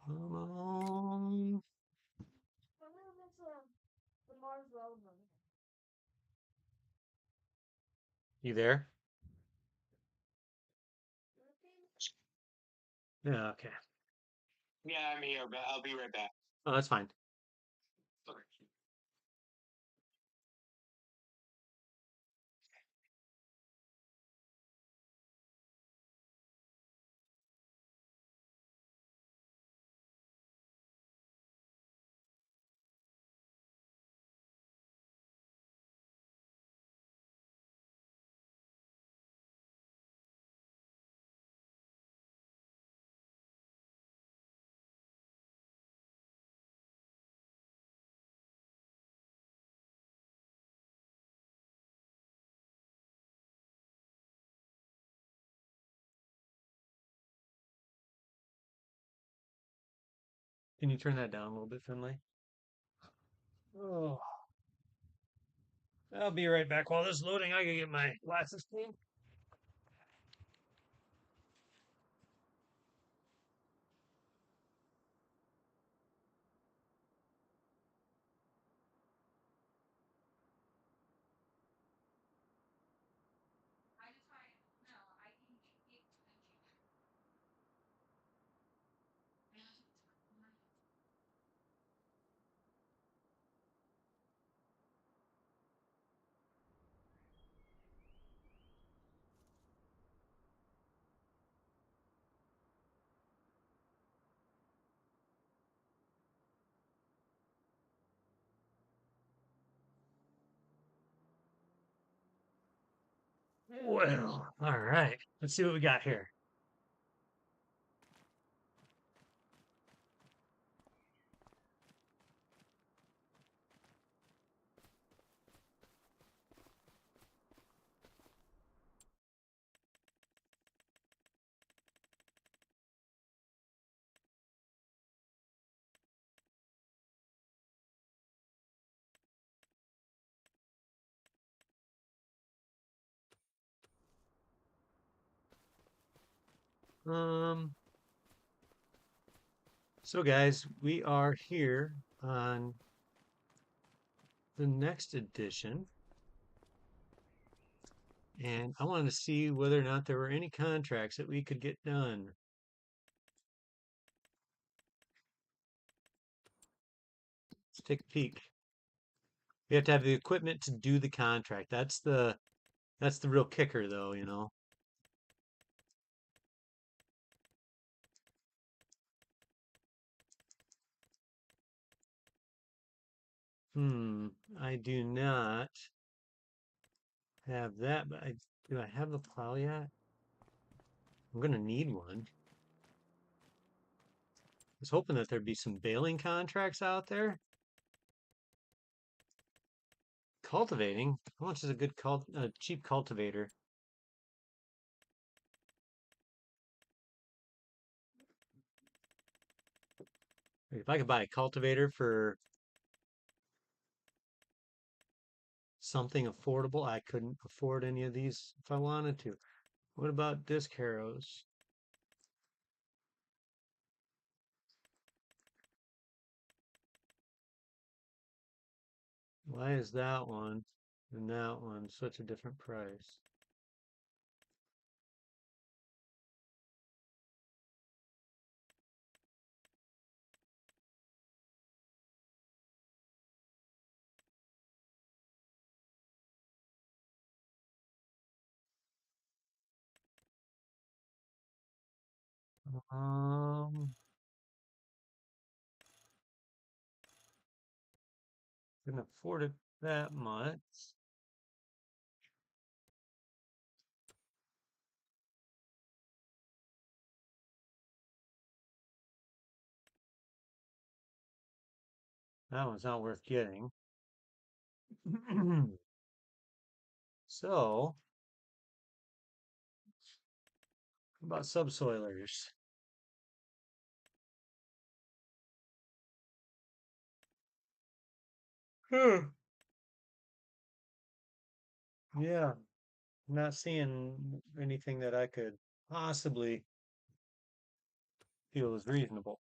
Come on. You there? Yeah, okay. Yeah, I'm here, but I'll be right back. Oh, that's fine. Can you turn that down a little bit, Finley? Oh, I'll be right back. While this is loading, I can get my glasses clean. Well, all right. Let's see what we got here. Um, so guys, we are here on the next edition, and I wanted to see whether or not there were any contracts that we could get done. Let's take a peek. We have to have the equipment to do the contract. That's the real kicker, though, you know. Hmm, I do not have that, but do I have the plow yet? I'm gonna need one. I was hoping that there'd be some baling contracts out there. Cultivating? How much is a good cheap cultivator? If I could buy a cultivator for something affordable, I couldn't afford any of these if I wanted to. What about disc harrows? Why is that one and that one such a different price? Um, couldn't afford it that much. That one's not worth getting. So, how about subsoilers? Yeah, not seeing anything that I could possibly feel is reasonable.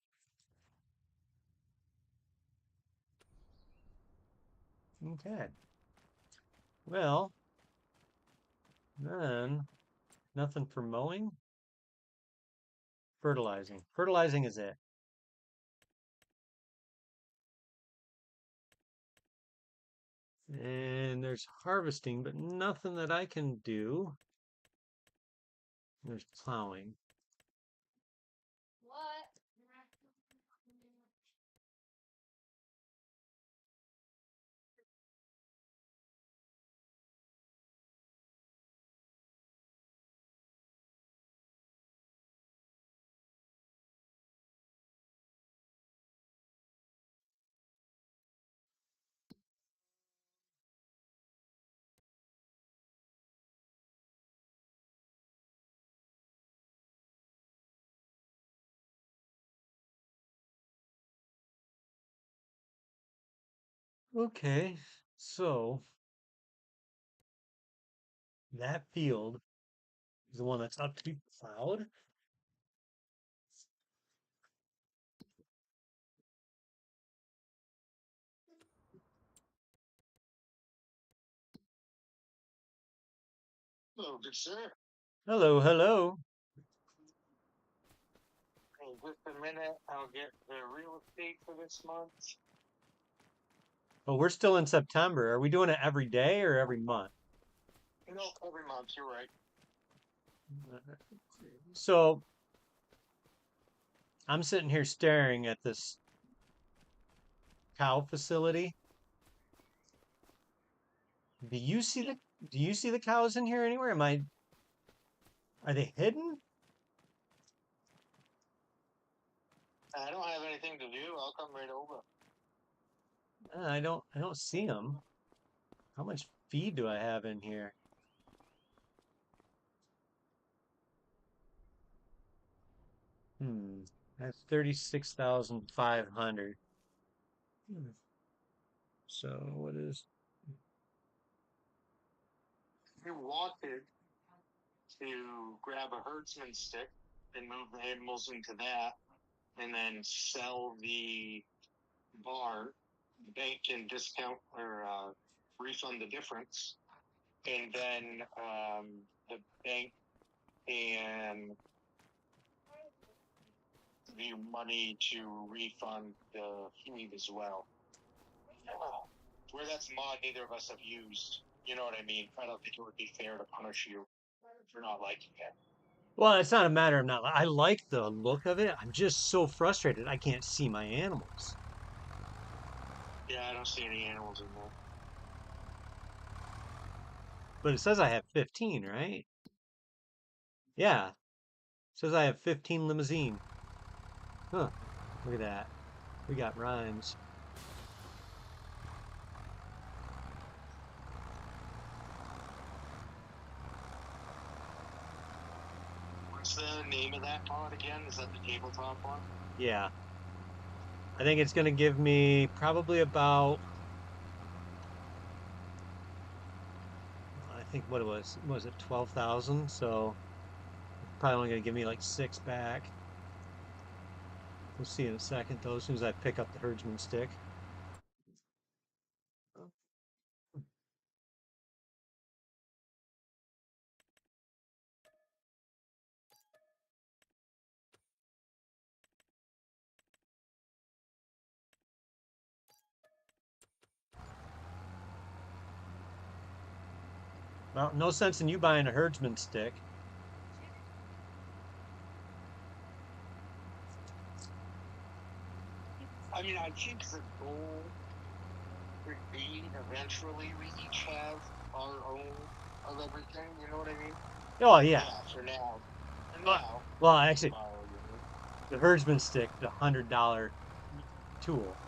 Okay. Well, then nothing for mowing. Fertilizing. Fertilizing is it. And there's harvesting, but nothing that I can do. There's plowing. Okay, so that field is the one that's up to be plowed. Oh, good sir. Hello, hello. In just a minute, I'll get the real estate for this month. Oh, we're still in September. Are we doing it every day or every month? No, every month. You're right. So I'm sitting here staring at this cow facility. Do you see the cows in here anywhere? Are they hidden? I don't have anything to do. I'll come right over. I don't see them. How much feed do I have in here? Hmm. That's 36,500. So what is If you wanted to grab a herdsman stick and move the animals into that, and then sell the barn, the bank can discount or refund the difference, and then the bank can give you money to refund the feed as well. Where that's mod neither of us have used. You know what I mean? I don't think it would be fair to punish you for not liking it. Well, it's not a matter of not. I like the look of it. I'm just so frustrated. I can't see my animals. Yeah, I don't see any animals in there. But it says I have 15, right? Yeah. It says I have 15 limousine. Huh. Look at that. We got rhymes. What's the name of that mod again? Is that the tabletop one? Yeah. I think it's going to give me probably about, I think what it was it 12,000? So probably only going to give me like six back. We'll see in a second though, as soon as I pick up the herdsman stick. Well, no sense in you buying a herdsman stick. I mean, I think the goal would be eventually we each have our own of everything. You know what I mean? Oh But yeah. yeah, for now, for Well, now, well, you can actually, borrow yours. the herdsman stick, the $100 tool,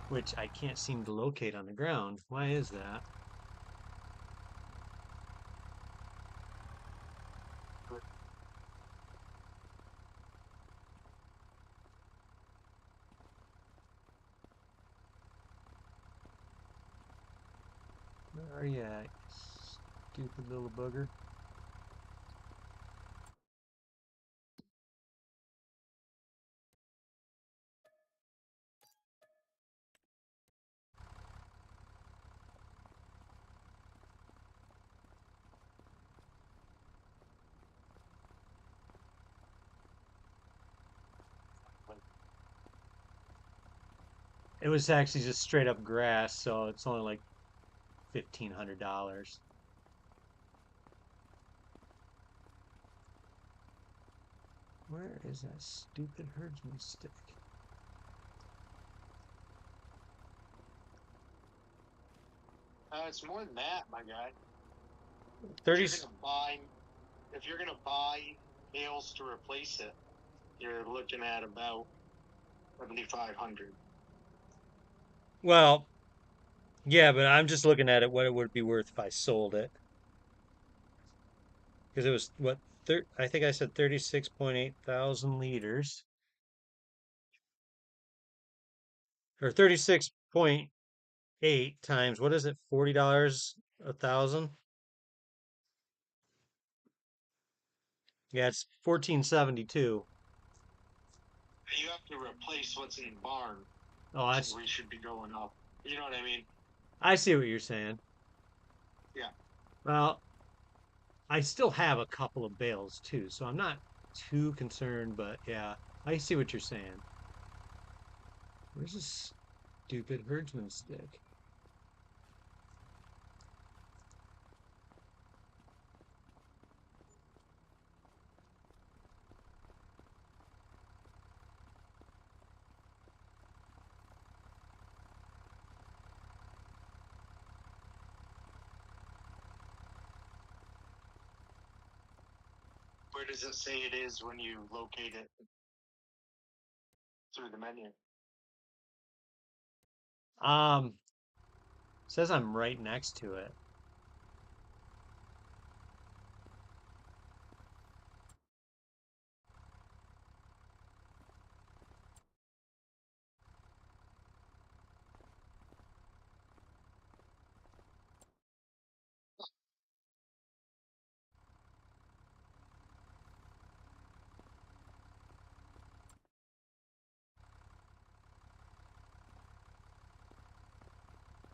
which I can't seem to locate on the ground. Why is that? Where are you at, stupid little booger? It was actually just straight up grass, so it's only like $1,500. Where is that stupid herdsman stick? It's more than that, my guy. If 30. you're gonna buy, if you're gonna buy nails to replace it, you're looking at about 7,500. Well, yeah, but I'm just looking at it what it would be worth if I sold it. Because it was what I think I said 36.8 thousand liters or 36.8 times what is it? $40 a thousand? Yeah, it's 1472. You have to replace what's in the barn, Oh, so that's we should be going up. You know what I mean? I see what you're saying. Yeah. Well, I still have a couple of bales too, so I'm not too concerned, but yeah, I see what you're saying. Where's this stupid herdsman stick? Where does it say it is when you locate it through the menu? Um, says I'm right next to it.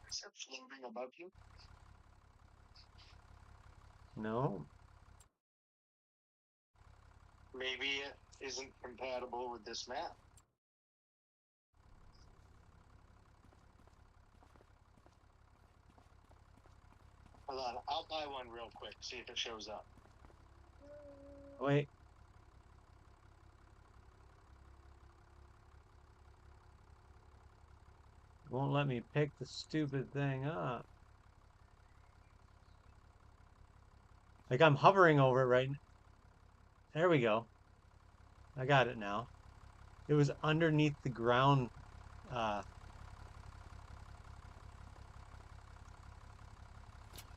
Is it floating above you? No. Maybe it isn't compatible with this map. Hold on, I'll buy one real quick, see if it shows up. Wait, won't let me pick the stupid thing up. Like I'm hovering over it right. There we go. I got it now. It was underneath the ground. Uh,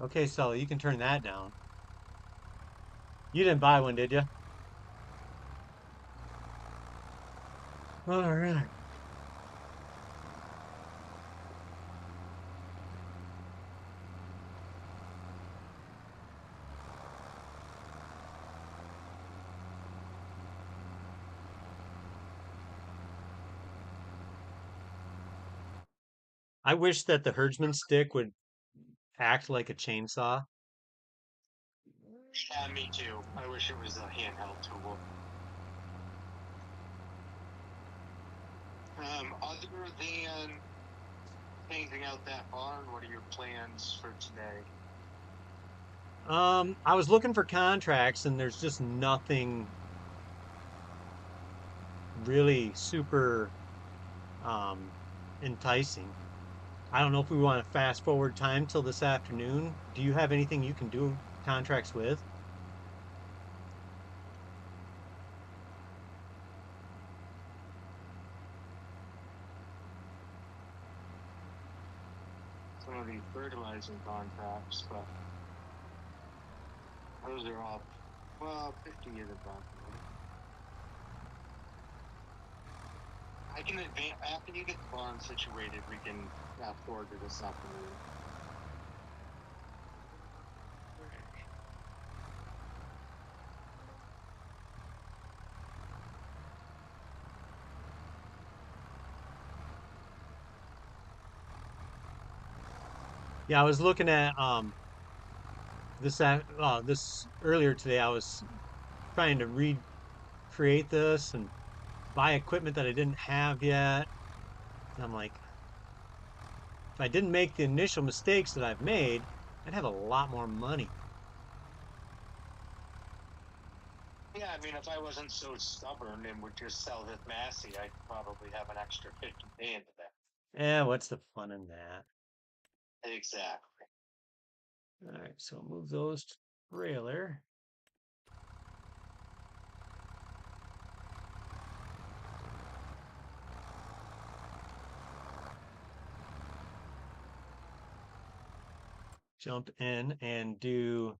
okay, Sully, you can turn that down. You didn't buy one, did you? All right. I wish that the herdsman stick would act like a chainsaw. Yeah, me too. I wish it was a handheld tool. Other than changing out that barn, what are your plans for today? I was looking for contracts and there's just nothing really super um enticing. I don't know if we want to fast forward time till this afternoon. Do you have anything you can do contracts with? Some of these fertilizing contracts, but those are all, well, 50 is approximately. I can advance, after you get the barn situated, we can fast forward to this afternoon. Yeah, I was looking at this earlier today. I was trying to recreate this and buy equipment that I didn't have yet. And I'm like, if I didn't make the initial mistakes that I've made, I'd have a lot more money. Yeah, I mean, if I wasn't so stubborn and would just sell this Massey, I'd probably have an extra 50K into that. Eh, what's the fun in that? Exactly. All right, so move those to trailer. Jump in and do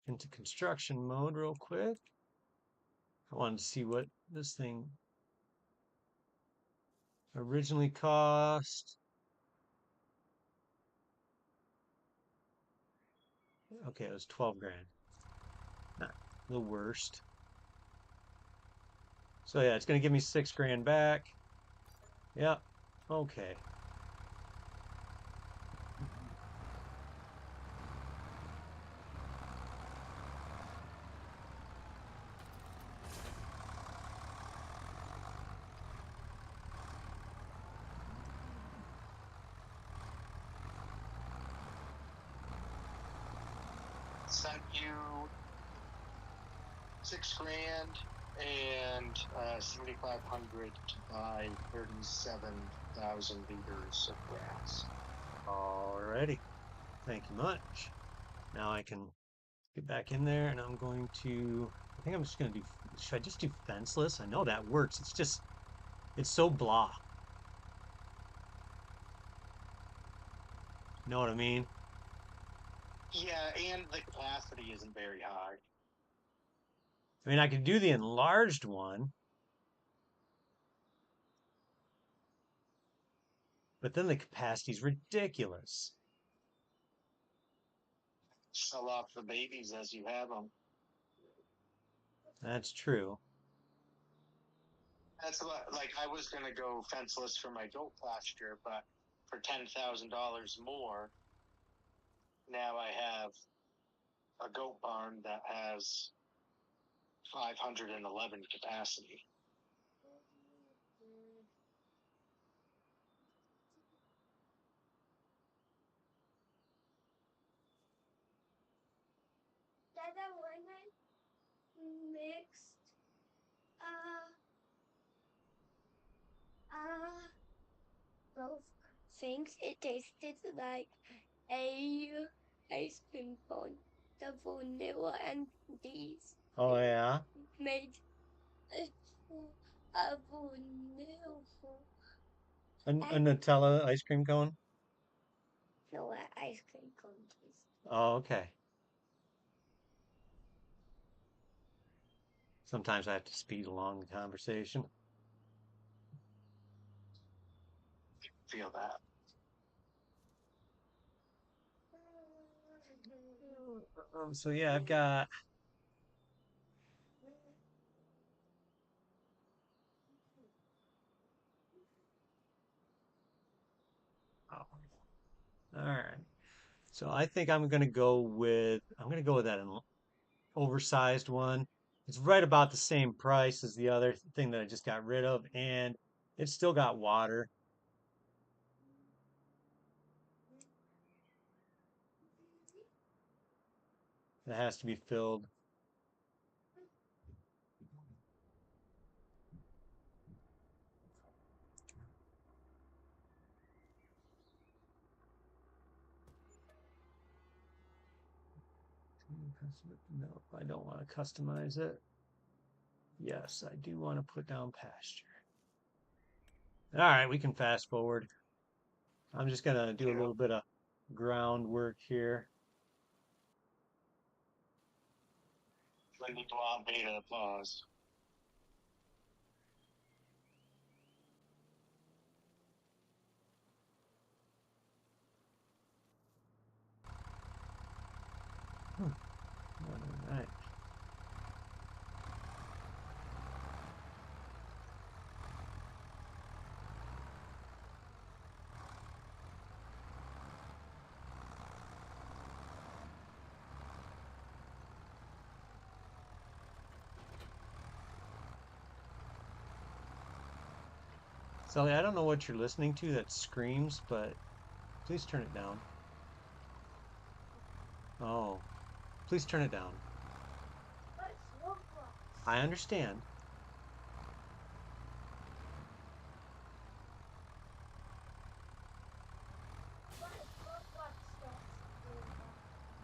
into construction mode real quick. I wanted to see what this thing originally cost. Okay, it was 12 grand. Not the worst. So yeah, it's gonna give me 6 grand back. Yep. Okay. Sent you 6 grand and 7,500 to buy 37,000 liters of gas. Alrighty. Thank you much. Now I can get back in there and I'm going to, I think I'm just going to do, should I just do fenceless? I know that works. It's just, it's so blah. You know what I mean? Yeah, and the capacity isn't very high. I mean, I could do the enlarged one, but then the capacity is ridiculous. Sell off the babies as you have them. That's true. That's what, like, I was going to go fenceless for my goat pasture, but for $10,000 more, now I have a goat barn that has 511 capacity. Dada, when I mixed uh uh both things, it tasted like a ice cream cone. The vanilla and these Oh, yeah. made a, a vanilla A and Nutella ice cream cone? vanilla ice cream cone taste. Oh, okay. Sometimes I have to speed along the conversation. Feel that. So yeah, I've got, oh, all right. So I think I'm gonna go with that oversized one. It's right about the same price as the other thing that I just got rid of, and it's still got water that has to be filled. No, I don't want to customize it. Yes, I do want to put down pasture. All right, we can fast forward. I'm just gonna do a Yeah. little bit of groundwork here. When you want me to pause. Hmm. All right. Sally, I don't know what you're listening to that screams, but please turn it down. Oh, please turn it down. I understand.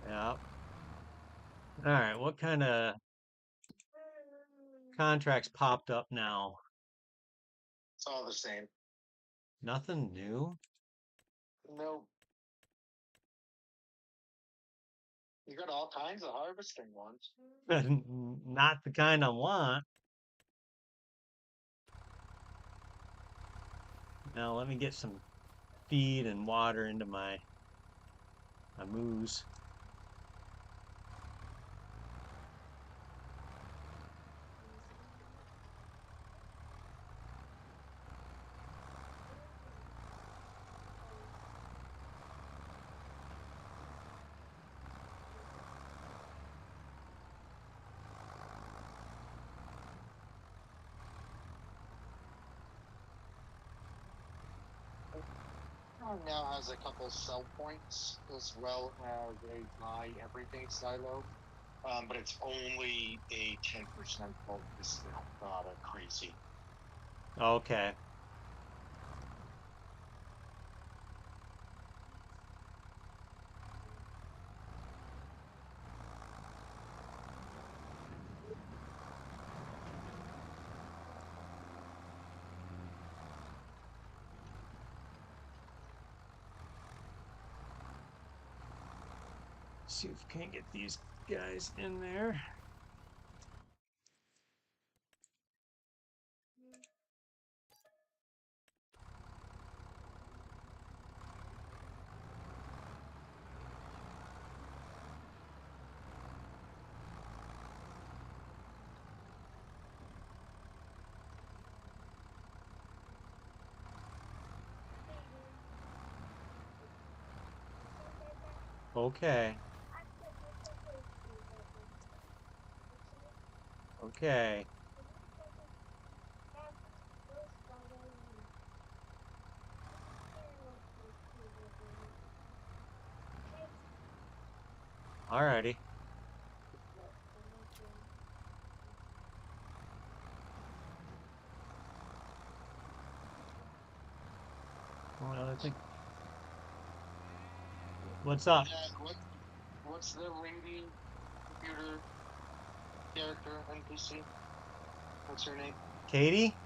Yeah. All right, what kind of contracts popped up now? It's all the same. Nothing new? Nope. You got all kinds of harvesting ones. Not the kind I want. Now let me get some feed and water into my moose. Now has a couple sell points as well as a buy everything silo. But it's only a 10% focus. Not a crazy. Okay. See if we can get these guys in there. Okay. Okay. Alrighty. Well, I think. What's up, What's the lady computer character NPC? What's her name? Katie?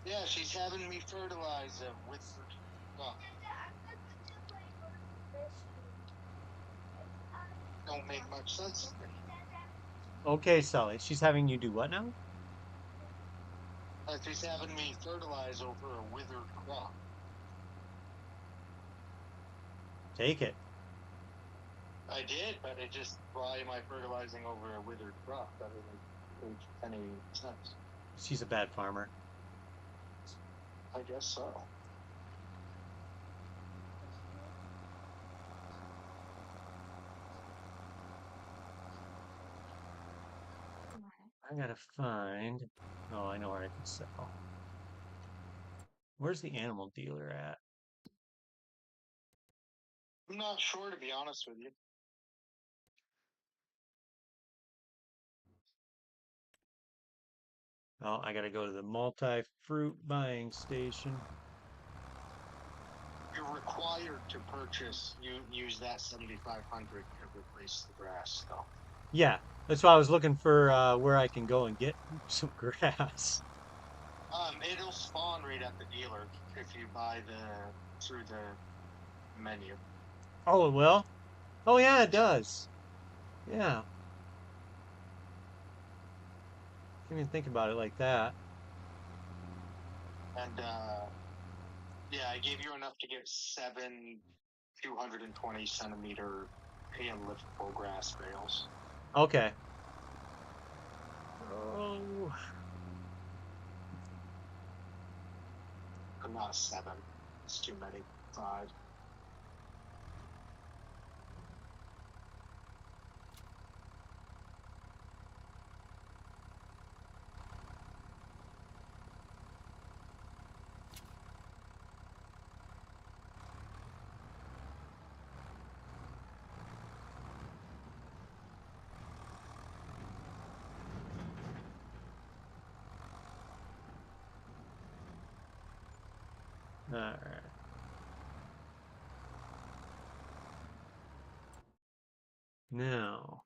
Yeah, she's having me fertilize a wizard. Oh, don't make much sense to me. Okay, Sully. She's having you do what now? She's having me fertilize over a withered crop. Take it. I did, but it just, why am I fertilizing over a withered crop? That doesn't make any sense. She's a bad farmer. I guess so. I gotta find. Oh, I know where I can sell. Where's the animal dealer at? I'm not sure, to be honest with you. Oh, I gotta go to the multi-fruit buying station. You're required to use that 7,500 to replace the grass, though. Yeah, that's why I was looking for where I can go and get some grass. It'll spawn right at the dealer if you buy through the menu. Oh, it will? Oh, yeah, it Yeah. does. Yeah. Can't even think about it like that. And yeah, I gave you enough to get 7 220 centimeter hand liftable grass bales. Okay. Oh, But not 7. It's too many. 5. All right. Now,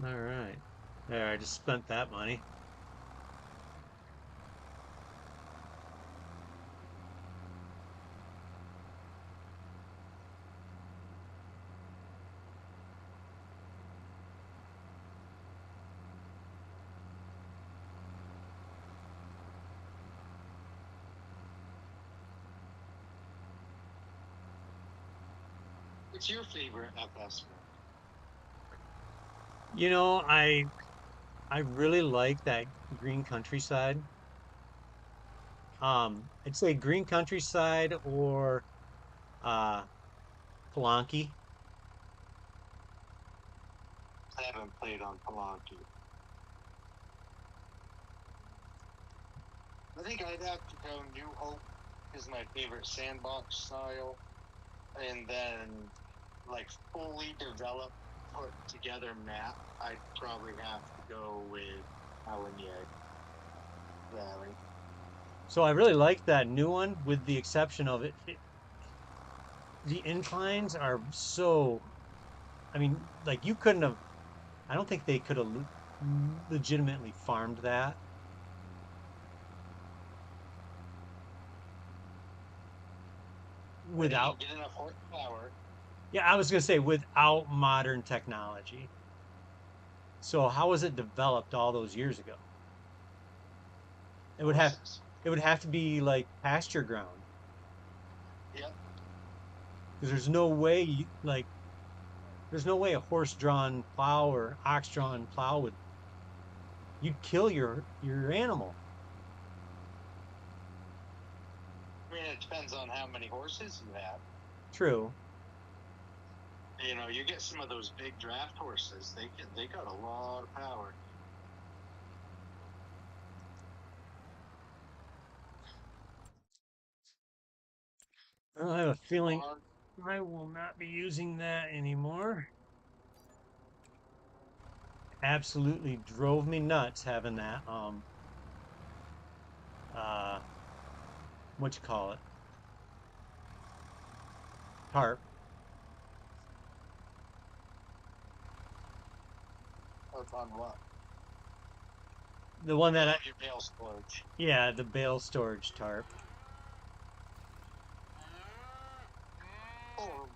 all right. There, I just spent that money. What's your favorite FS map? You know, I really like that green countryside. I'd say green countryside or uh Palanque. I haven't played on Palanque. I think I'd have to go New Hope is my favorite sandbox style, and then like fully developed, put together map. I'd probably have to go with Alan Valley. So I really like that new one, with the exception of the inclines are so. I mean, like you couldn't have. I don't think they could have legitimately farmed that They without. didn't get enough horsepower. Yeah, I was gonna say without modern technology. So how was it developed all those years ago? It would have Horses. it would have to be like pasture ground Yep. because there's no way a horse-drawn plow or ox-drawn plow would you'd kill your animal. I mean, it depends on how many horses you have. True. You know, you get some of those big draft horses. They got a lot of power. I have a feeling Barn. I will not be using that anymore. Absolutely drove me nuts having that uh what you call it? Tarp. That's on what? The one that Oh, I your bale storage. yeah, the bale storage tarp. Oh,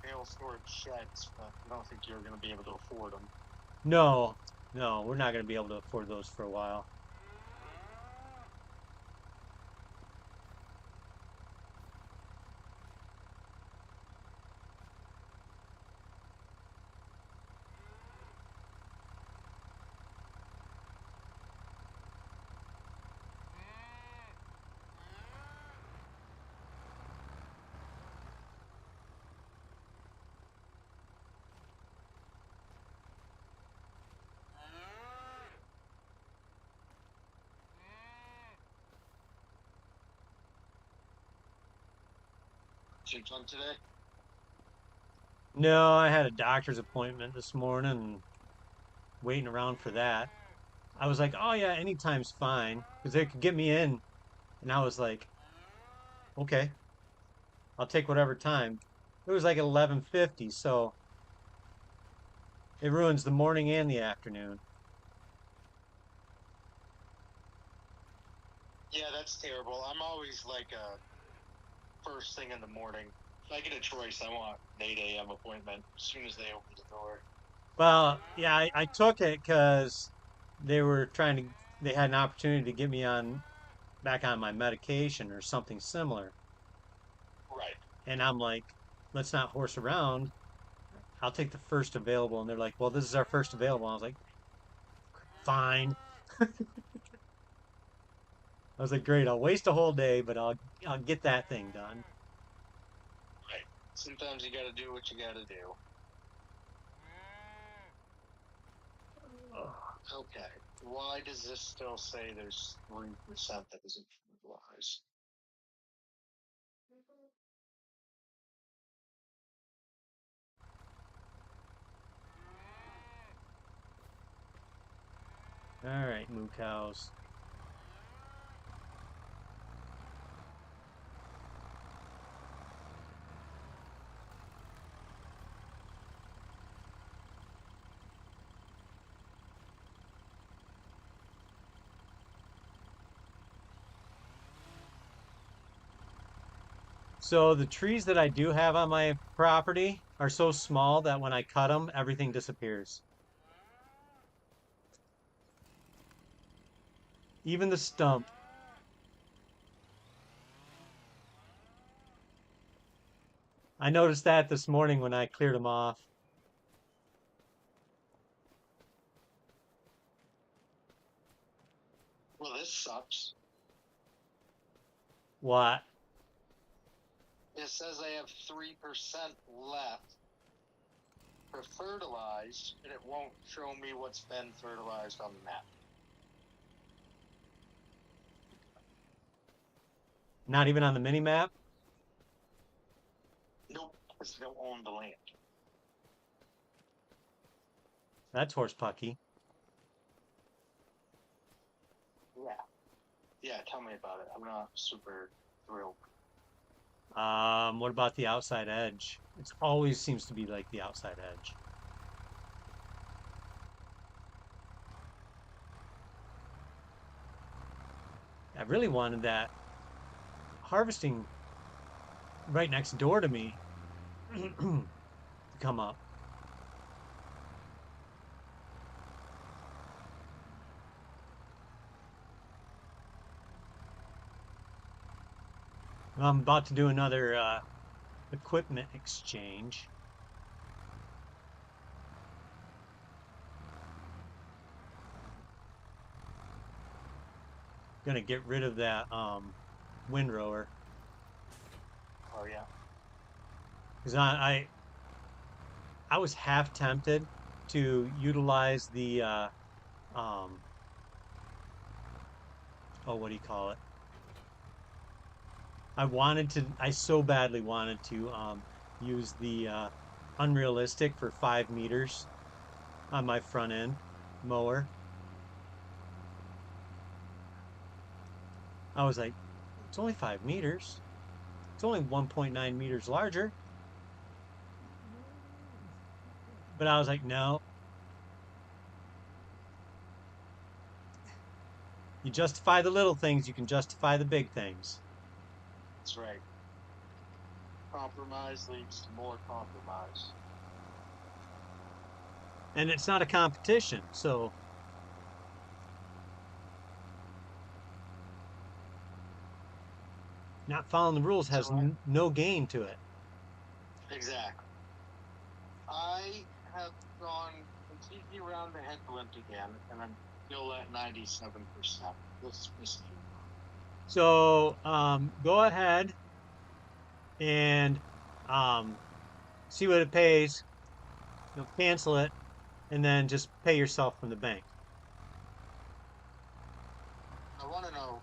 bale storage sheds, but I don't think you're going to be able to afford them. No, no, we're not going to be able to afford those for a while. Should fun today? No, I had a doctor's appointment this morning and waiting around for that. I was like, "Oh yeah, anytime's fine," because they could get me in, and I was like, "Okay, I'll take whatever time." It was like 11:50, so it ruins the morning and the afternoon. Yeah, that's terrible. I'm always like a first thing in the morning. If I get a choice, I want an 8 a.m. appointment as soon as they open the door. Well, yeah, I took it because they were trying to. they had an opportunity to get me on back on my medication or something similar. Right. And I'm like, let's not horse around. I'll take the first available. And they're like, well, this is our first available. I was like, fine. I was like, great. I'll waste a whole day, but I'll get that thing done. Right. Sometimes you got to do what you got to do. Okay. Why does this still say there's 3% that isn't fertilized? All right, moo cows. So the trees that I do have on my property are so small that when I cut them, everything disappears. Even the stump. I noticed that this morning when I cleared them off. Well, this sucks. What? It says I have 3% left for fertilized, and it won't show me what's been fertilized on the map. Not even on the mini map? Nope, because they don't own the land. That's horse pucky. Yeah. Yeah, tell me about it. I'm not super thrilled. What about the outside edge? It always seems to be like the outside edge. I really wanted that harvesting right next door to me to come up. I'm about to do another equipment exchange. Gonna get rid of that windrower Oh, yeah. because I was half tempted to utilize the um oh, what do you call it? I so badly wanted to use the unrealistic for 5 meters on my front end mower. I was like, it's only 5 meters. It's only 1.9 meters larger. But I was like, no, you justify the little things, you can justify the big things. That's right. Compromise leads to more compromise. And it's not a competition. So not following the rules has So, I, no gain to it. exactly. I have gone completely around the headwind again, and I'm still at 97%. Let's miss you. So go ahead and um, see what it pays. Cancel it, and then just pay yourself from the bank. I want to know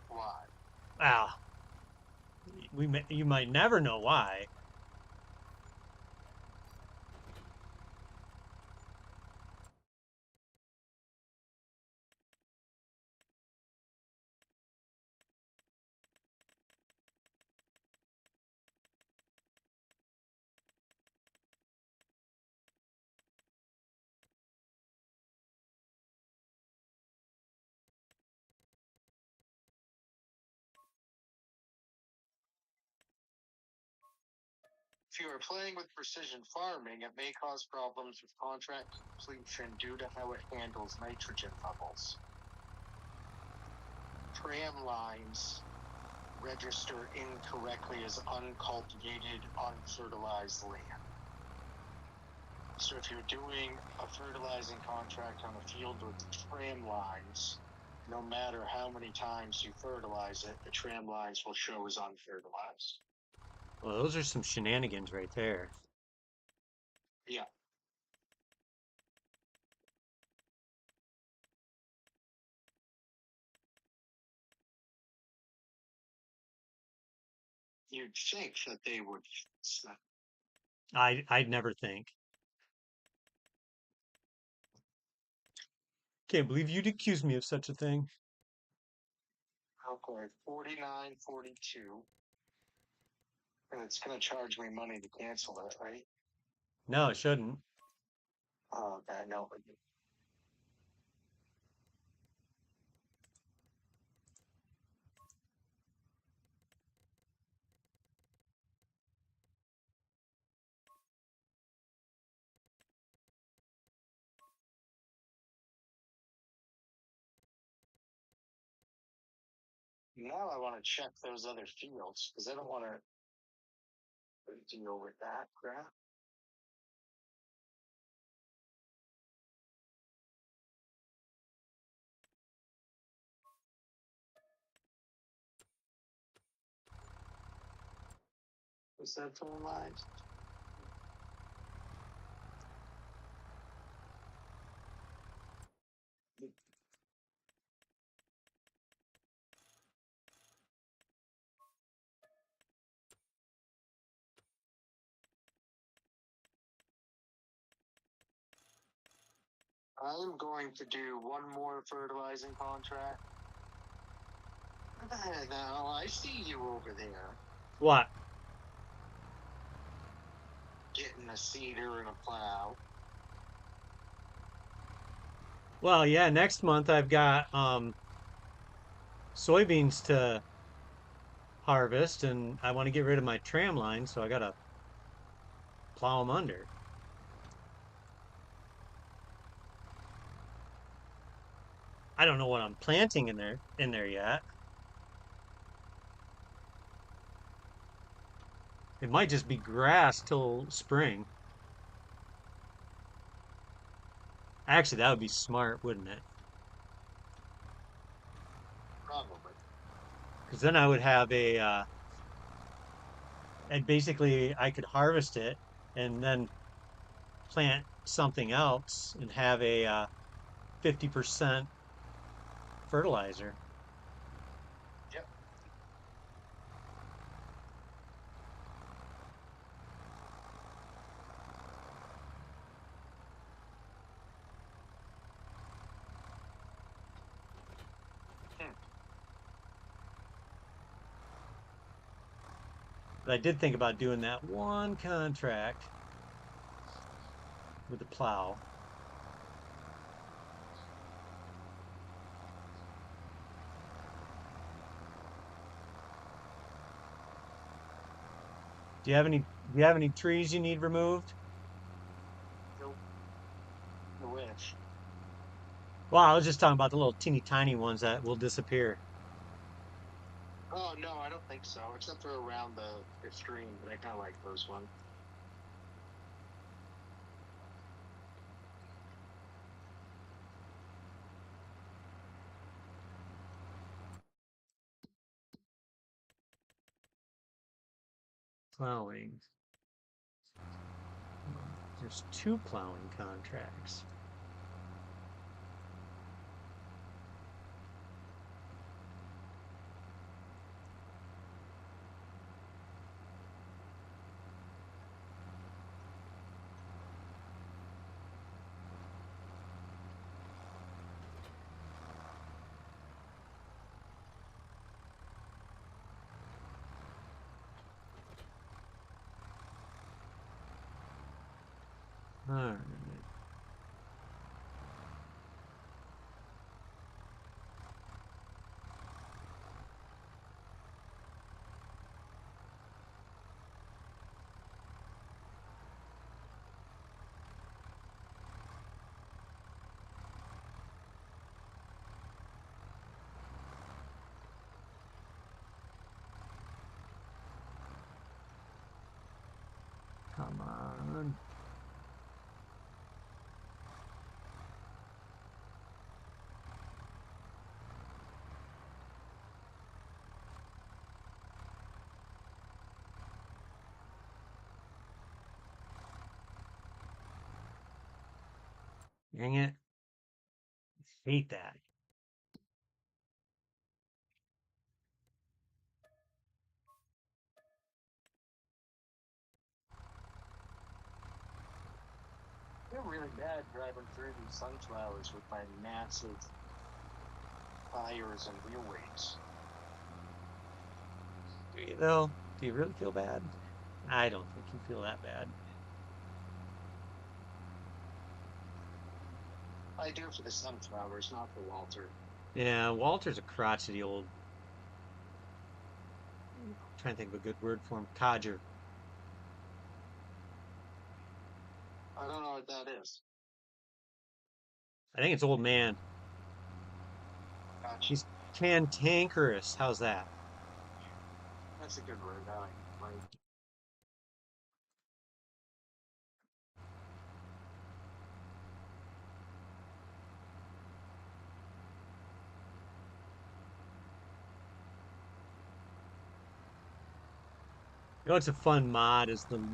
why. Wow, you might never know why. If you are playing with precision farming, it may cause problems with contract completion due to how it handles nitrogen levels. tram lines register incorrectly as uncultivated, unfertilized land. So if you're doing a fertilizing contract on a field with tram lines, no matter how many times you fertilize it, the tram lines will show as unfertilized. Well, those are some shenanigans right there. Yeah. You'd think that they would fix that. I'd never think. Can't believe you'd accuse me of such a thing. Okay, 49.42. And it's going to charge me money to cancel that, right? No, it shouldn't. Oh, okay, no. Now I want to check those other fields because I don't want to deal with that crap. Was that phone lines? I'm going to do one more fertilizing contract. Now I see you over there What? getting a seeder and a plow. Well, yeah, next month I've got soybeans to harvest and I want to get rid of my tram line, so I gotta plow them under. I don't know what I'm planting in there yet. It might just be grass till spring. Actually, that would be smart, wouldn't it? Probably. Because then I would have and basically I could harvest it and then plant something else and have a 50% fertilizer. Yep. Hmm. But I did think about doing that one contract with the plow. Do you have any trees you need removed? Nope. I wish. Well, I was just talking about the little teeny tiny ones that will disappear. Oh no, I don't think so. Except for around the stream, but I kind of like those ones. Plowing. There's two plowing contracts. All right. Dang it. Hate that. They're really bad driving through these sunflowers with my massive tires and wheel weights. Do you though? Do you really feel bad? I don't think you feel that bad. I do for the sunflowers, not for Walter. Yeah, Walter's a crotchety old, trying to think of a good word for him, codger. I don't know what that is. I think it's old man. Gotcha. He's cantankerous. How's that? That's a good word. I like. You know what's a fun mod is the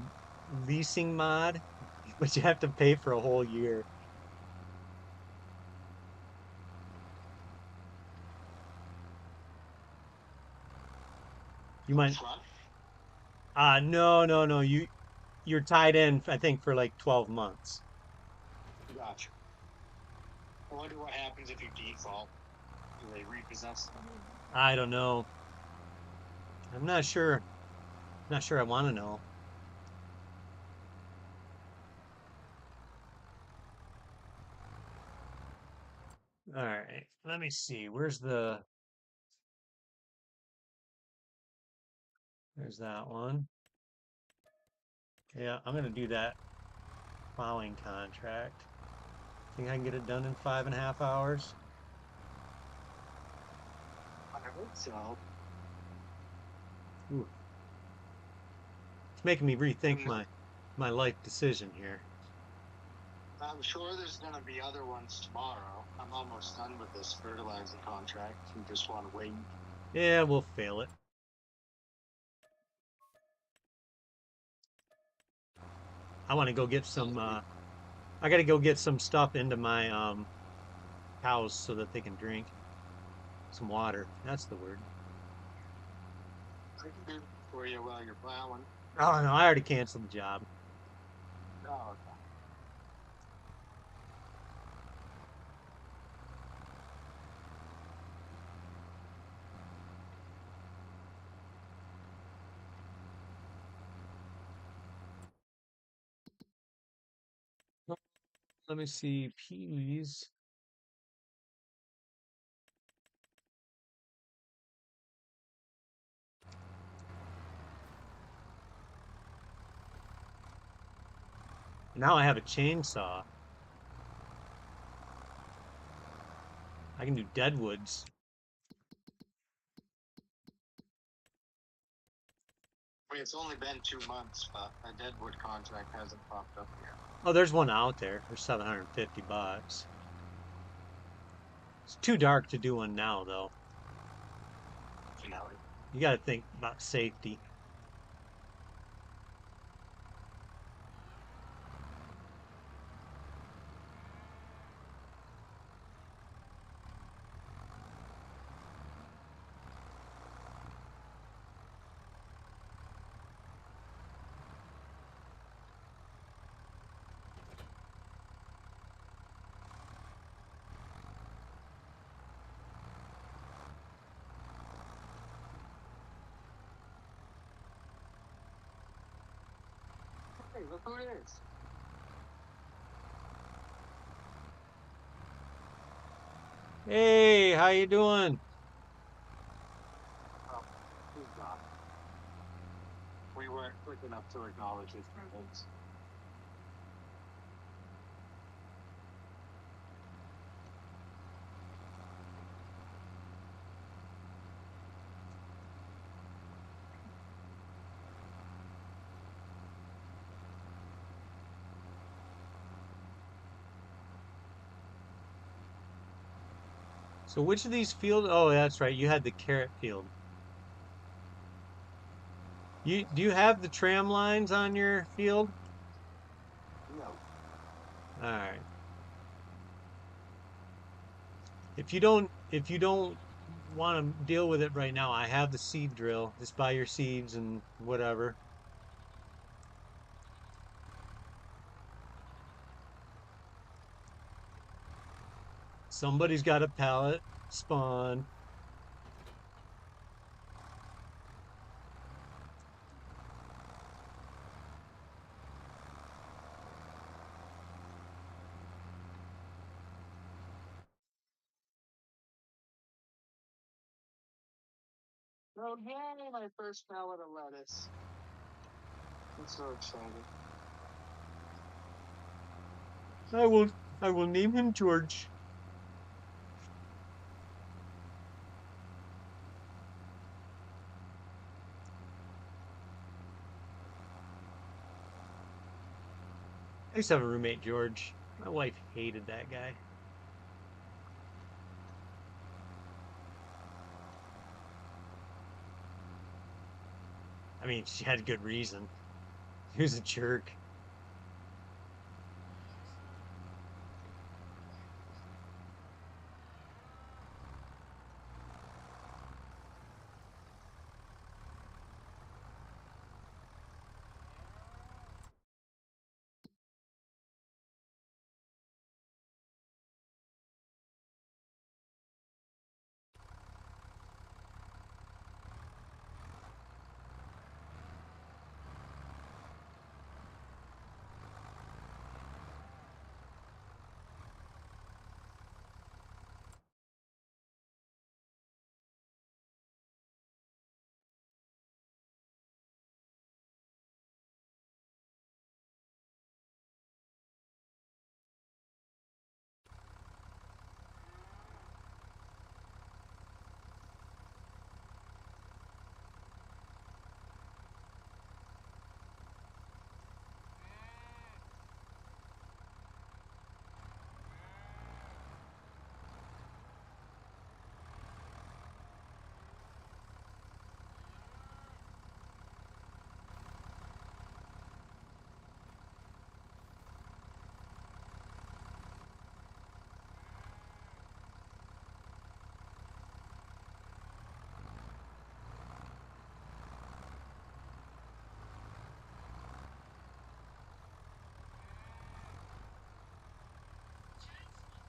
leasing mod, but you have to pay for a whole year. You Up might front? no. You're tied in, I think, for like 12 months. Gotcha. I wonder what happens if you default. Do they repossess them? I don't know. I'm not sure. Not sure I want to know. All right. Let me see. There's that one. Yeah, I'm gonna do that plowing contract. Think I can get it done in 5.5 hours? I hope so. Ooh, it's making me rethink And my life decision here. I'm sure there's going to be other ones tomorrow. I'm almost done with this fertilizer contract. You just want to wait. Yeah, we'll fail it. I want to go get some I got to go get some stuff into my cows so that they can drink some water. That's the word. I can do it for you while you're plowing. Oh no, I already canceled the job. Oh, okay. Let me see, peas. Now I have a chainsaw. I can do deadwoods. I mean, it's only been 2 months, but a deadwood contract hasn't popped up yet. Oh, there's one out there for $750. It's too dark to do one now, though. You know, You got to think about safety. hey, look who it is. Hey, how you doing? Oh, he's gone. We weren't quick enough to acknowledge his presence. So which of these fields? Oh, that's right. You had the carrot field. Do you have the tram lines on your field? No. All right. If you don't want to deal with it right now, I have the seed drill. Just buy your seeds and whatever. Somebody's got a pallet spawn. Oh, yay, my first pallet of lettuce. I'm so excited. I will I will name him George. I used to have a roommate, George. My wife hated that guy. I mean, she had good reason. He was a jerk.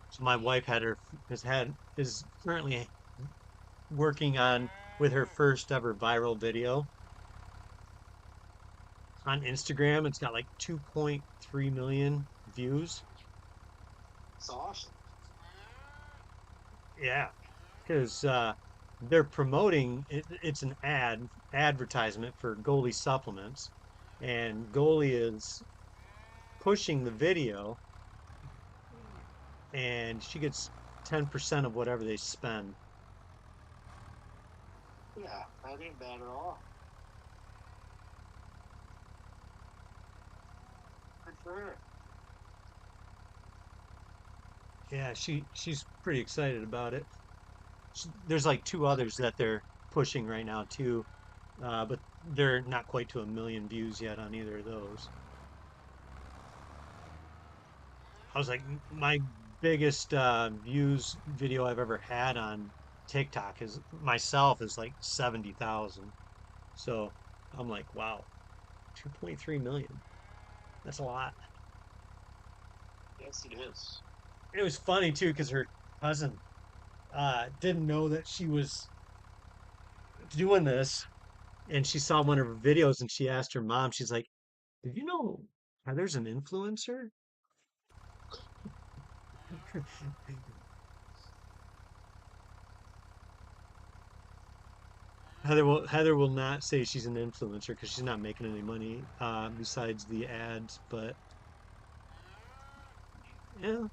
So my wife is currently working on with her first ever viral video on Instagram. It's got like 2.3 million views. It's awesome. Yeah, because they're promoting it's an advertisement for Goalie supplements, and Goalie is pushing the video, and she gets 10% of whatever they spend. Yeah, that ain't bad at all. Good for her. Yeah, she's pretty excited about it. There's like two others that they're pushing right now too, but they're not quite to a million views yet on either of those. I was like, my biggest views video I've ever had on TikTok is myself is like 70,000. So I'm like, wow, 2.3 million. That's a lot. Yes, it is. It was funny too because her cousin didn't know that she was doing this, and she saw one of her videos, and she asked her mom, she's like, "Did you know Heather's an influencer?" Heather will not say she's an influencer because she's not making any money besides the ads. But yeah,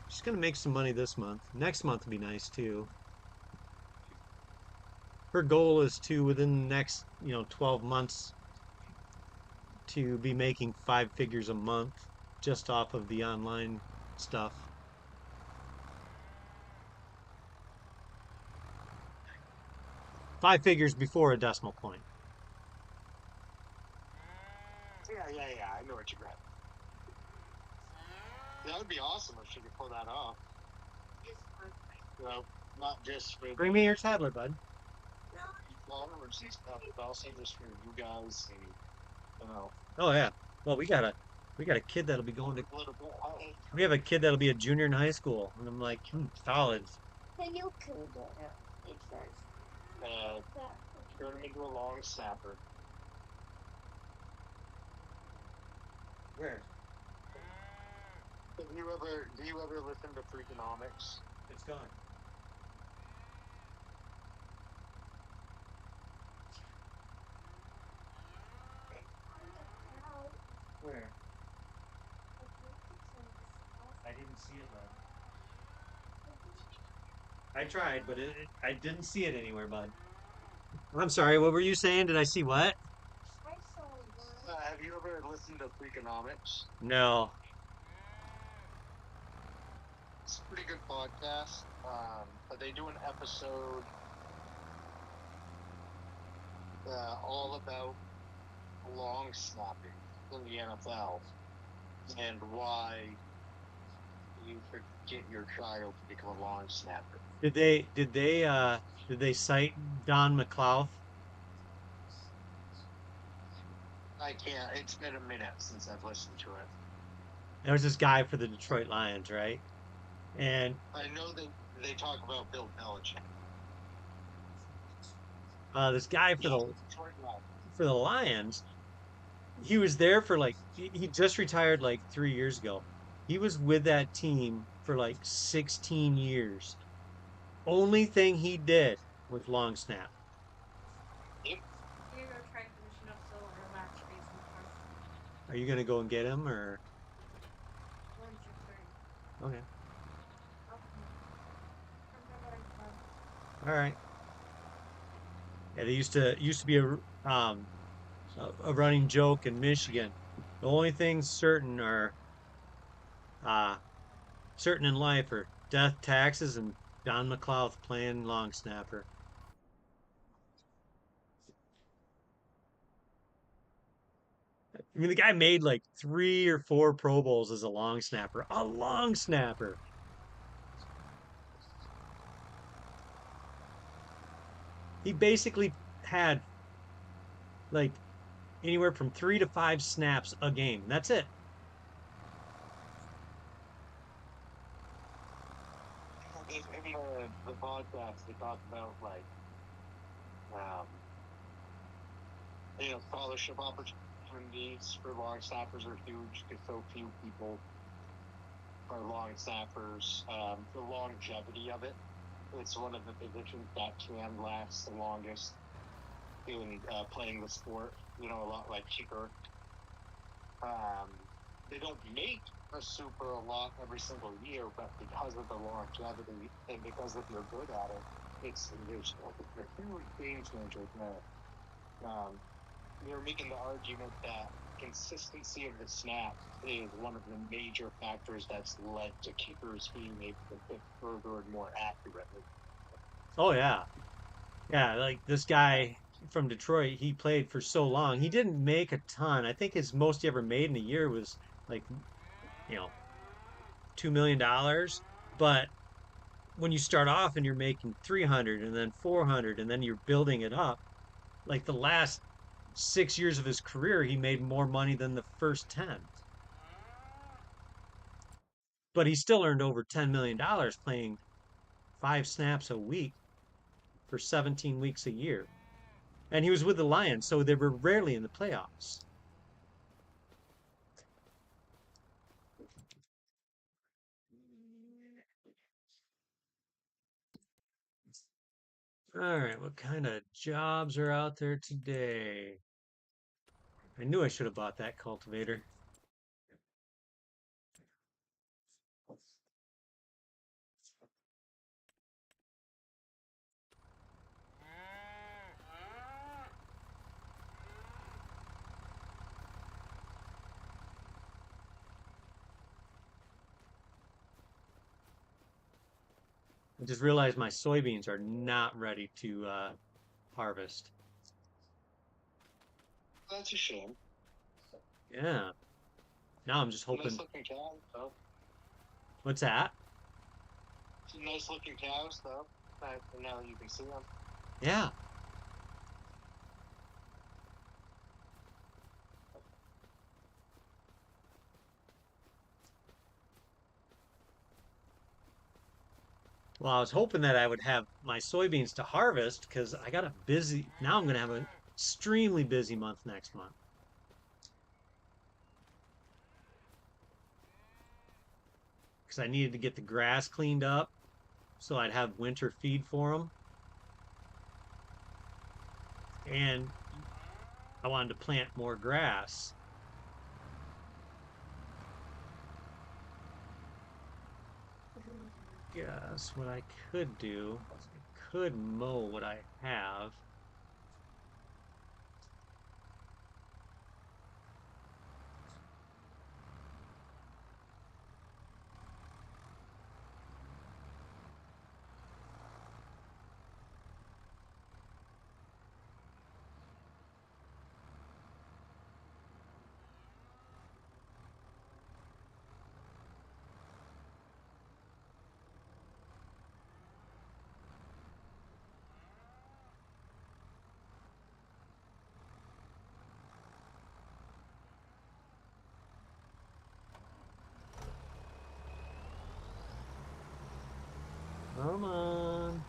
she's gonna make some money this month. Next month will be nice too. Her goal is to within the next 12 months to be making five figures a month just off of the online stuff. Five figures before a decimal point. Yeah. I know what you got. That would be awesome if she could pull that off. Well, not just for Bring me your tablet, bud. followers and stuff, but also just for you guys and Oh yeah. Well, we got a kid that'll be going to. a little bit. Hey, We have a kid that'll be a junior in high school, and I'm like, college. Can you cool it? It's turn him into a long snapper. Where? Do you ever listen to Freakonomics? It's gone. Where? I didn't see it, bud. I tried, but I didn't see it anywhere, bud. I'm sorry. What were you saying? Did I see what? I saw one. Have you ever listened to Freakonomics? No. It's a pretty good podcast. But they do an episode all about long snapping in the NFL and why you should get your child to become a long snapper. Did they cite Don McLeod? I can't. It's been a minute since I've listened to it. There was this guy for the Detroit Lions, right? And I know they talk about Bill Belichick. this guy Yeah, Detroit Lions. for the Lions, he was there for like he just retired like 3 years ago. He was with that team for like 16 years. Only thing he did was long snap. Yep. You're gonna try finishing up so our last space in the car. Are you gonna go and get him or When's your turn? okay? Okay. All right. Yeah, they used to be a running joke in Michigan. The only things uh certain in life are death, taxes, and Don McLeod playing long snapper. I mean, the guy made like 3 or 4 Pro Bowls as a long snapper. A long snapper. He basically had like anywhere from 3 to 5 snaps a game. That's it. In the podcast, they talk about like um, scholarship opportunities for long snappers are huge because so few people are long snappers. The longevity of it, it's one of the positions that can last the longest in playing the sport. A lot like kicker. Um, they don't make a lot every single year, but because of the longevity and because if you're good at it, it's a huge game changer there. You're making the argument that consistency of the snap is one of the major factors that's led to kickers being able to hit further and more accurately. Oh yeah. Yeah, like this guy from Detroit, he played for so long. He didn't make a ton. I think his most he ever made in a year was like, you know, $2 million. But when you start off and you're making 300 and then 400 and then you're building it up, like the last 6 years of his career, he made more money than the first 10. But he still earned over $10 million playing 5 snaps a week for 17 weeks a year. And he was with the Lions, so they were rarely in the playoffs. All right, what kind of jobs are out there today? I knew I should have bought that cultivator. I just realized my soybeans are not ready to harvest. That's a shame. Yeah. Now I'm just Nice hoping. looking cow, though. What's that? Some nice looking cows, though. Now you can see them. Yeah. Well, I was hoping that I would have my soybeans to harvest because I got a busy, now I'm going to have an extremely busy month next month because I needed to get the grass cleaned up so I'd have winter feed for them. And I wanted to plant more grass. Guess what I could do is I could mow what I have. Come on.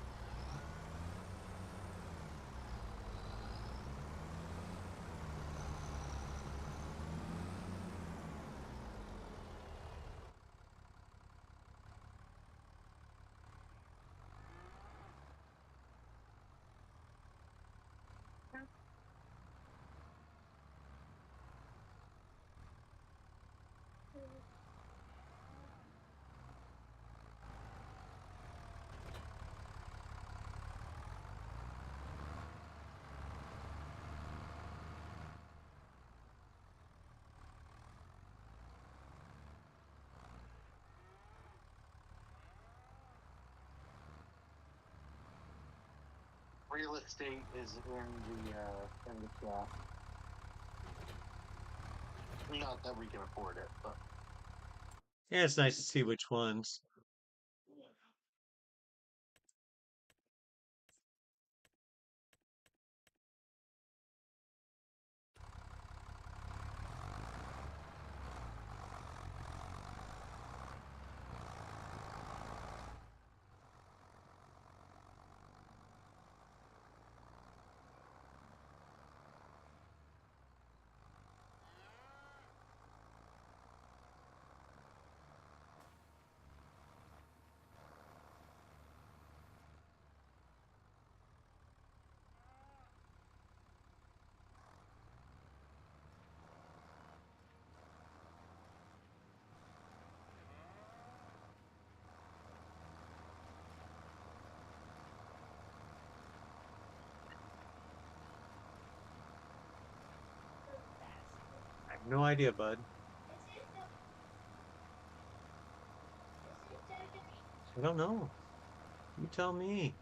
Real estate is in the shop. Not that we can afford it, but Yeah, it's nice to see which ones. I have no idea, bud. I don't know. You tell me.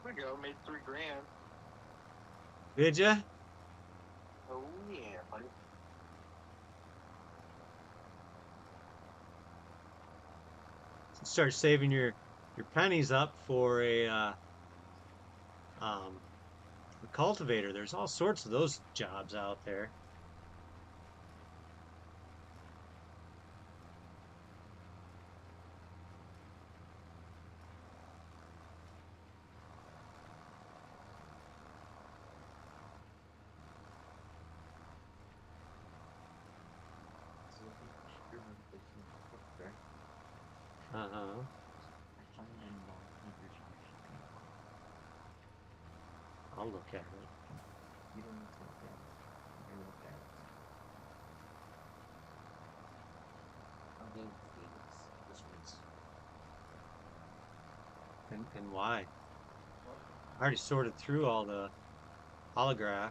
there we go. Made $3,000. Did ya? Oh yeah, buddy. Start saving your pennies up for um a cultivator. There's all sorts of those jobs out there. Uh-huh. I'll look at it. And why? I already sorted through all the holograph.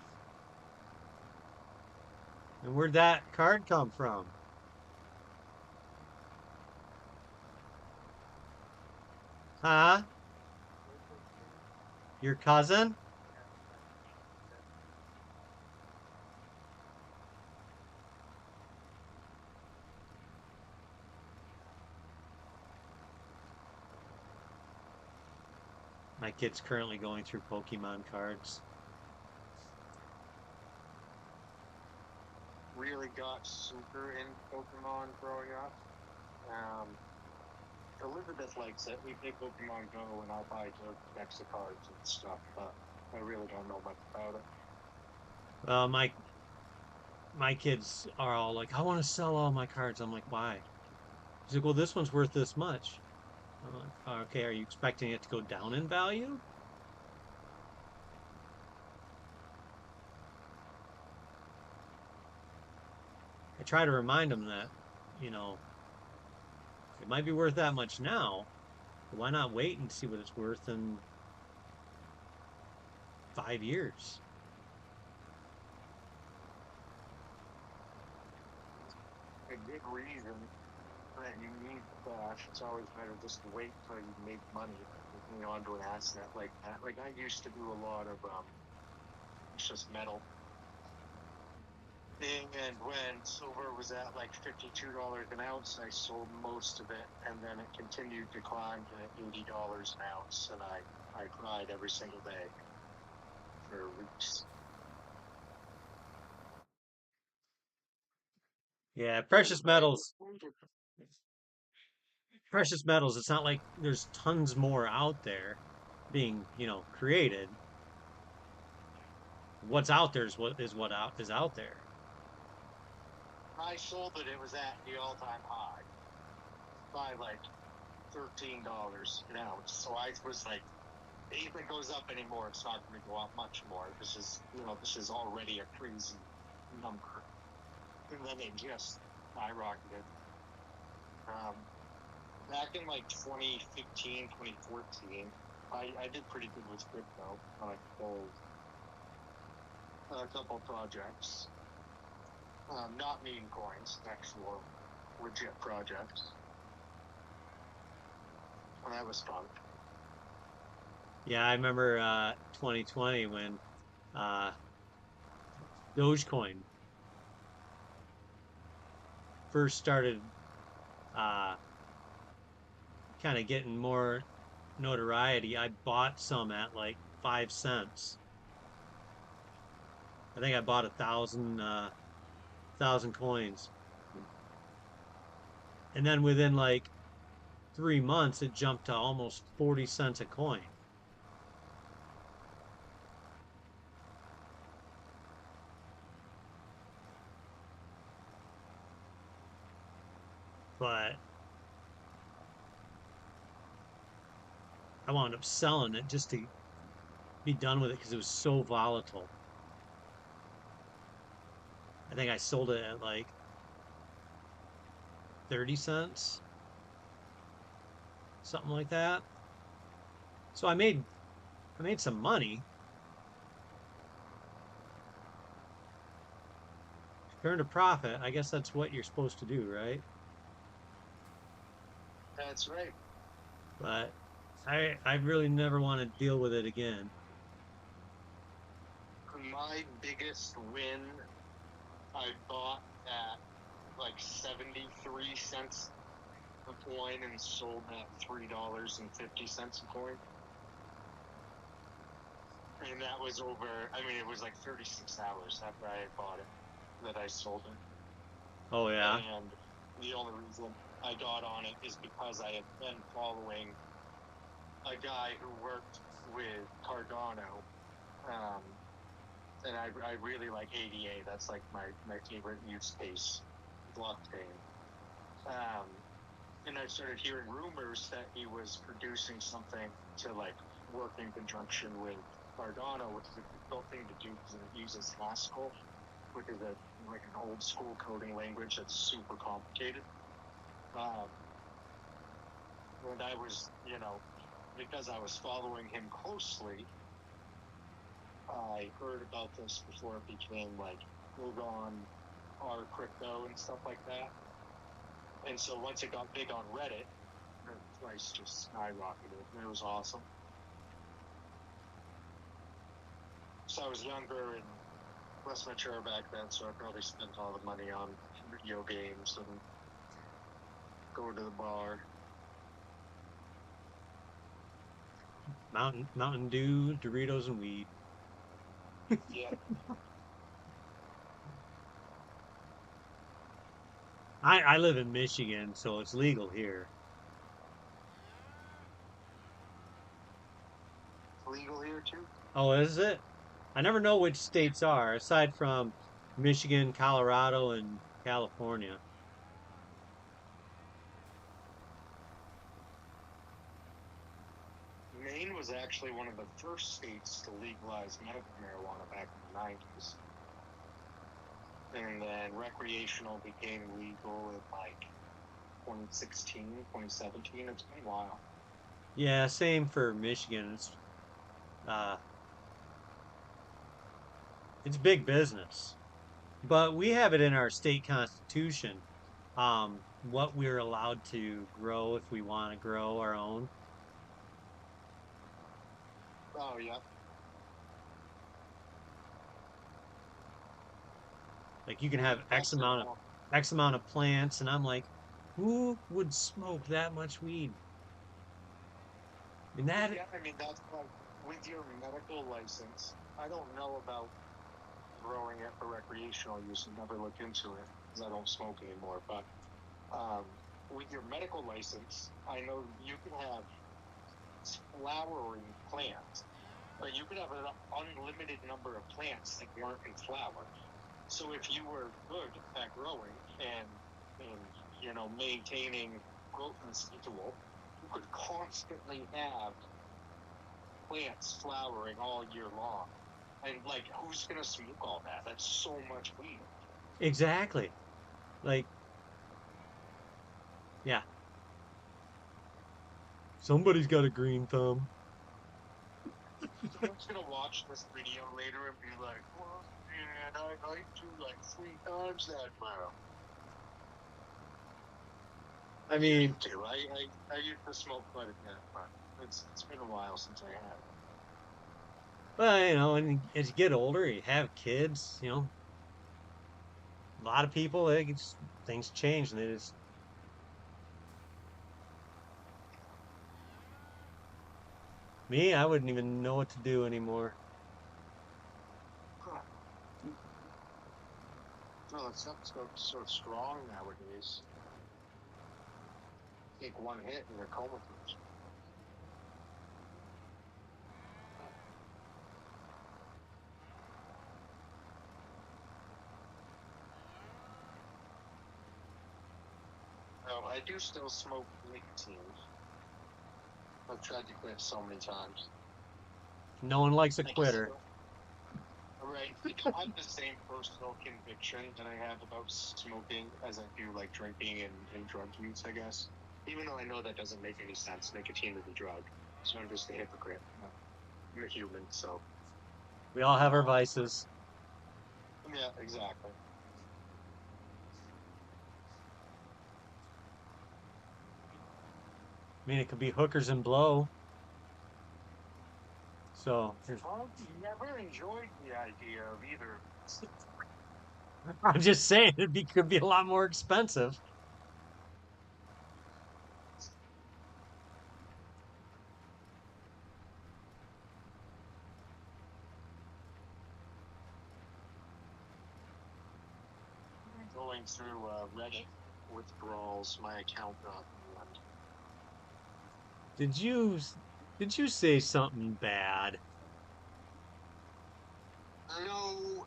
And where'd that card come from? Huh? Your cousin? My kid's currently going through Pokemon cards. Really got super into Pokemon growing up. Um, Elizabeth likes it. We play Pokemon Go, and I'll buy decks of cards and stuff, but I really don't know much about it. Well, my kids are all like, I want to sell all my cards. I'm like, why? He's like, well, this one's worth this much. I'm like, okay, are you expecting it to go down in value? I try to remind them that, you know, it might be worth that much now, but why not wait and see what it's worth in 5 years? A big reason that you need cash. It's always better just to wait till you make money, onto an asset like that. Like I used to do a lot of precious metal. And when silver was at like $52 an ounce, I sold most of it, and then it continued to climb to $80 an ounce, and I cried every single day for weeks. Yeah, precious metals, it's not like there's tons more out there being, created. What's out there is what is out there. I sold it; it was at the all-time high by like $13 an ounce. So I was like, if it goes up anymore, it's not going to go up much more. This is already a crazy number. And then it just skyrocketed. Um, Back in like 2015, 2014, I did pretty good with crypto. I sold a couple projects, not meme coins, actual legit projects. And that was fun. Yeah, I remember 2020 when uh, Dogecoin first started uh, kind of getting more notoriety. I bought some at like 5 cents. I think I bought 1,000 coins, and then within like 3 months, it jumped to almost 40 cents a coin. But I wound up selling it just to be done with it because it was so volatile. I think I sold it at like 30 cents, something like that. So I made some money, turned a profit. I guess that's what you're supposed to do, right? That's right. But I really never want to deal with it again. My biggest win, I bought at like 73 cents a coin and sold at $3.50 a coin. And that was over, I mean, it was like 36 hours after I had bought it that I sold it. Oh yeah. And the only reason I got on it is because I had been following a guy who worked with Cardano. Um, and I really like ADA. That's like my favorite use case blockchain. Um, and I started hearing rumors that he was producing something to like work in conjunction with Cardano, which is a difficult thing to do because it uses Haskell, which is like an old school coding language that's super complicated. Um, and I was, because I was following him closely, I heard about this before it became like big on our crypto and stuff like that. And so once it got big on Reddit, the price just skyrocketed. And it was awesome. So I was younger and less mature back then, so I probably spent all the money on video games and going to the bar. Mountain Dew, Doritos, and weed. Yeah. I live in Michigan, so it's legal here. Legal here too? Oh, is it? I never know which states are, aside from Michigan, Colorado, and California. Maine was actually one of the first states to legalize medical marijuana back in the 90s. And then recreational became legal in like 2016, 2017. It's been a while. Yeah, same for Michigan. Uh, it's big business, but we have it in our state constitution, what we're allowed to grow if we want to grow our own. Oh, yeah. Like you can have That's it. X amount of plants, and I'm like, who would smoke that much weed? And that Yeah, I mean, that's like with your medical license. I don't know about growing it for recreational use. I've never looked into it because I don't smoke anymore. But with your medical license, I know you can have flowering plants, but you could have an unlimited number of plants that weren't in flower. So if you were good at growing and maintaining growth and schedule, you could constantly have plants flowering all year long. And like, who's gonna smoke all that? That's so much weed. exactly. Like, yeah, somebody's got a green thumb. Someone's gonna watch this video later and be like, "Well, man, I do like 3 times that amount." I You mean, need to. I used to smoke quite a bit, but it's been a while since I have. well, and as you get older, you have kids, a lot of people, things change, and me, I wouldn't even know what to do anymore. Huh. No, that stuff's so strong nowadays. Take one hit and you're comatose. No, I do still smoke nicotine. I've tried to quit so many times. No one likes a Like, quitter. right. I don't have the same personal conviction that I have about smoking as I do like drinking and drug use, I guess. Even though I know that doesn't make any sense. Nicotine is a drug. So I'm just a hypocrite. I'm a human, so. We all have our vices. Yeah, exactly. I mean, it could be hookers and blow. So I've never enjoyed the idea of either. I'm just saying could be a lot more expensive. Going through Reddit withdrawals, my account got banned. Did you did you say something bad? No,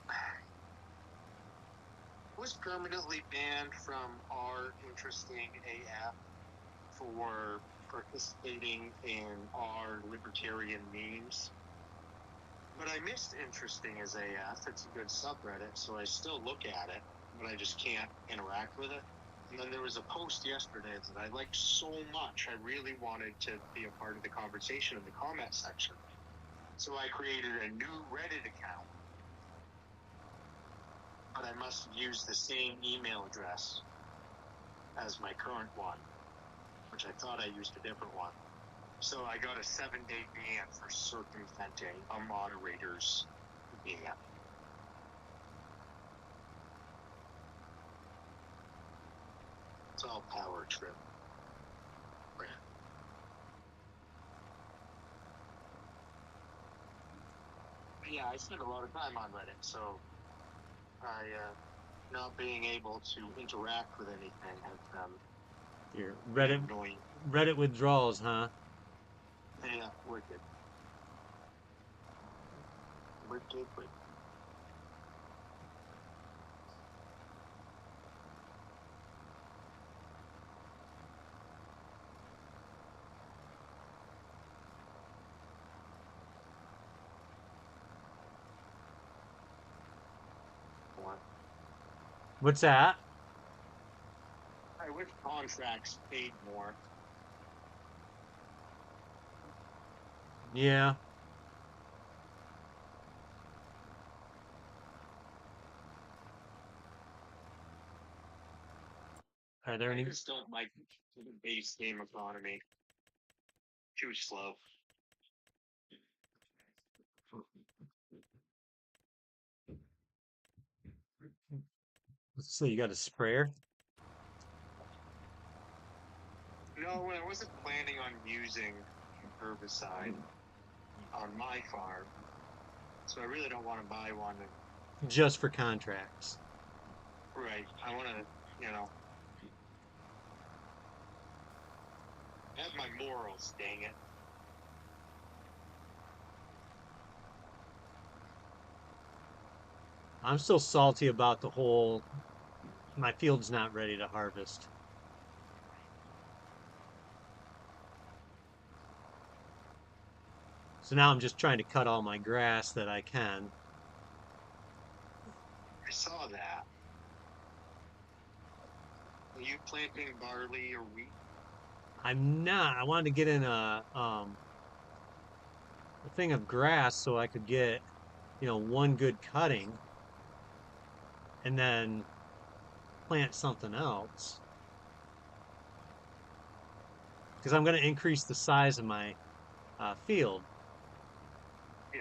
was permanently banned from our interesting AF for participating in our libertarian memes. But I missed interesting as AF. It's a good subreddit, so I still look at it, but I just can't interact with it. And then there was a post yesterday that I liked so much. I really wanted to be a part of the conversation in the comment section. So I created a new Reddit account. But I must have used the same email address as my current one, which I thought I used a different one. So I got a 7-day ban for circumventing a moderator's ban. It's all power trip. Yeah, I spend a lot of time on Reddit, so I not being able to interact with anything has Your been annoying. Reddit withdrawals, huh? Yeah, wicked. Wicked. What's that? I wish contracts paid more. Yeah. Are there I any? just don't like the base game economy. Too slow. So you got a sprayer? No, I wasn't planning on using herbicide on my farm, so I really don't want to buy one. Just for contracts. Right. I want to, have my morals, dang it. I'm still salty about the whole, my field's not ready to harvest. So now I'm just trying to cut all my grass that I can. I saw that. Are you planting barley or wheat? I'm not. I wanted to get in a thing of grass so I could get, one good cutting and then plant something else. Because I'm going to increase the size of my field. Yeah.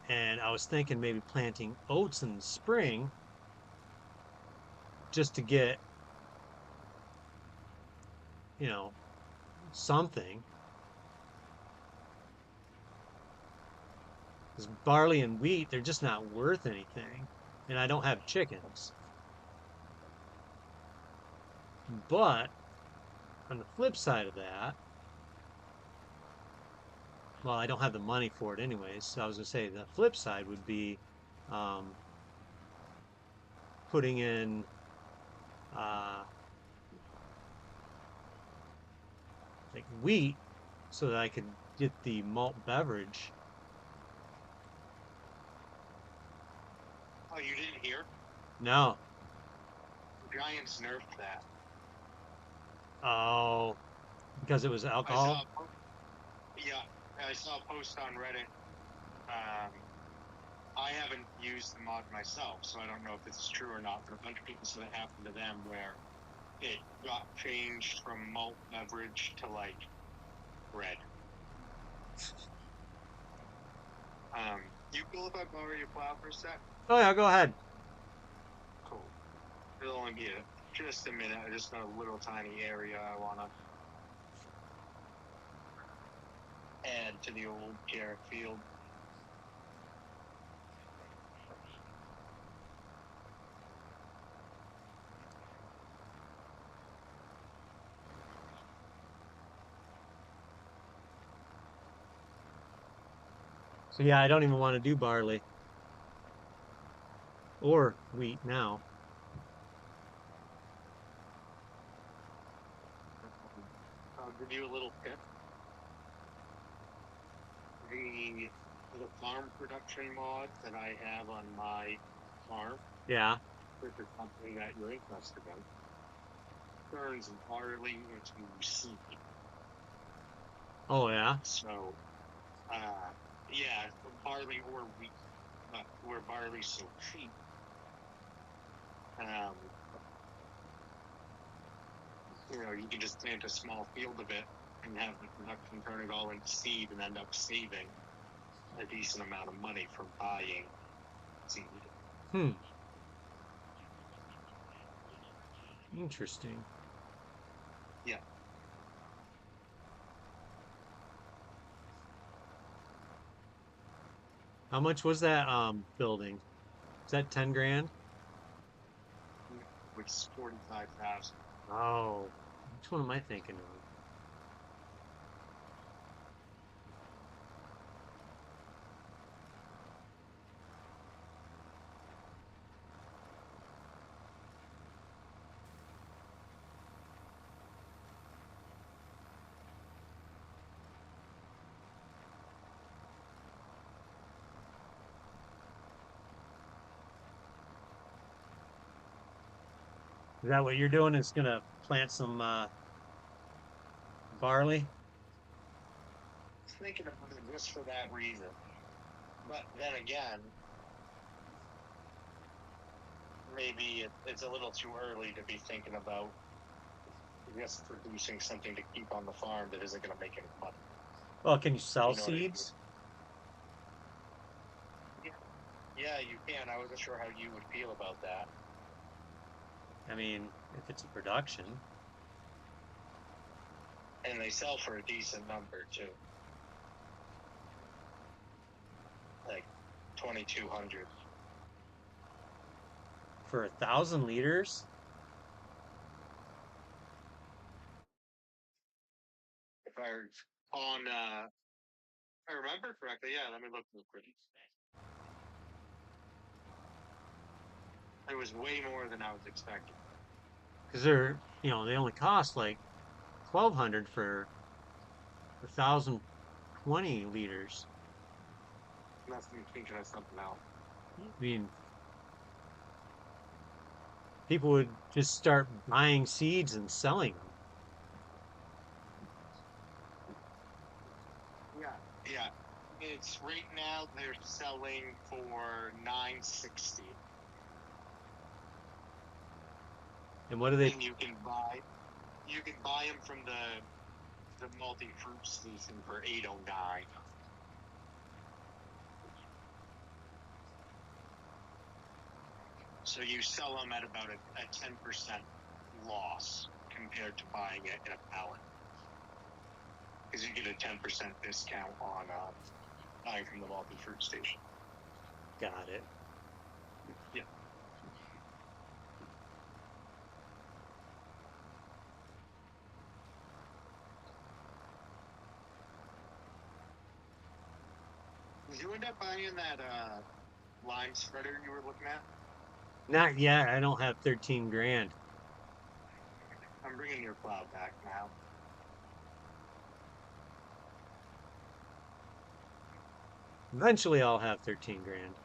And I was thinking maybe planting oats in the spring just to get, you know, something. Because barley and wheat, they're just not worth anything. And I don't have chickens. But on the flip side of that, well, I don't have the money for it anyways. So I was going to say the flip side would be um, putting in uh, like wheat so that I could get the malt beverage. Oh, you didn't hear? No. Giants nerfed that. Oh, because it was I saw, alcohol? yeah, I saw a post on Reddit. I haven't used the mod myself, so I don't know if it's true or not, but a bunch of people said it happened to them where it got changed from malt beverage to like red. You cool if I borrow your plow for a sec? Oh yeah, go ahead. Cool. It'll only be just a minute, just a little tiny area I want to add to the old carrot field. So yeah, I don't even want to do barley or wheat now. I'll give you a little tip. The farm production mod that I have on my farm, Yeah. if it's something that you're interested in, turns barley into seed. Oh yeah. So, uh, yeah, barley or wheat, but where barley's so cheap, um, you can just plant a small field of it and have the production turn it all into seed and end up saving a decent amount of money from buying seed. Hmm. Interesting. Yeah, How much was that building? Is that 10 grand? which is 45,000. Oh, which one am I thinking of? Is that what you're doing? Is gonna plant some barley? Thinking about it just for that reason. But then again, maybe it's a little too early to be thinking about just producing something to keep on the farm that isn't going to make any money. Well, can you sell You know what I mean? seeds? Yeah, yeah, you can. I wasn't sure how you would feel about that. I mean, if it's a production. And they sell for a decent number too, like 2,200. For 1,000 liters? If I remember correctly, yeah. Let me look real quick. It was way more than I was expecting. Because they only cost like 1,200 for 1,020 liters. Unless I'm thinking of something else. I mean, people would just start buying seeds and selling them. Yeah, yeah. It's right now they're selling for 960, And what do they? and you can buy them from the multi fruit station for 809. So you sell them at about a 10% loss compared to buying it in a pallet, because you get a 10% discount on buying from the multi fruit station. Got it. Yeah. Did you end up buying that lime spreader you were looking at? Not yet. I don't have 13 grand. I'm bringing your plow back now. Eventually, I'll have 13 grand.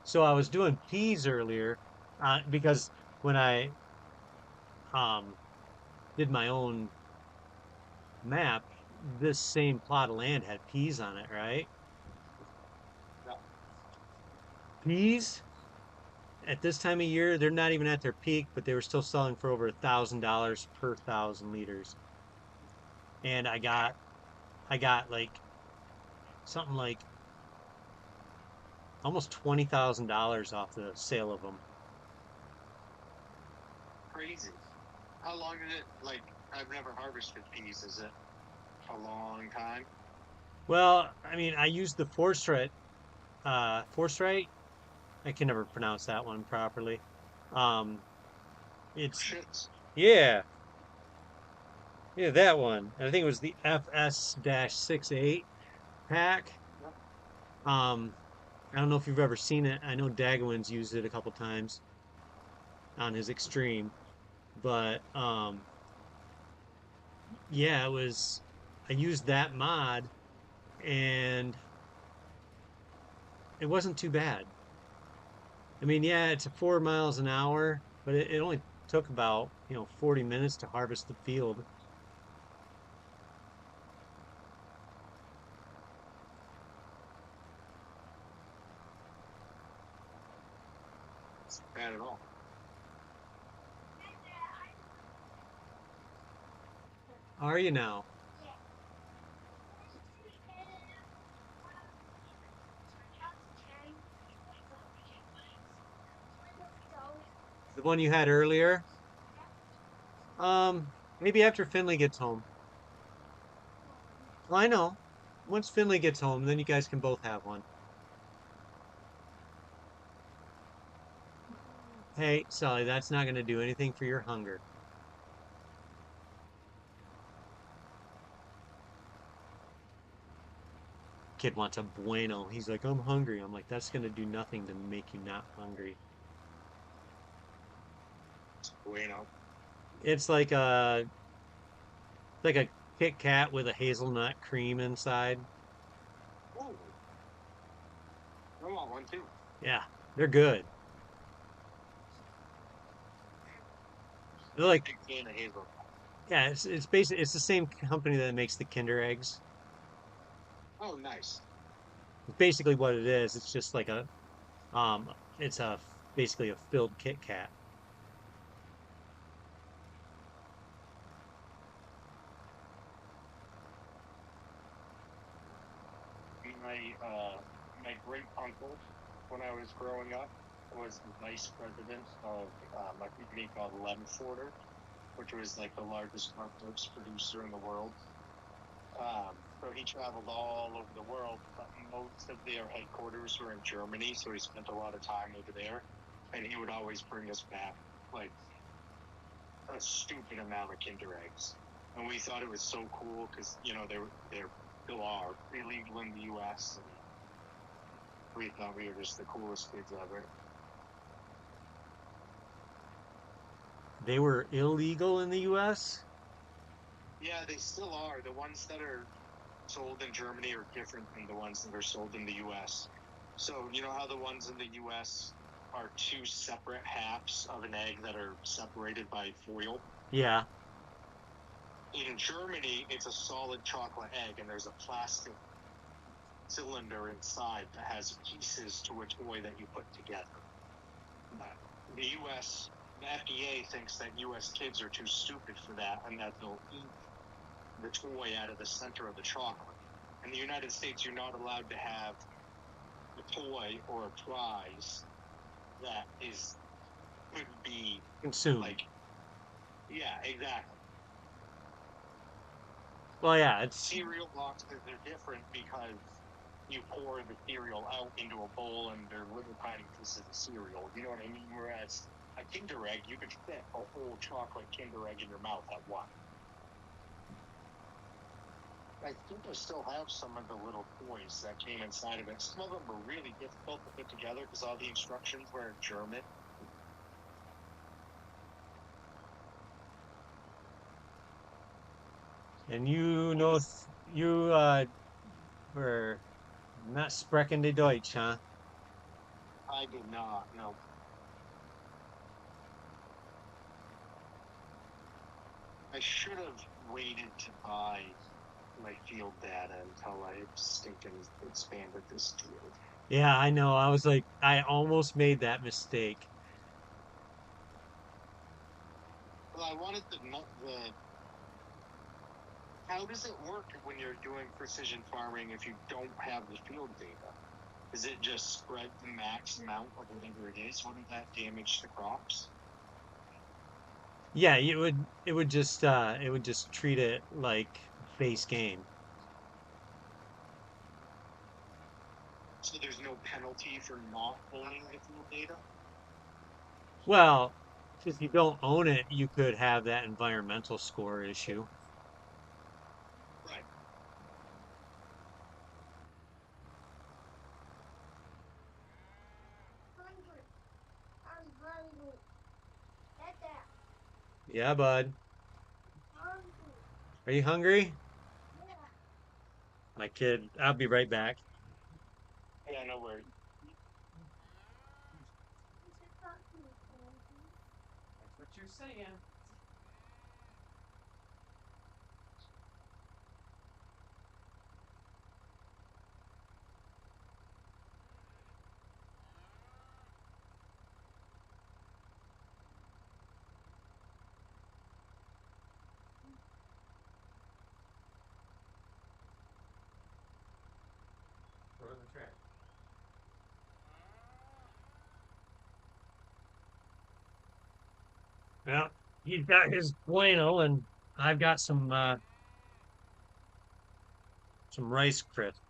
So I was doing peas earlier because when I um, did my own map, this same plot of land had peas on it, right? Yeah. Peas at this time of year, they're not even at their peak, but they were still selling for over $1,000 per 1,000 liters. And I got like something like almost $20,000 off the sale of them. Crazy. How long did it, like, I've never harvested peas. Is it a long time? Well, I mean, I used the foresight. I can never pronounce that one properly. Um, it's Shits. yeah, yeah, that one. I think it was the FS-68 pack. Yep. Um, I don't know if you've ever seen it. I know Dagowin's used it a couple times on his extreme, but yeah, it was. I used that mod, and it wasn't too bad. I mean, yeah, it's a 4 miles an hour, but it only took about 40 minutes to harvest the field. It's bad at all. Are you now? The one you had earlier? Maybe after Finley gets home. Well, I know. Once Finley gets home, then you guys can both have one. Hey, Sally, that's not going to do anything for your hunger. Kid wants a bueno. He's like, I'm hungry. I'm like, that's going to do nothing to make you not hungry. Bueno. It's like a Kit Kat with a hazelnut cream inside. Ooh, I want one too. Yeah, they're good. They're like, Big fan of hazelnut. yeah, it's basically it's the same company that makes the Kinder eggs. Oh, nice. It's basically what it is. It's just like it's basically a filled Kit Kat. My great uncle, when I was growing up, was the vice president of a company called Lemforder, which was like the largest cornflakes producer in the world. So he traveled all over the world, but most of their headquarters were in Germany, so he spent a lot of time over there. And he would always bring us back like a stupid amount of Kinder eggs, and we thought it was so cool because they're still are illegal in the U.S. and we thought we were just the coolest kids ever. They were illegal in the US? Yeah, they still are. The ones that are sold in Germany are different than the ones that are sold in the U.S. So you know how the ones in the U.S. are two separate halves of an egg that are separated by foil? Yeah. In Germany, it's a solid chocolate egg, and there's a plastic cylinder inside that has pieces to a toy that you put together. The U.S. The FDA thinks that U.S. kids are too stupid for that, and that they'll eat the toy out of the center of the chocolate. In the United States, you're not allowed to have a toy or a prize that could be like, Consumed. yeah, exactly. Well, yeah, it's Cereal boxes are different because you pour the cereal out into a bowl and they're little tiny pieces of cereal. You know what I mean? Whereas a Kinder Egg, you could fit a whole chocolate Kinder Egg in your mouth at once. I think I still have some of the little toys that came inside of it. Some of them were really difficult to put together because all the instructions were in German. and you What know was you were not sprechende Deutsch, huh? I did not know. I should have waited to buy my field data until I stinking expanded this field. Yeah, I know. I was like, I almost made that mistake. Well, I wanted the how does it work when you're doing precision farming if you don't have the field data? Is it just spread the max amount of whatever it is? Wouldn't that damage the crops? Yeah, it would just treat it like base game. So there's no penalty for not owning the field data? Well, if you don't own it, you could have that environmental score issue. Right. Hungry. I'm hungry. Dada, Yeah, bud. hungry. Are you hungry? Yeah. My kid, I'll be right back. Yeah, no worries. It's a puppy, baby. That's what you're saying. Throw it in the trash. Well, he's got his bueno, and I've got some Rice Crisps.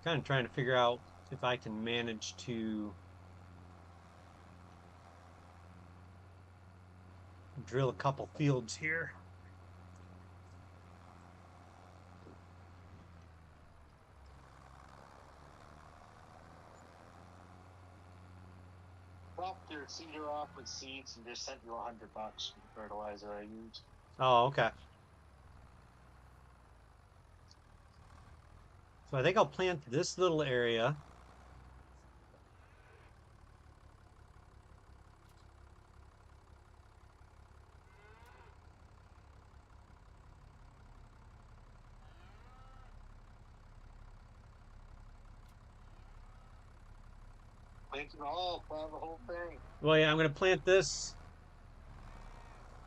Kind of trying to figure out if I can manage to drill a couple fields here. Dropped your seeder off with seeds and just sent you $100 for the fertilizer I used. Oh, okay. So I think I'll plant this little area. Plant it all, plant the whole thing. Well, yeah, I'm going to plant this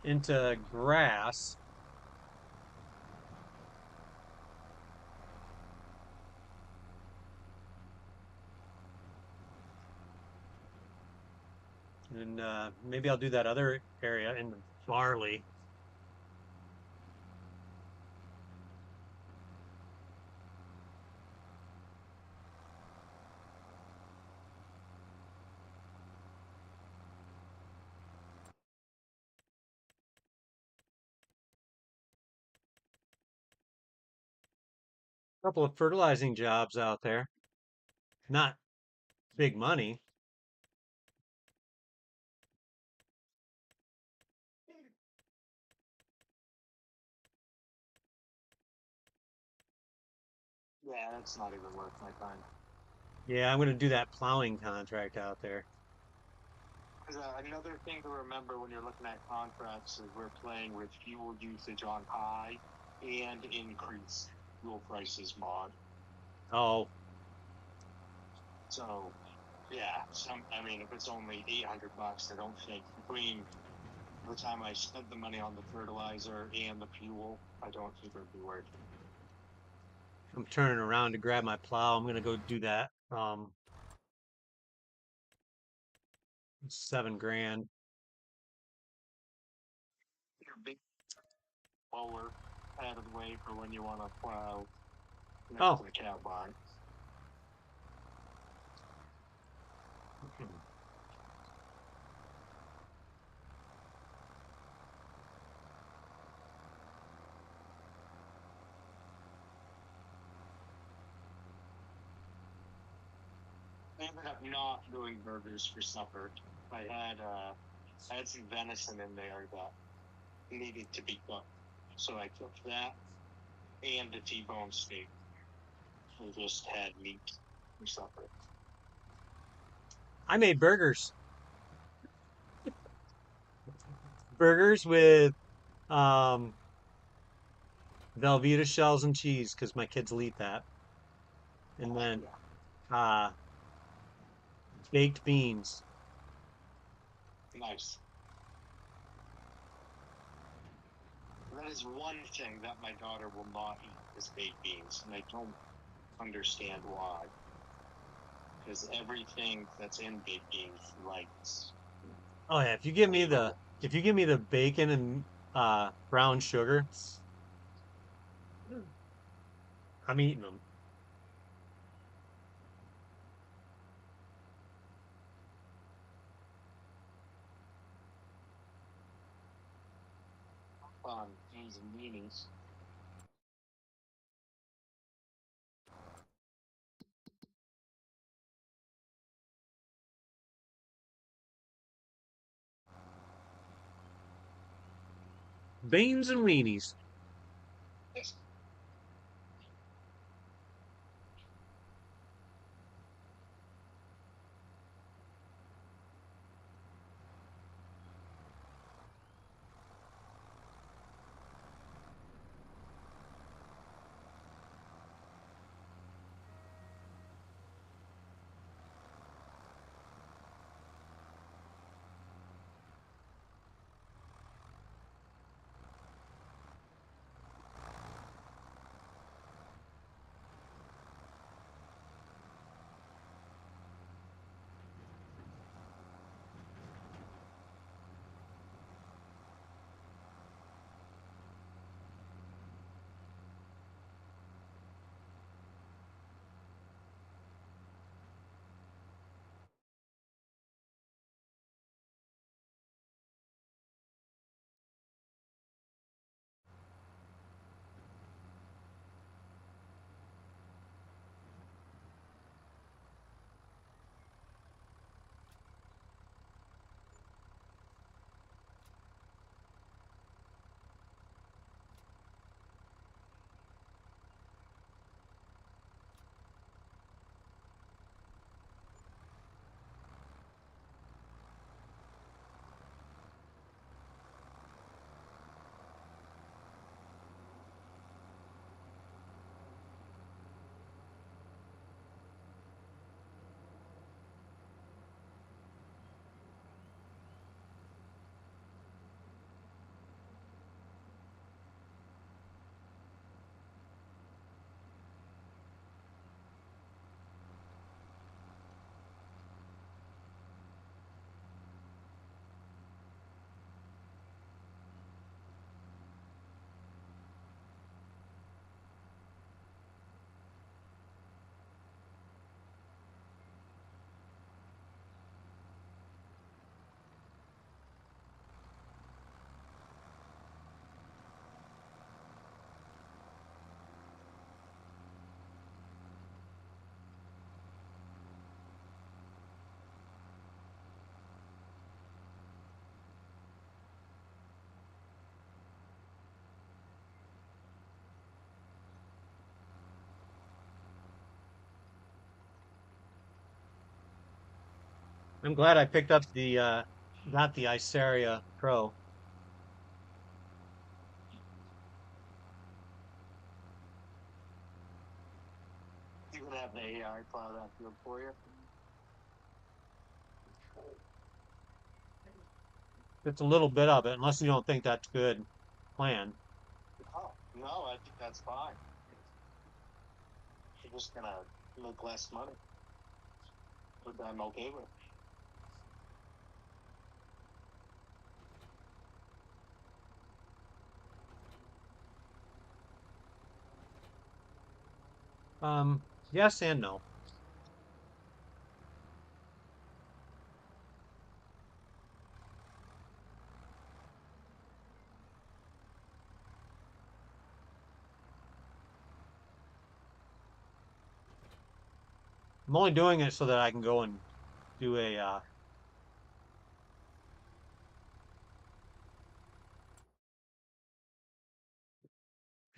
into grass. And maybe I'll do that other area in the barley. A couple of fertilizing jobs out there. Not big money. Yeah, that's not even worth my time. Yeah, I'm going to do that plowing contract out there. Because another thing to remember when you're looking at contracts is we're playing with fuel usage on high and increased fuel prices mod. Oh, So yeah, I mean if it's only $800, I don't think between the time I spent the money on the fertilizer and the fuel, I don't think it would be worth it. I'm turning around to grab my plow. I'm going to go do that. 7 grand. Your big mower out of the way for when you want to plow next to Oh, the cow barn. I ended up not doing burgers for supper. I had some venison in there that needed to be cooked, so I cooked that and a T-bone steak. We just had meat for supper. I made burgers. Burgers with um Velveeta shells and cheese because my kids will eat that. And Oh then yeah, uh baked beans. nice. That is one thing that my daughter will not eat is baked beans, and I don't understand why. Because everything that's in baked beans she likes. Oh yeah, Flavor. if you give me the bacon and brown sugar, I'm eating them. Fun, beans and meanies. Beans and weenies. Yes. I'm glad I picked up the got the Iceria Pro. You can have the AI plow that field for you. It's a little bit of it, unless you don't think that's good plan. Oh, no, I think that's fine. You're just gonna make less money, but I'm okay with. Yes and no. I'm only doing it so that I can go and do a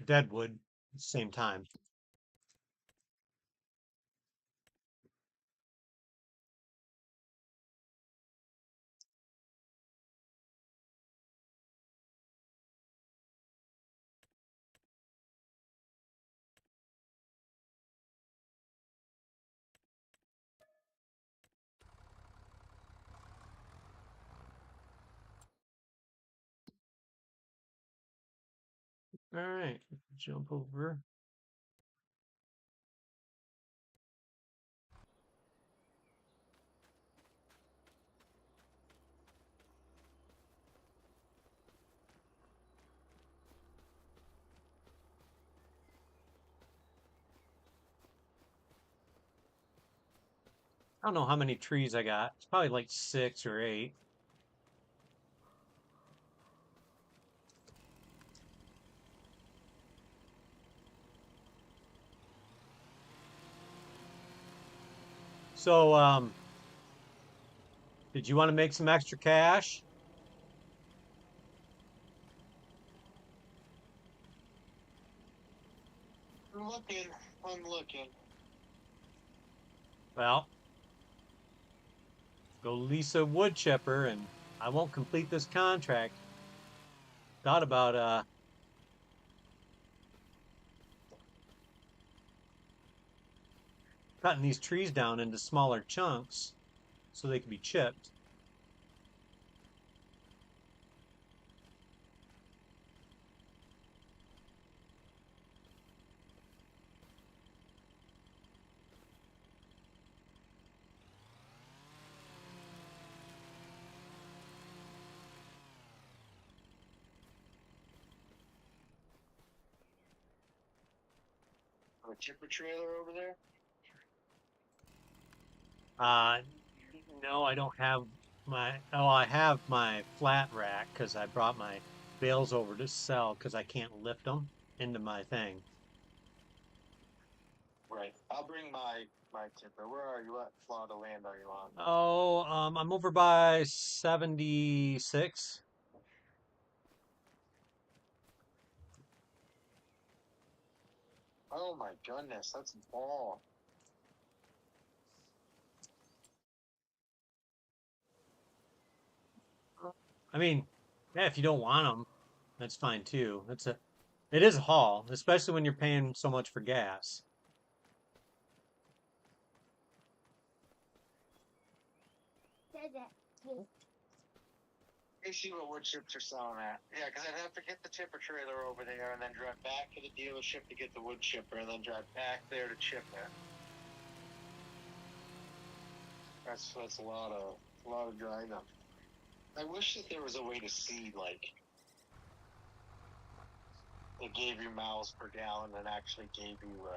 deadwood at the same time. All right, jump over. I don't know how many trees I got. It's probably like 6 or 8. So, did you want to make some extra cash? I'm looking. I'm looking. Well, go lease a wood chipper, and I won't complete this contract. Thought about cutting these trees down into smaller chunks so they can be chipped. A chipper trailer over there? Uh, no, I don't have my. Oh, I have my flat rack because I brought my bales over to sell because I can't lift them into my thing. Right. I'll bring my tipper. Where are you? What Florida land are you on? Oh, I'm over by 76. Oh my goodness, that's ball. I mean, yeah, if you don't want them, that's fine too. It is a haul, especially when you're paying so much for gas. You see what wood chips are selling at? Yeah, because I'd have to get the tipper trailer over there and then drive back to the dealership to get the wood chipper and then drive back there to chip it. That's a lot of driving. I wish that there was a way to see like it gave you miles per gallon and actually gave you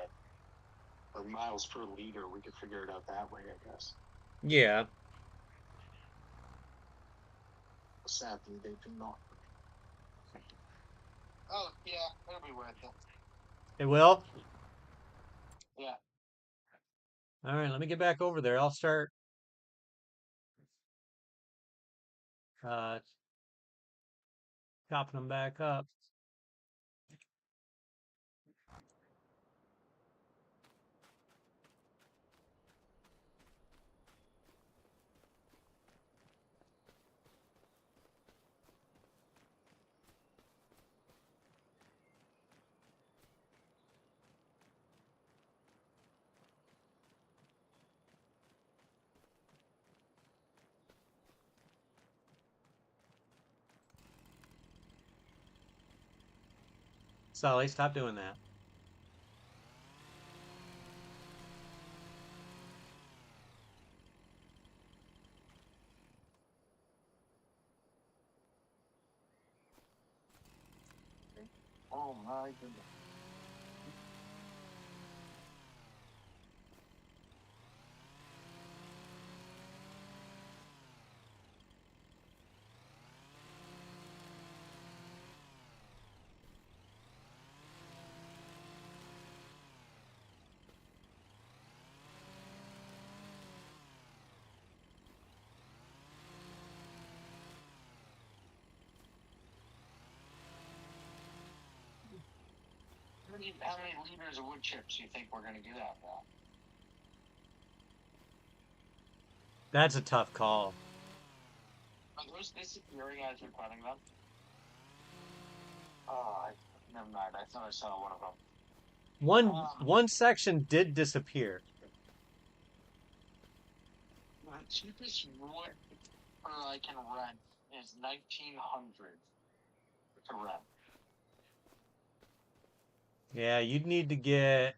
or miles per liter. We could figure it out that way, I guess. Yeah, Sadly, they do not. Oh yeah, it'll be worth it. it will. Yeah. All right, let me get back over there. I'll start uh, chopping them back up. Sully, stop doing that. Oh my goodness. How many liters of wood chips do you think we're going to get out of that? That's a tough call. Are those disappearing as you're cutting them? Oh, never mind. I thought I saw one of them. One section did disappear. The cheapest wood I can rent is 1,900 to rent. Yeah, you'd need to get.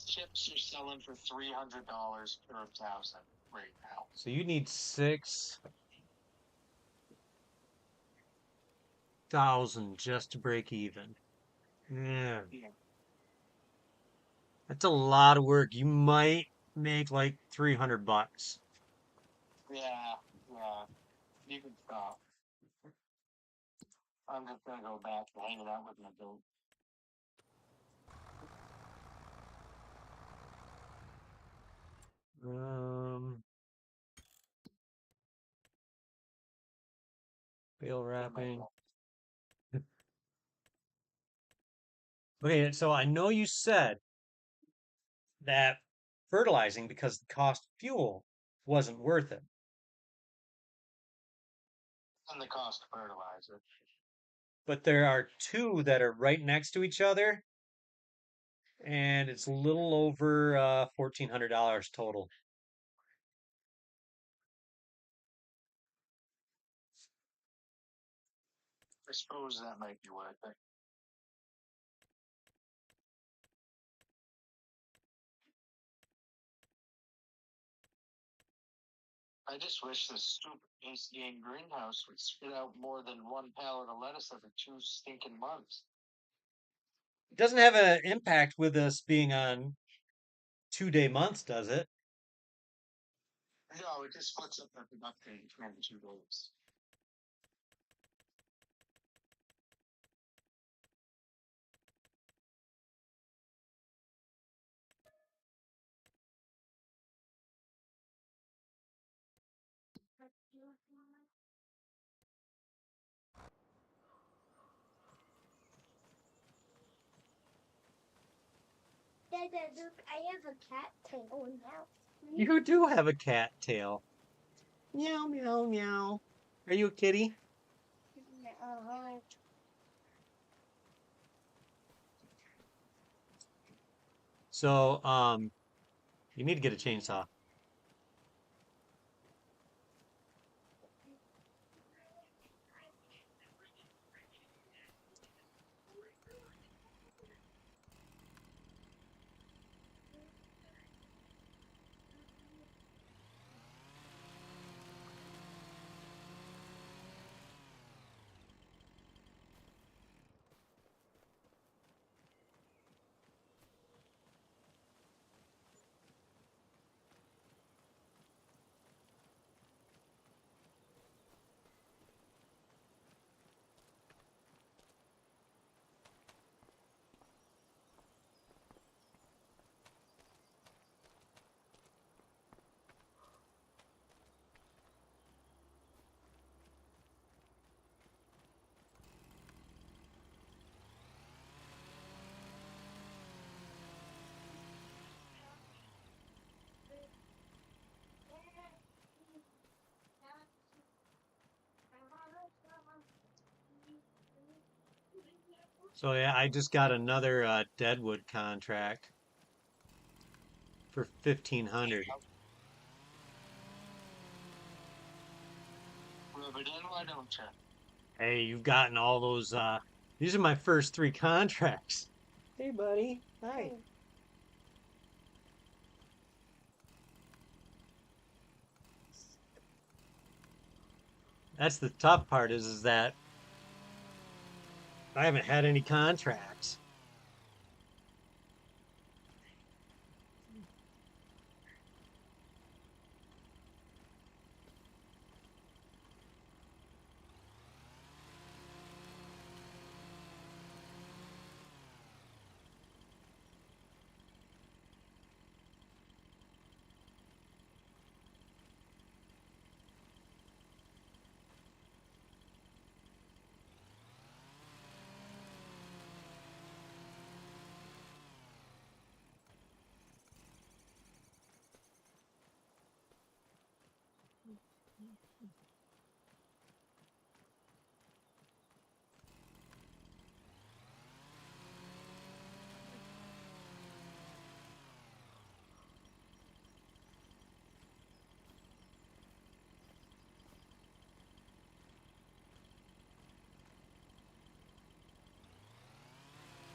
Chips are selling for $300 per 1,000 right now. So you need 6,000 just to break even. Yeah, Yeah. that's a lot of work. You might make like $300. Yeah, yeah. You can stop. I'm just gonna go back to hanging out with my goat. Um, Bale wrapping. Okay, so I know you said that fertilizing because the cost of fuel wasn't worth it. And the cost of fertilizer. But there are two that are right next to each other, and it's a little over $1,400 total. I suppose that might be worth it. I just wish this stupid ACA greenhouse would spit out more than one pallet of lettuce every 2 stinking months. It doesn't have an impact with us being on 2-day months, does it? No, it just splits up the production between the 2 days. Dada, look, I have a cat tail now. You do have a cat tail. Meow, meow, meow. Are you a kitty? Uh-huh. So, you need to get a chainsaw. So yeah, I just got another Deadwood contract for 1,500. Rub it in, why don't you? Hey, you've gotten all those. These are my first three contracts. Hey, buddy. Hi. That's the tough part is that I haven't had any contracts.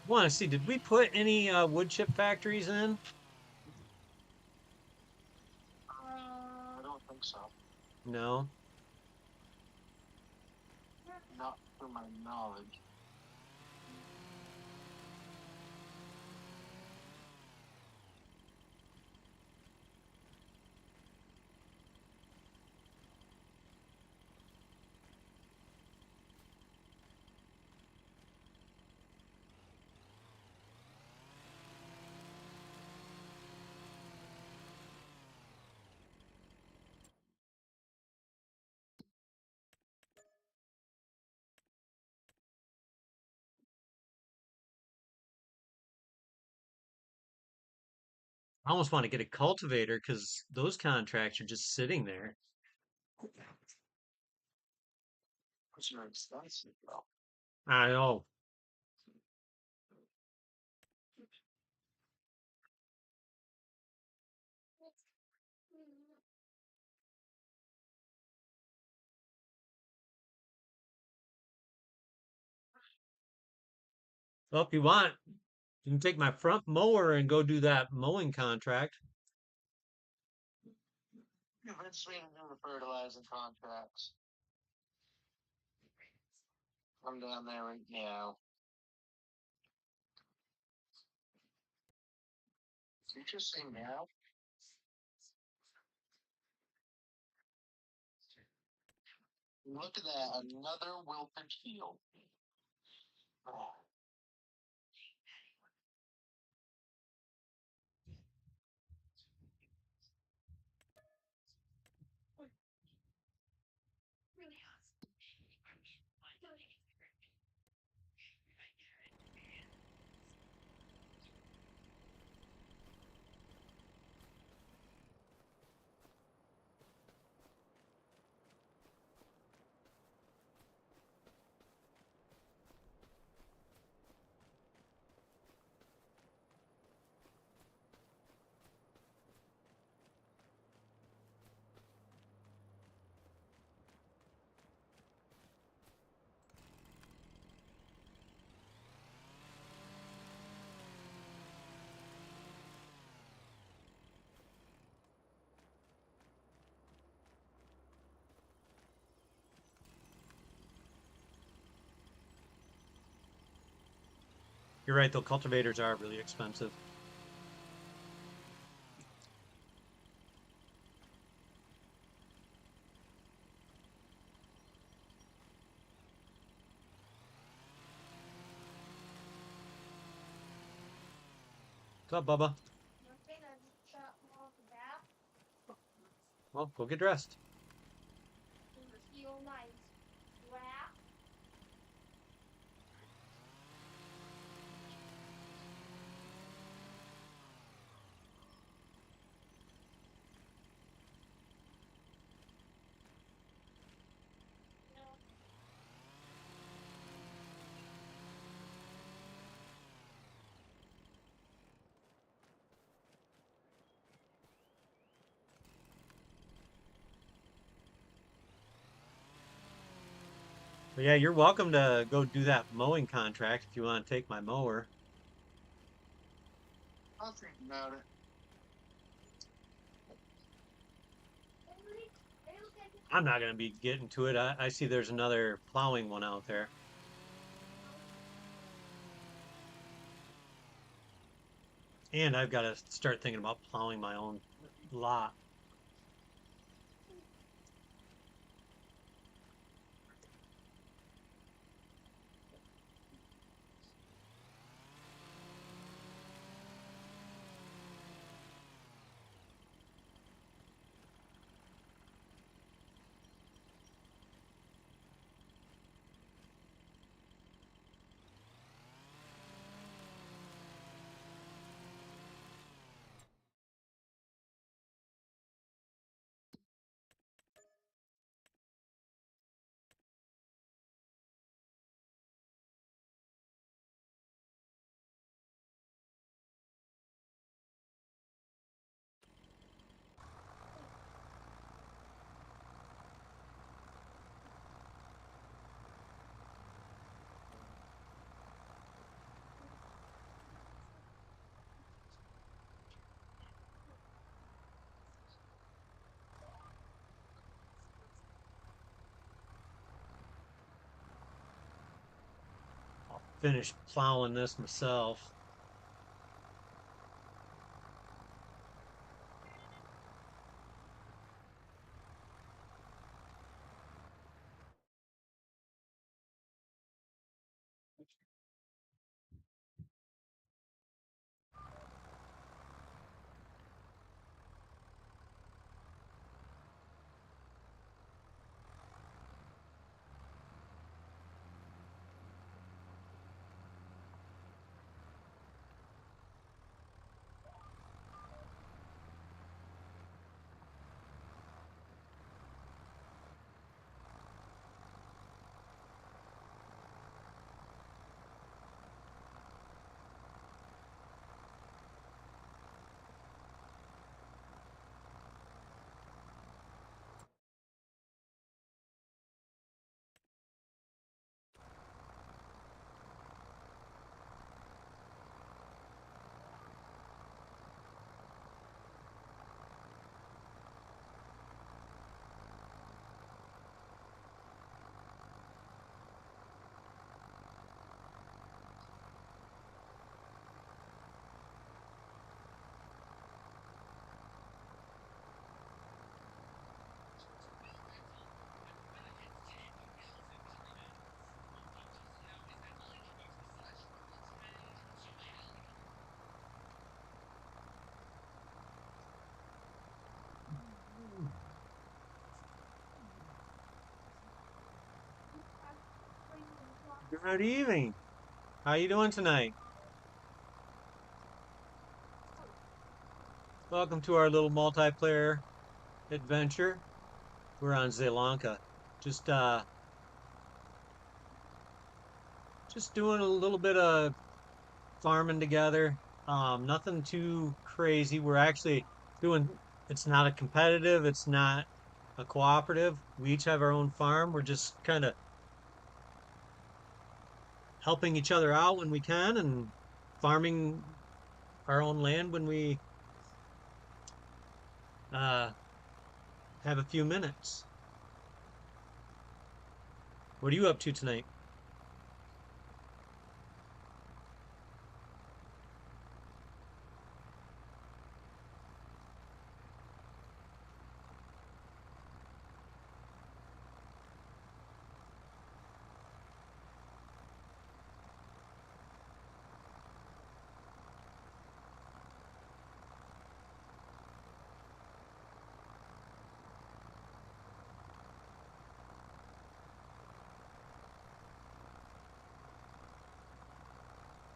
Want to see, did we put any wood chip factories in? I don't think so. No. Not to my knowledge. I almost want to get a cultivator because those contracts are just sitting there. Which are expensive though. I know. Well, if you want, you can take my front mower and go do that mowing contract. Eventually, to do the fertilizing contracts. I'm down there right now. Did you just say now? Look at that, another wilted field. Oh, You're right, though, cultivators are really expensive. What's up, Bubba? Well, go get dressed. But yeah, you're welcome to go do that mowing contract if you want to take my mower. I'll think about it. I'm not going to be getting to it. I see there's another plowing one out there. And I've got to start thinking about plowing my own lot. finish plowing this myself. Good evening. How you doing tonight? Welcome to our little multiplayer adventure. We're on Sri Lanka. Just uh just doing a little bit of farming together. Nothing too crazy. We're actually doing it's not a competitive, it's not a cooperative. We each have our own farm. We're just kind of helping each other out when we can and farming our own land when we uh, have a few minutes. What are you up to tonight?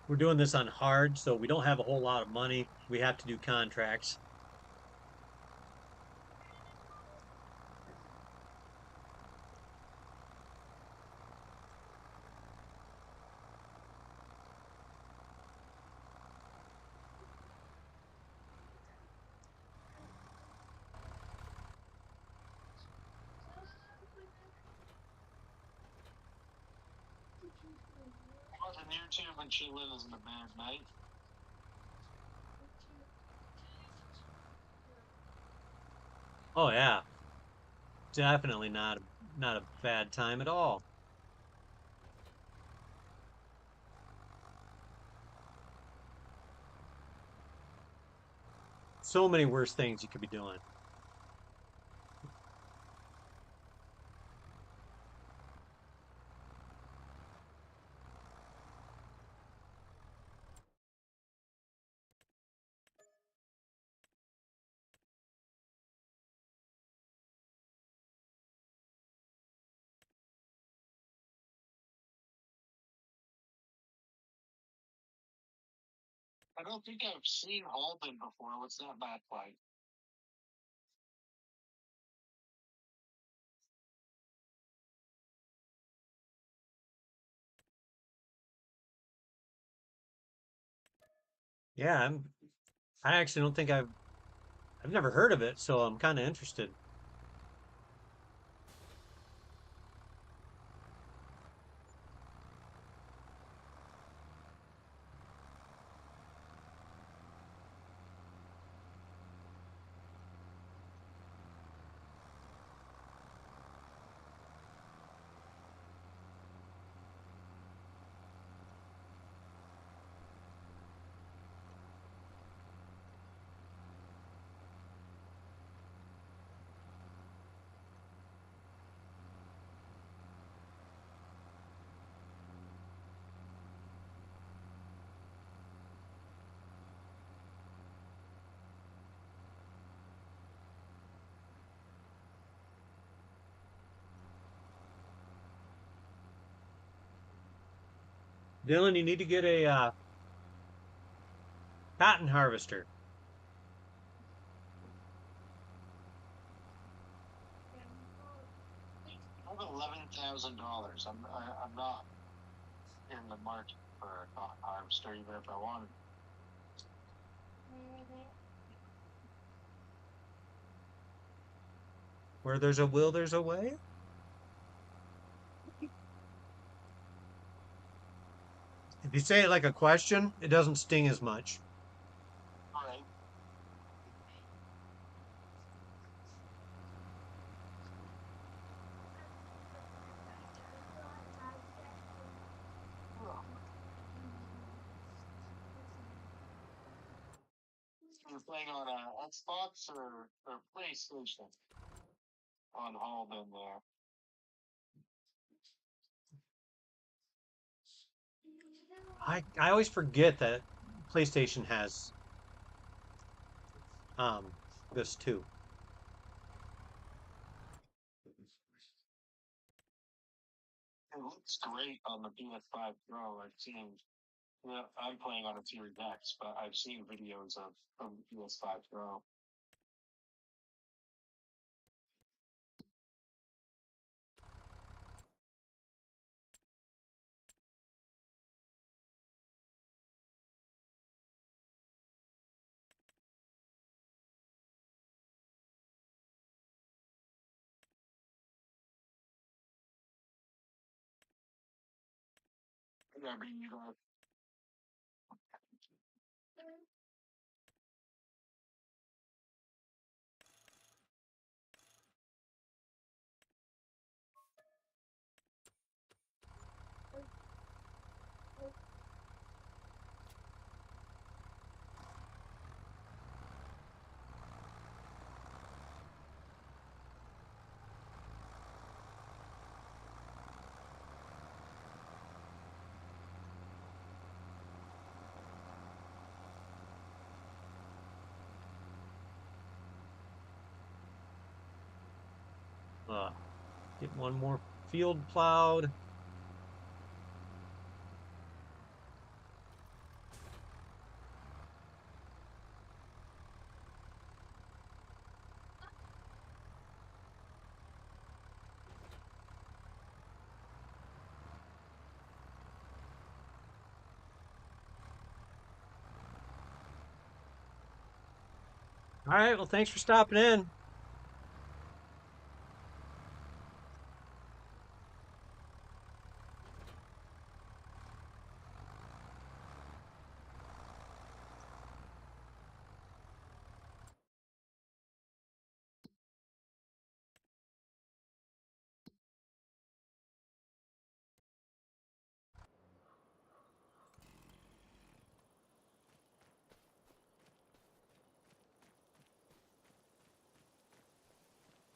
We're doing this on hard, so we don't have a whole lot of money. We have to do contracts. Watching YouTube and chilling isn't a bad night. Oh yeah, definitely not a bad time at all. So many worse things you could be doing. I don't think I've seen Alden before. What's that back like? Yeah, I actually don't think I've never heard of it, so I'm kind of interested. Dylan, you need to get a cotton harvester. I have $11,000. I'm not in the market for a cotton harvester, even if I wanted. Where there's a will, there's a way. If you say it like a question, it doesn't sting as much. All right. You're playing on a Xbox or PlayStation on hold in there. I always forget that PlayStation has this too. It looks great on the PS5 Pro. I've seen. Yeah, I'm playing on a Series X, but I've seen videos of from PS5 Pro. I mean, Uh, get one more field plowed. All right. Well, thanks for stopping in.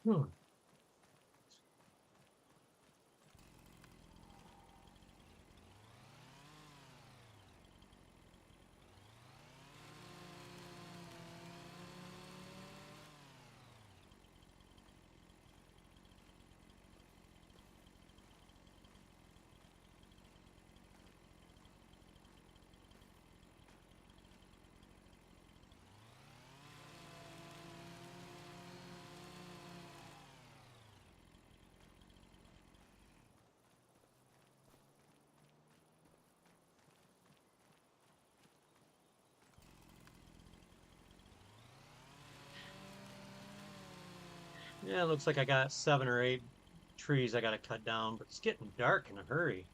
Hmm. Yeah, it looks like I got 7 or 8 trees I got to cut down, but it's getting dark in a hurry.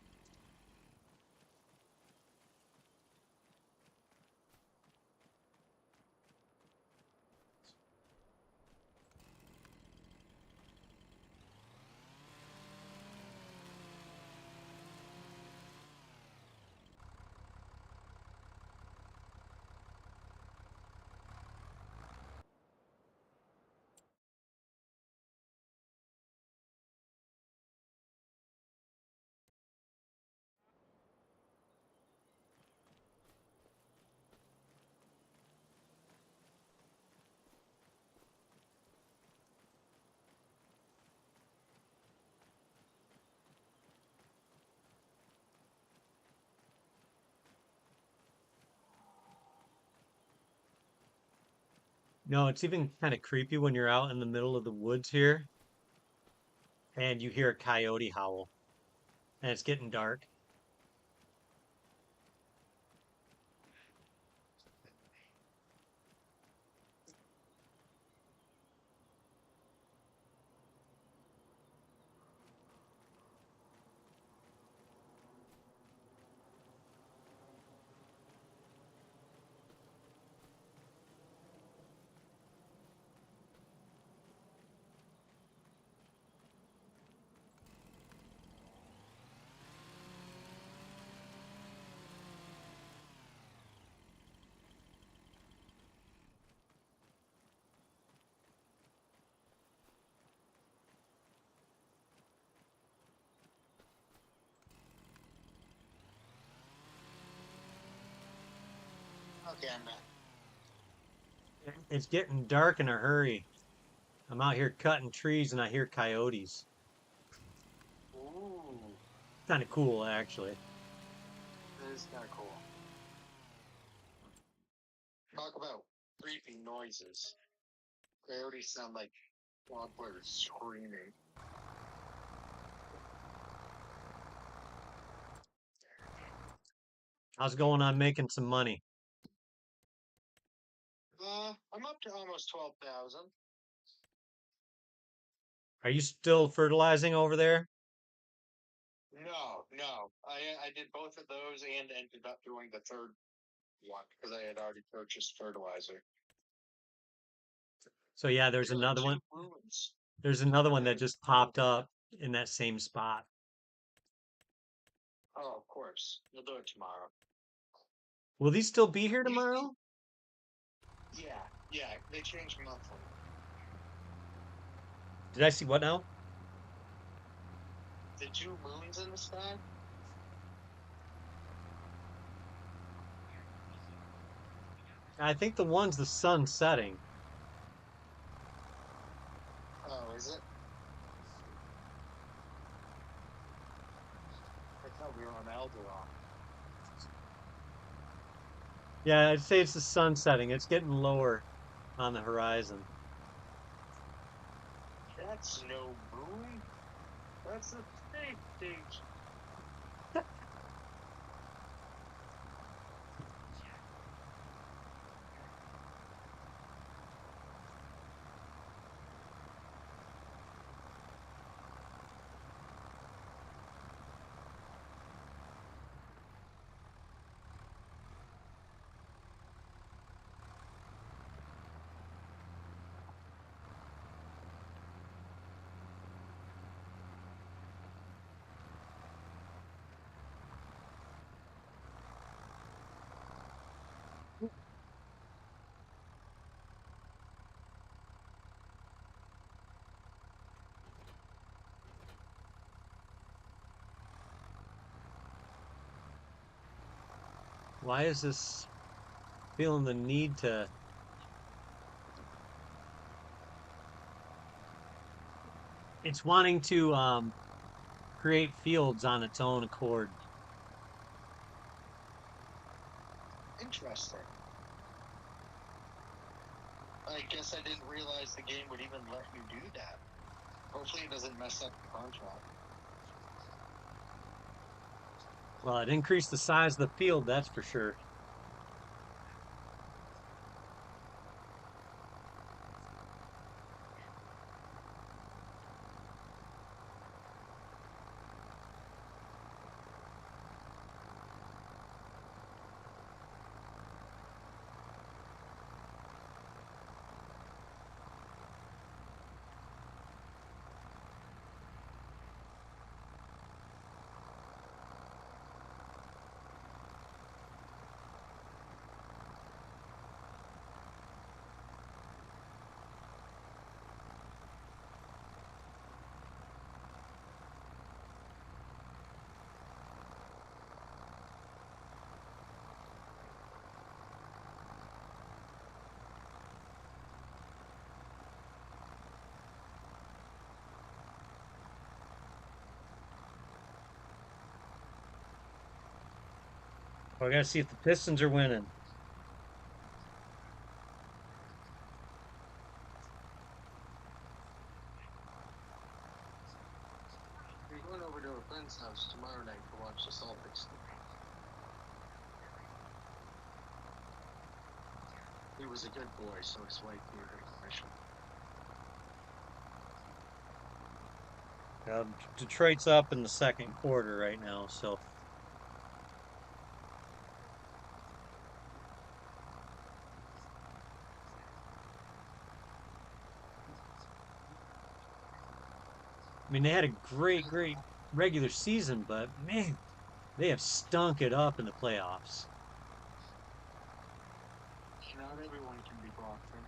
No, it's even kind of creepy when you're out in the middle of the woods here and you hear a coyote howl and it's getting dark. Okay, I'm back. It's getting dark in a hurry. I'm out here cutting trees and I hear coyotes. Ooh, Kind of cool, actually. that is kind of cool. Talk about creepy noises. Coyotes sound like wildfires screaming. How's it going on making some money? I'm up to almost 12,000. Are you still fertilizing over there? No, no. I did both of those and ended up doing the third one because I had already purchased fertilizer. So yeah, there's There are another one. two moons. There's another one There that are just two. popped up in that same spot. Oh, of course. We'll do it tomorrow. Will these still be here You see? tomorrow? Yeah, yeah. They change monthly. Did I see what now? The two moons in the sky? I think the one's the sun setting. Oh, is it? I thought we were on Alderaan. Yeah, I'd say it's the sun setting. It's getting lower on the horizon. That's no moon. That's a space station. Why is this feeling the need to? It's wanting to create fields on its own accord. Interesting. I guess I didn't realize the game would even let you do that. Hopefully, it doesn't mess up the contract. Well, it increased the size of the field, that's for sure. Well, I gotta see if the Pistons are winning. his house tomorrow night to watch the Celtics. He was a good boy, so his wife gave him permission. Detroit's up in the second quarter right now, so I mean they had a great regular season, but man, they have stunk it up in the playoffs. Not everyone can be Boston.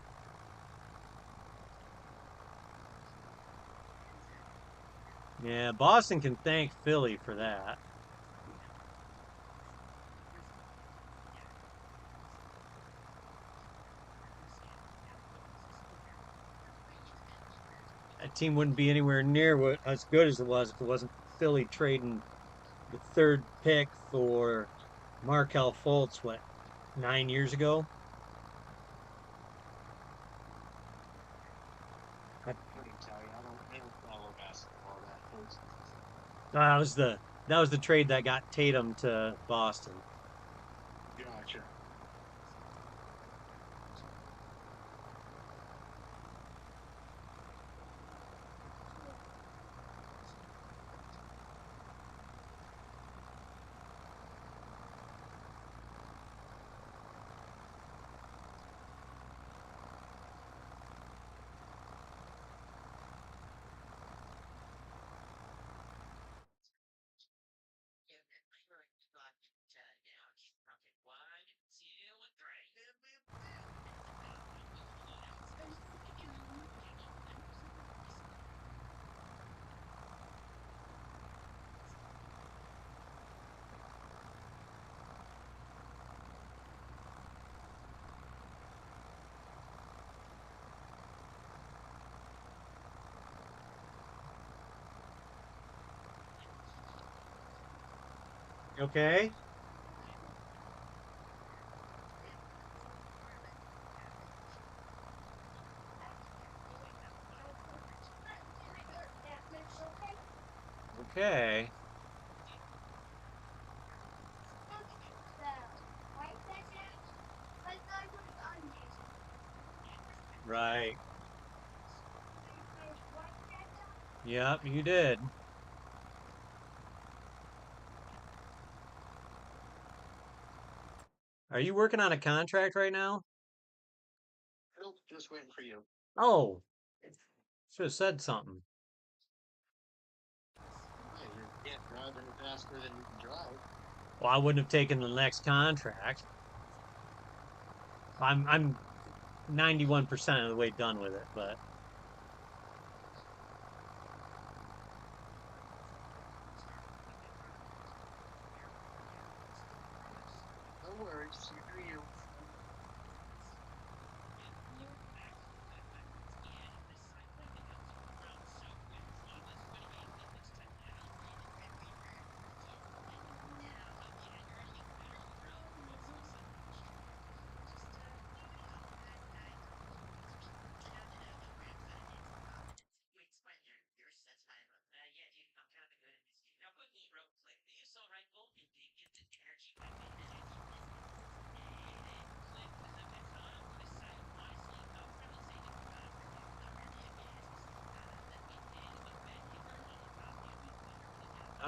Yeah, Boston can thank Philly for that. That team wouldn't be anywhere near as good as it was if it wasn't Philly trading the third pick for Markel Fultz, what, 9 years ago? That, Couldn't tell you. I don't follow basketball that close. that was the trade that got Tatum to Boston. Gotcha. Okay? Okay. Right. Yep, you did. Are you working on a contract right now? Nope, just waiting for you. Oh, should have said something. Hey, you can't drive any faster than you can drive. Well, I wouldn't have taken the next contract. I'm 91% of the way done with it, but No worries, you do you.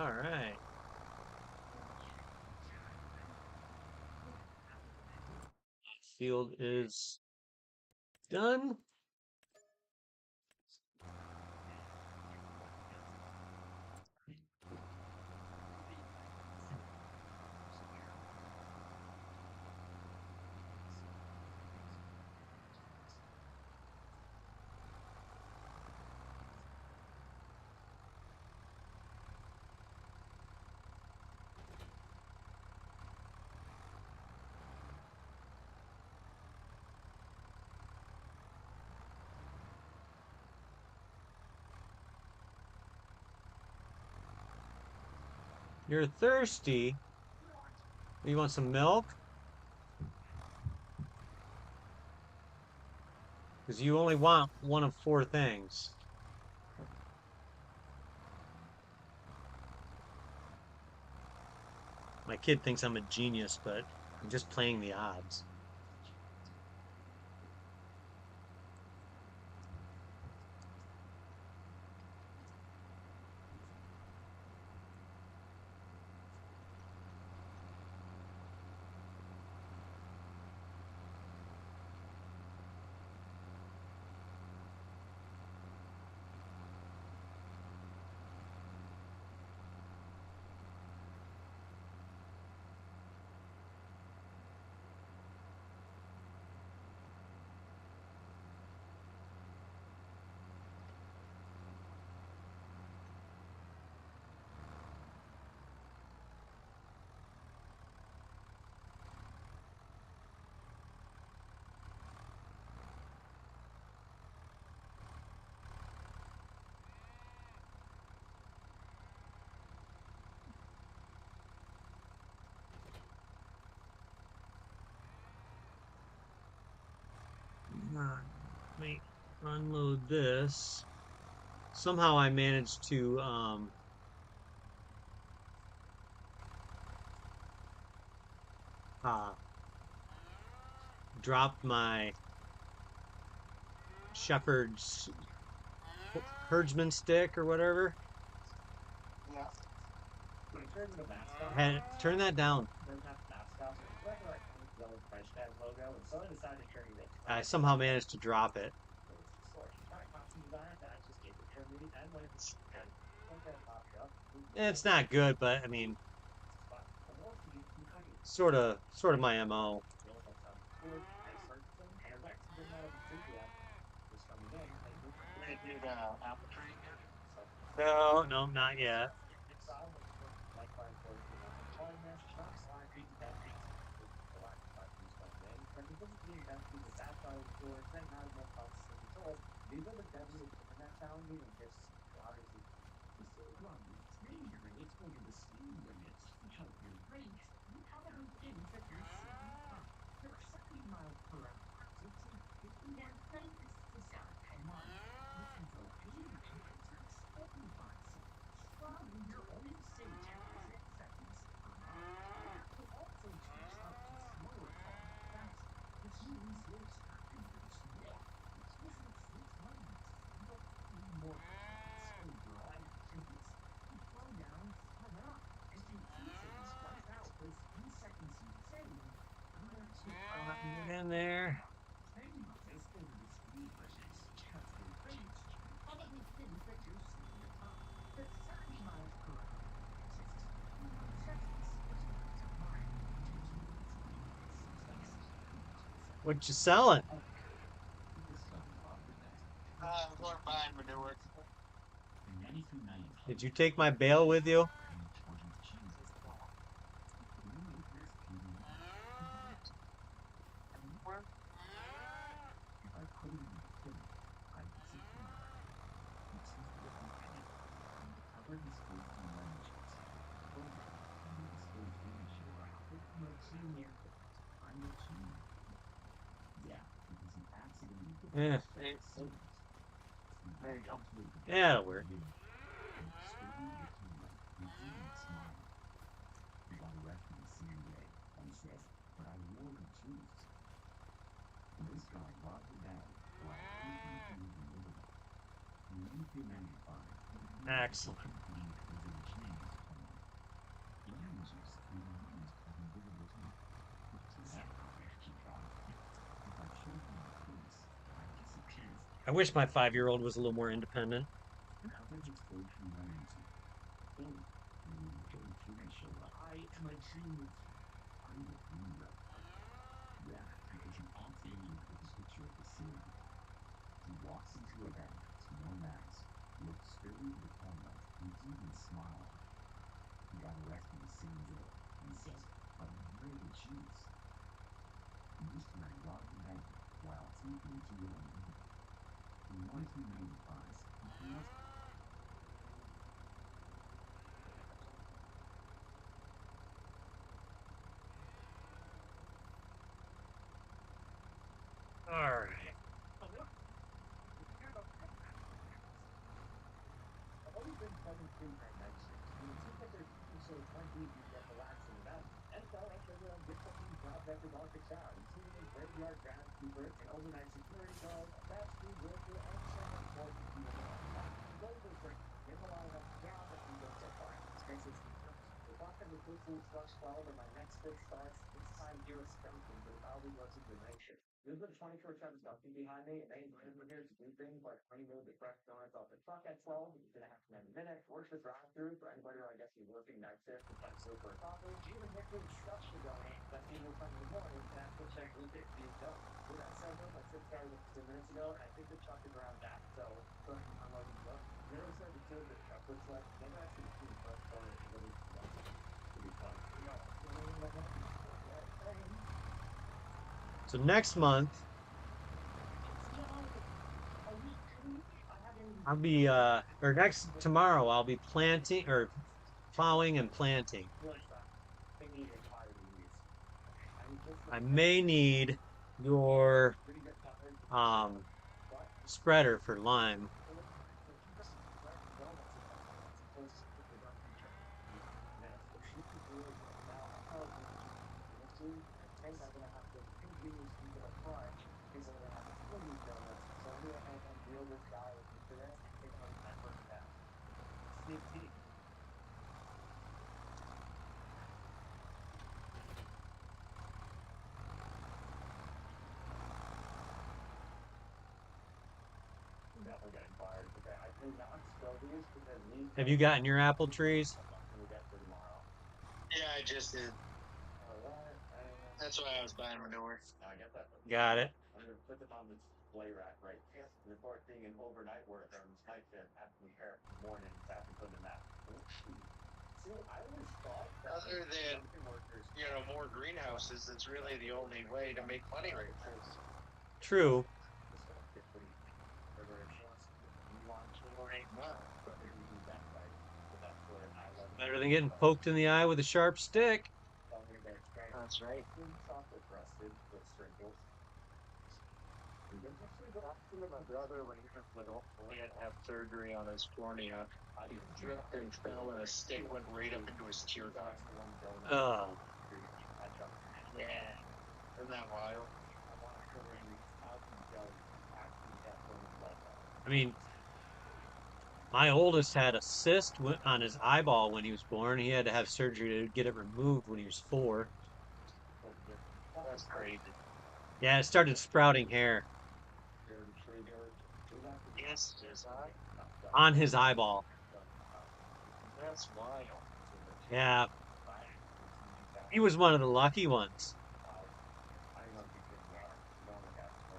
all right. Field is done. You're thirsty. You want some milk? Because you only want one of four things. kid thinks I'm a genius, but I'm just playing the odds. Let me unload this. Somehow I managed to uh, drop my shepherd's herdsman stick or whatever. Yeah. Turn that down. I somehow managed to drop it. It's not good, but I mean, sort of my MO. They did apple tree yet? No, no, not yet. In there. What you selling? I'm going to buy manure. Did you take my bale with you? Where? Yeah, There you go. yeah, it'll work. Excellent. I wish my 5-year-old was a little more independent. All right. So next month I'll be or next tomorrow I'll be planting or plowing and planting. I may need your um spreader for lime. Have you gotten your apple trees? Yeah, I just did. That's why I was buying manure. Got it. Other than more greenhouses, it's really the only way to make money right now. True. Or ain't not. Better than getting poked in the eye with a sharp stick. That's right. My brother, when he was little, he had to have surgery on his cornea. He tripped and fell, and a stick went right up into his tear duct. Oh, Yeah, isn't that wild? I mean, my oldest had a cyst on his eyeball when he was born. He had to have surgery to get it removed when he was 4. That's crazy. Yeah, it started sprouting hair Yes, his eye. on his eyeball. That's wild. Yeah, he was one of the lucky ones.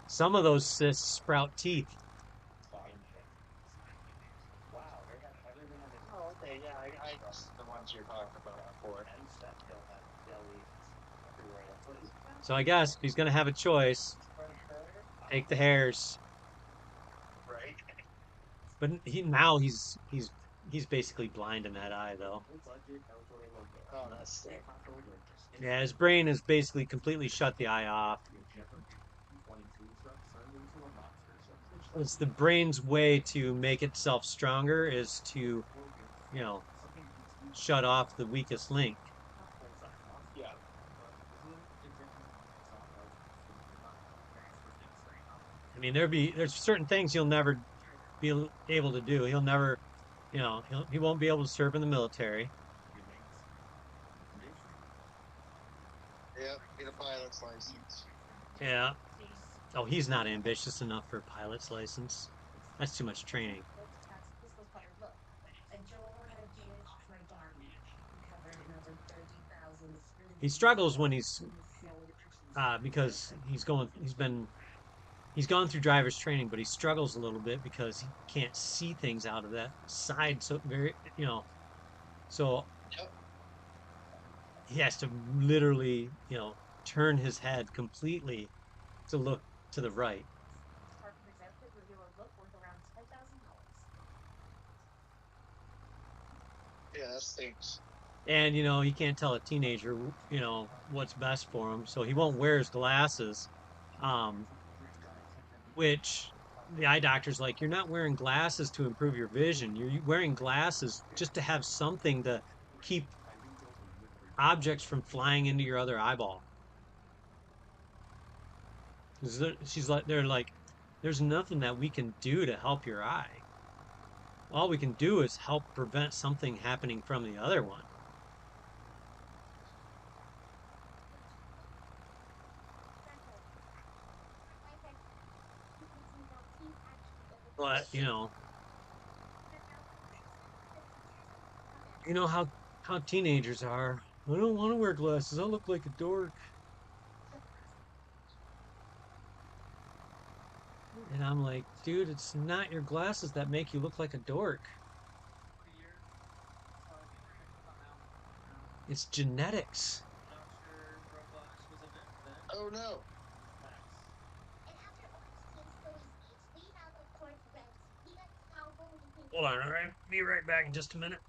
Some of those cysts sprout teeth. Oh, okay, yeah, I guess the ones you're talking about before. So I guess if he's gonna have a choice, take the hairs. Right? But he's basically blind in that eye though. Oh, that's Yeah, his brain is basically completely shut the eye off. It's the brain's way to make itself stronger is to, you know, shut off the weakest link. yeah. I mean, there's certain things he'll never be able to do. He'll never, he won't be able to serve in the military. Yep, get a pilot's license. Yeah. Oh, he's not ambitious enough for a pilot's license. That's too much training. He struggles when because he's gone through driver's training, but he struggles a little bit because he can't see things out of that side. So so Yep. he has to literally, turn his head completely to look to the right. Yeah, that stinks. And, he can't tell a teenager, what's best for him. So he won't wear his glasses, um, which the eye doctor's like, you're not wearing glasses to improve your vision. You're wearing glasses just to have something to keep objects from flying into your other eyeball. She's like, they're like, there's nothing that we can do to help your eye. All we can do is help prevent something happening from the other one. But, you know how teenagers are. I don't want to wear glasses. I'll look like a dork. And I'm like, dude, it's not your glasses that make you look like a dork. It's genetics. Oh no. Hold on, all right? Be right back in just a minute.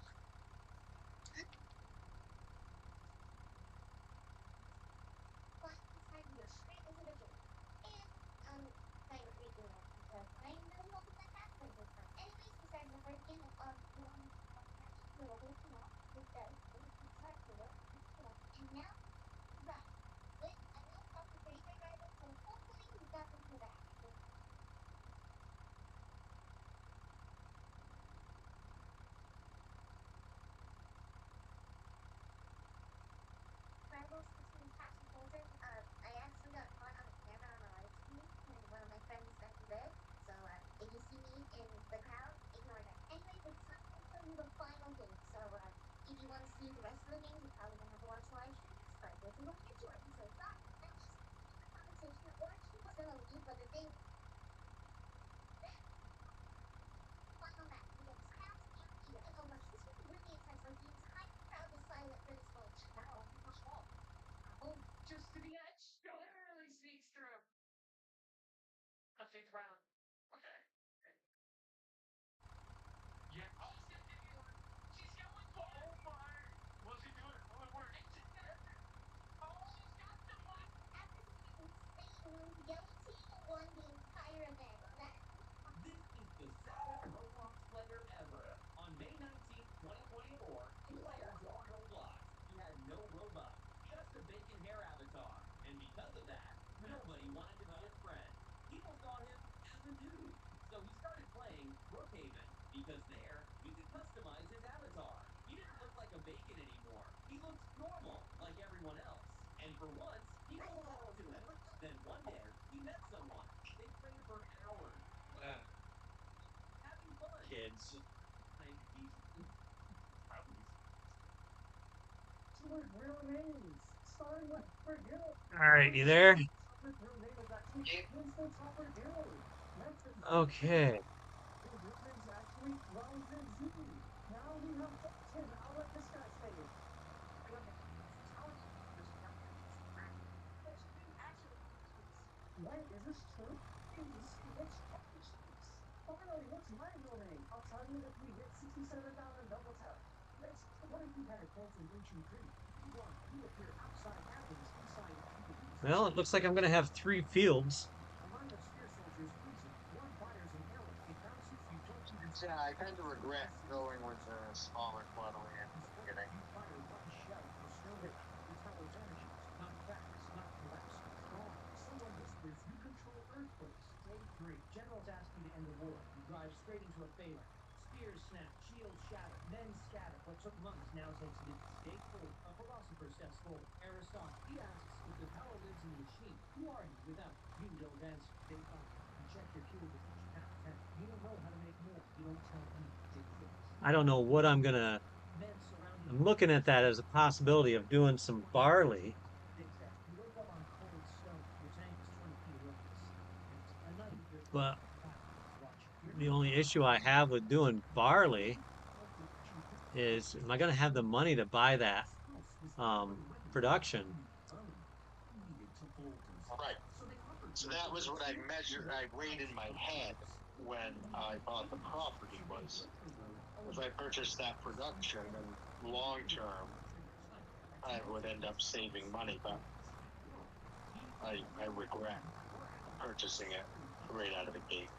Kids. All right, you there? Okay. Well, it looks like I'm going to have 3 fields. Yeah, I kind of regret going with the smaller Model A at the beginning. I don't know what I'm looking at that as a possibility of doing some barley. But the only issue I have with doing barley is, am I going to have the money to buy that production? Right. So that was what I measured, I weighed in my head when I bought the property was if I purchased that production, then long term I would end up saving money, but I regret purchasing it right out of the gate.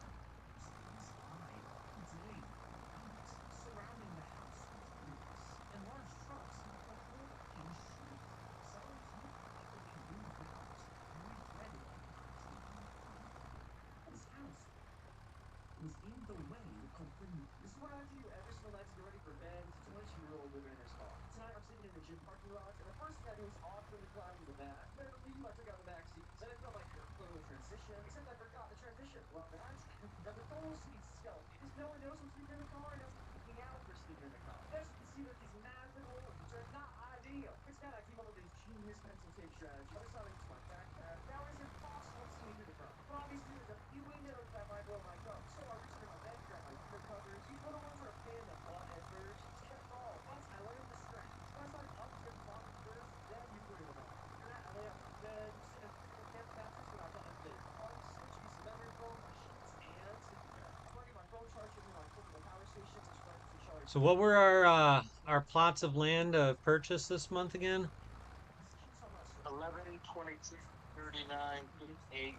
So what were our plots of land purchased this month again? 11, 22, 39, 58, and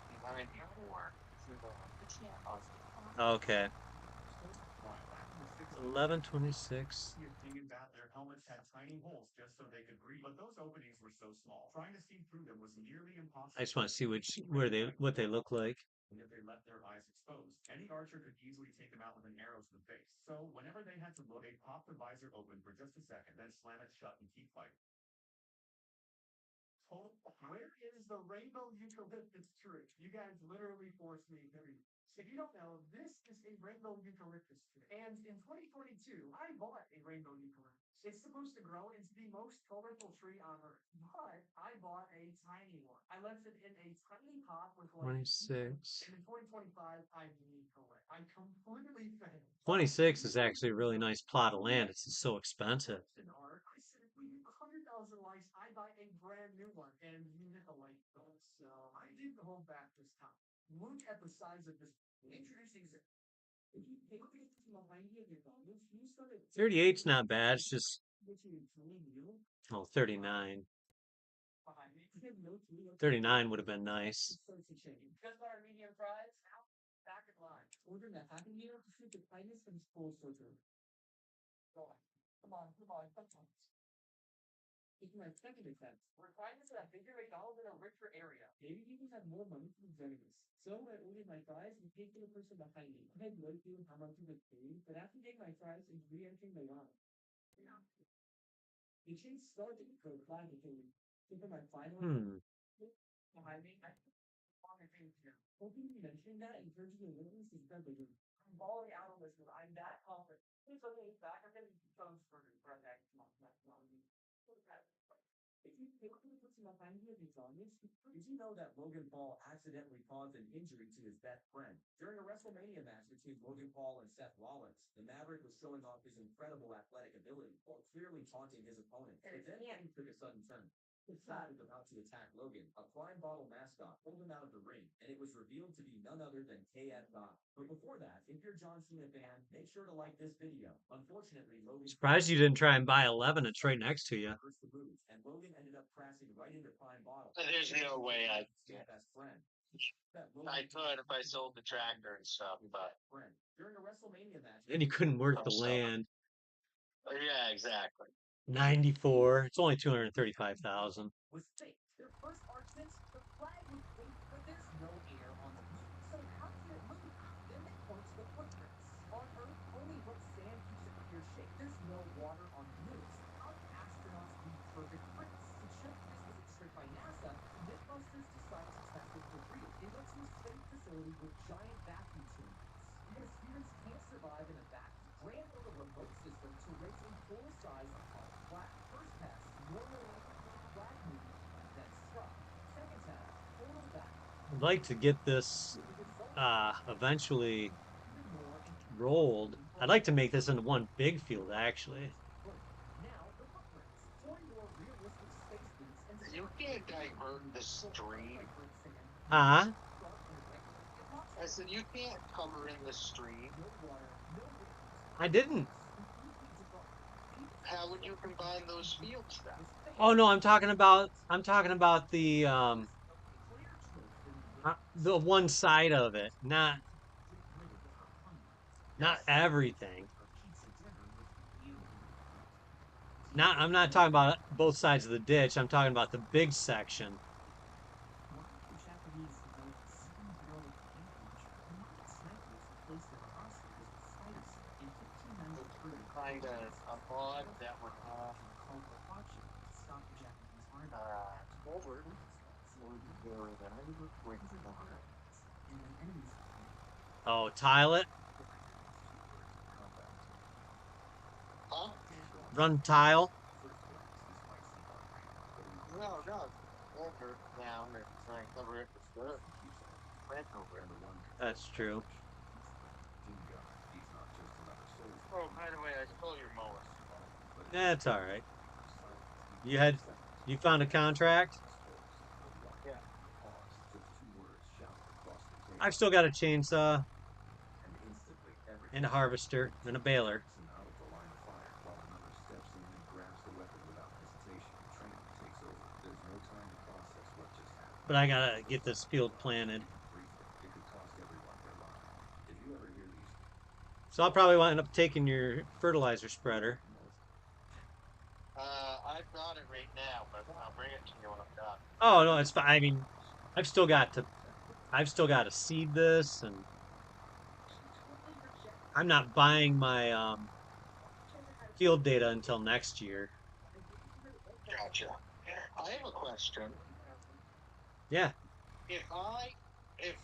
94. Okay. 1126. I just want to see what they look like. Twenty-six. 26 is actually a really nice plot of land. It's just so expensive. Thirty-eight's not bad. It's just 39. 39 would have been nice. Hmm. Surprised you didn't try and buy 11. It's right next to you. There's no way I could if I sold the tractor and stuff, but And you couldn't work the so land. yeah, exactly. 94. It's only 235,000. I'd like to get this eventually rolled. I'd like to make this into one big field, actually. You can't divert the stream. Huh? I said you can't cover in the stream. I didn't. How would you combine those fields then? Oh no, I'm talking about the one side of it, not everything. I'm not talking about both sides of the ditch. I'm talking about the big section. find a mod that would have over. Oh, tile it. Huh? Run tile. No, no. Over down and try and cover it with dirt. Red over it. That's true. Oh, by the way, I stole your mower. That's all right. You had you found a contract? Yeah. I've still got a chainsaw and a harvester and a baler. But I gotta get this field planted. So I'll probably wind up taking your fertilizer spreader. I brought it right now, but I'll bring it to you when I'm done. Oh no, it's fine. I mean, I've still got to I've still got to seed this, and I'm not buying my field data until next year. Gotcha. I have a question. Yeah, If I if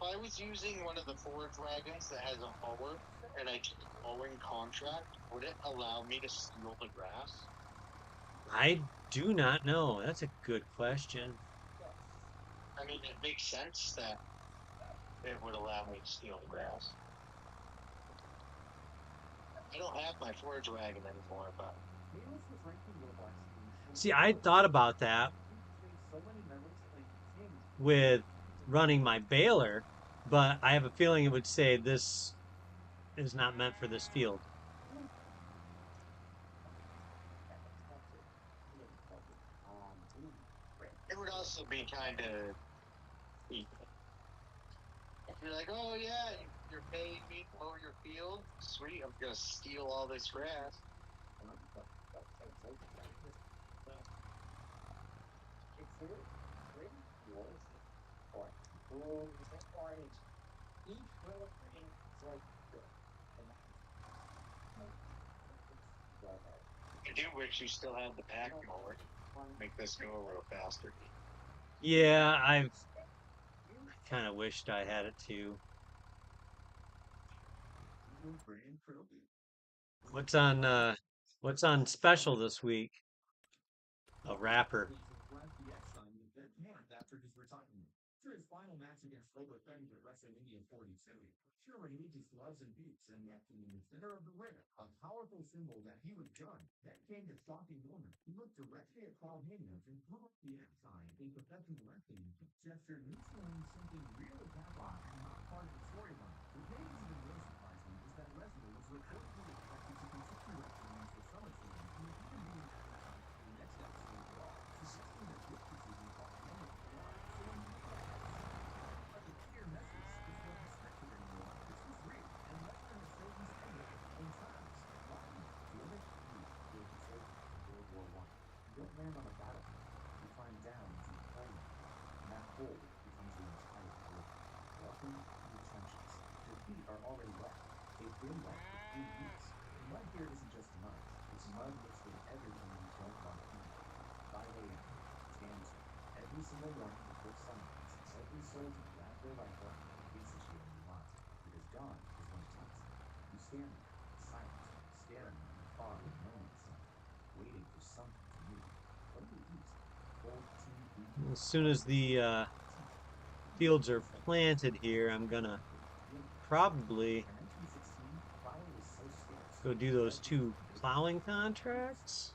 I was using one of the forage wagons that has a mower and I took a mowing contract, would it allow me to steal the grass? I do not know. That's a good question. I mean, it makes sense that it would allow me to steal the grass. I don't have my forage wagon anymore, but See, I thought about that with running my baler, but I have a feeling it would say this is not meant for this field. it would also be kind of if you're like, oh yeah, you're paying me to mow your field. Sweet, I'm gonna steal all this grass. I do wish you still had the back mower. Make this go a little faster. Yeah, I've kind of wished I had it too. What's on special this week? A rapper. As soon as the fields are planted here, I'm gonna probably go do those two plowing contracts.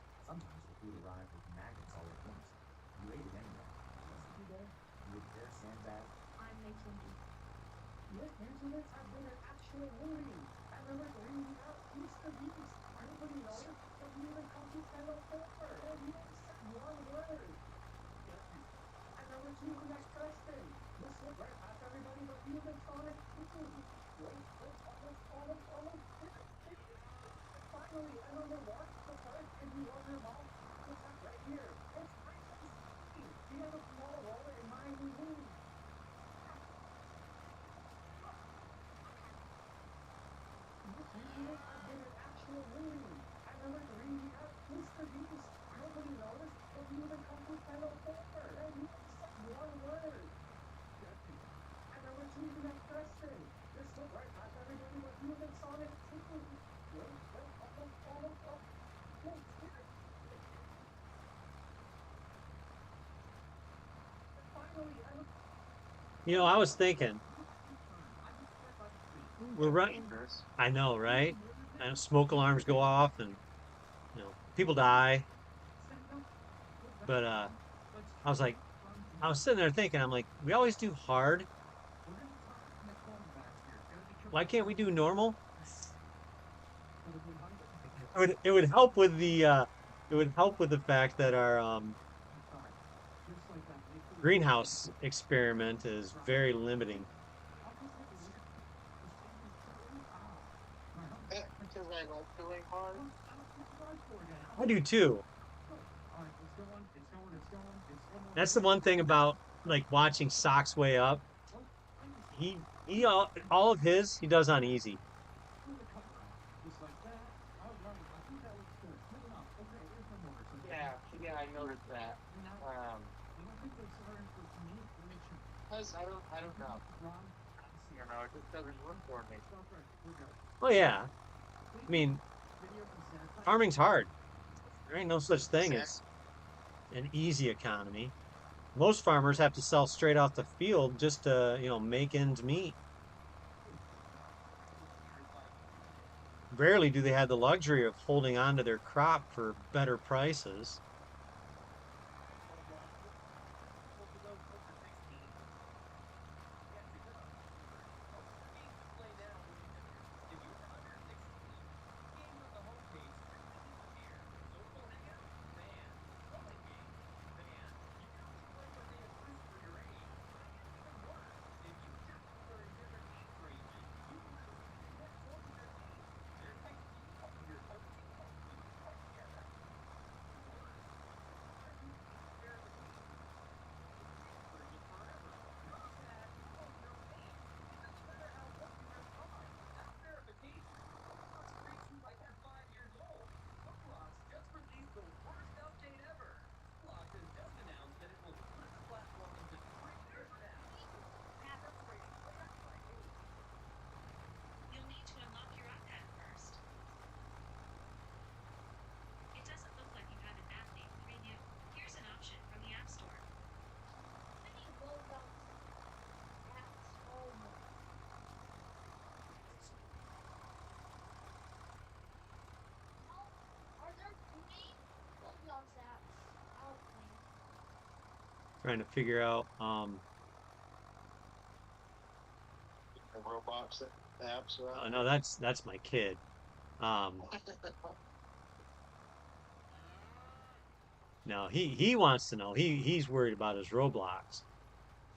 You know, I was thinking, we're That's run. dangerous. I know, right? I know smoke alarms go off, and people die. But I was like, I was sitting there thinking, I'm like, we always do hard. Why can't we do normal? It would help with the fact that our greenhouse experiment is very limiting. Because I like doing hard. I do too. That's the one thing about like watching socks way up. He all of his he does on easy. Yeah, I noticed that. Because I don't know. It just doesn't work for me. Oh yeah. I mean, farming's hard. There ain't no such thing Exactly. as an easy economy. Most farmers have to sell straight off the field just to, make ends meet. Rarely do they have the luxury of holding on to their crop for better prices. Many Roblox apps home. How are there three Roblox apps? Help me. Trying to figure out. The robots apps are out No, there. that's my kid. Um, no, he wants to know. He's worried about his Roblox.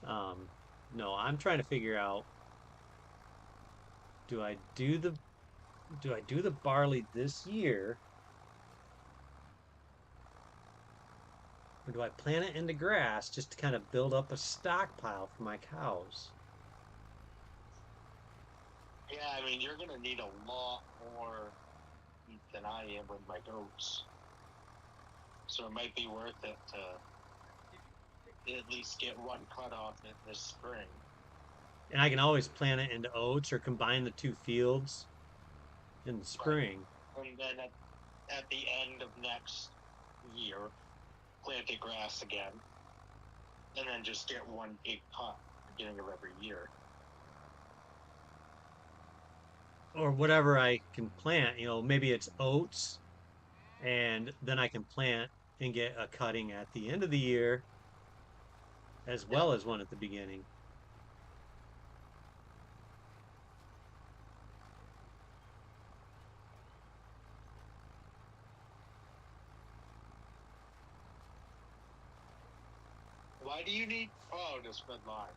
Um, no, I'm trying to figure out. Do I do the do I do the barley this year, or do I plant it into grass just to kind of build up a stockpile for my cows? Yeah, I mean, you're going to need a lot more meat than I am with my goats. So it might be worth it to at least get one cut off this spring. And I can always plant it into oats or combine the two fields in the Right. spring. And then at the end of next year, plant the grass again. And then just get one big cut at the beginning of every year. Or whatever I can plant, maybe it's oats, and then I can plant and get a cutting at the end of the year as Yeah. well as one at the beginning. Why do you need? Oh, to spread lime.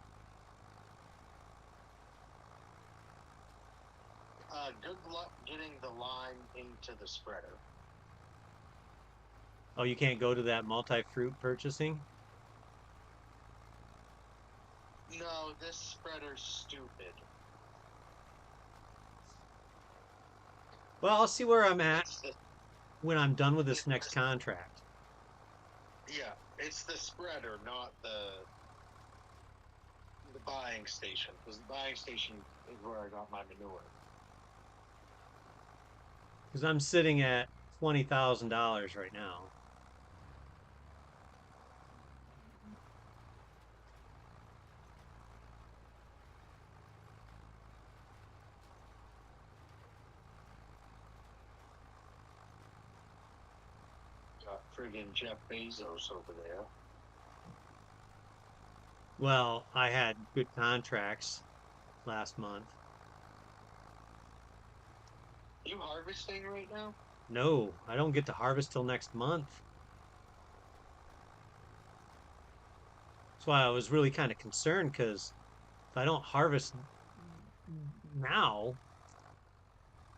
Good luck getting the lime into the spreader. Oh, you can't go to that multi-fruit purchasing? No, this spreader's stupid. Well, I'll see where I'm at It's the when I'm done with this it, next contract. Yeah, it's the spreader, not the buying station, because the buying station is where I got my manure. Because I'm sitting at $20,000 right now. Got friggin' Jeff Bezos over there. Well, I had good contracts last month. You harvesting right now? No, I don't get to harvest till next month. That's why I was really kind of concerned because if I don't harvest now,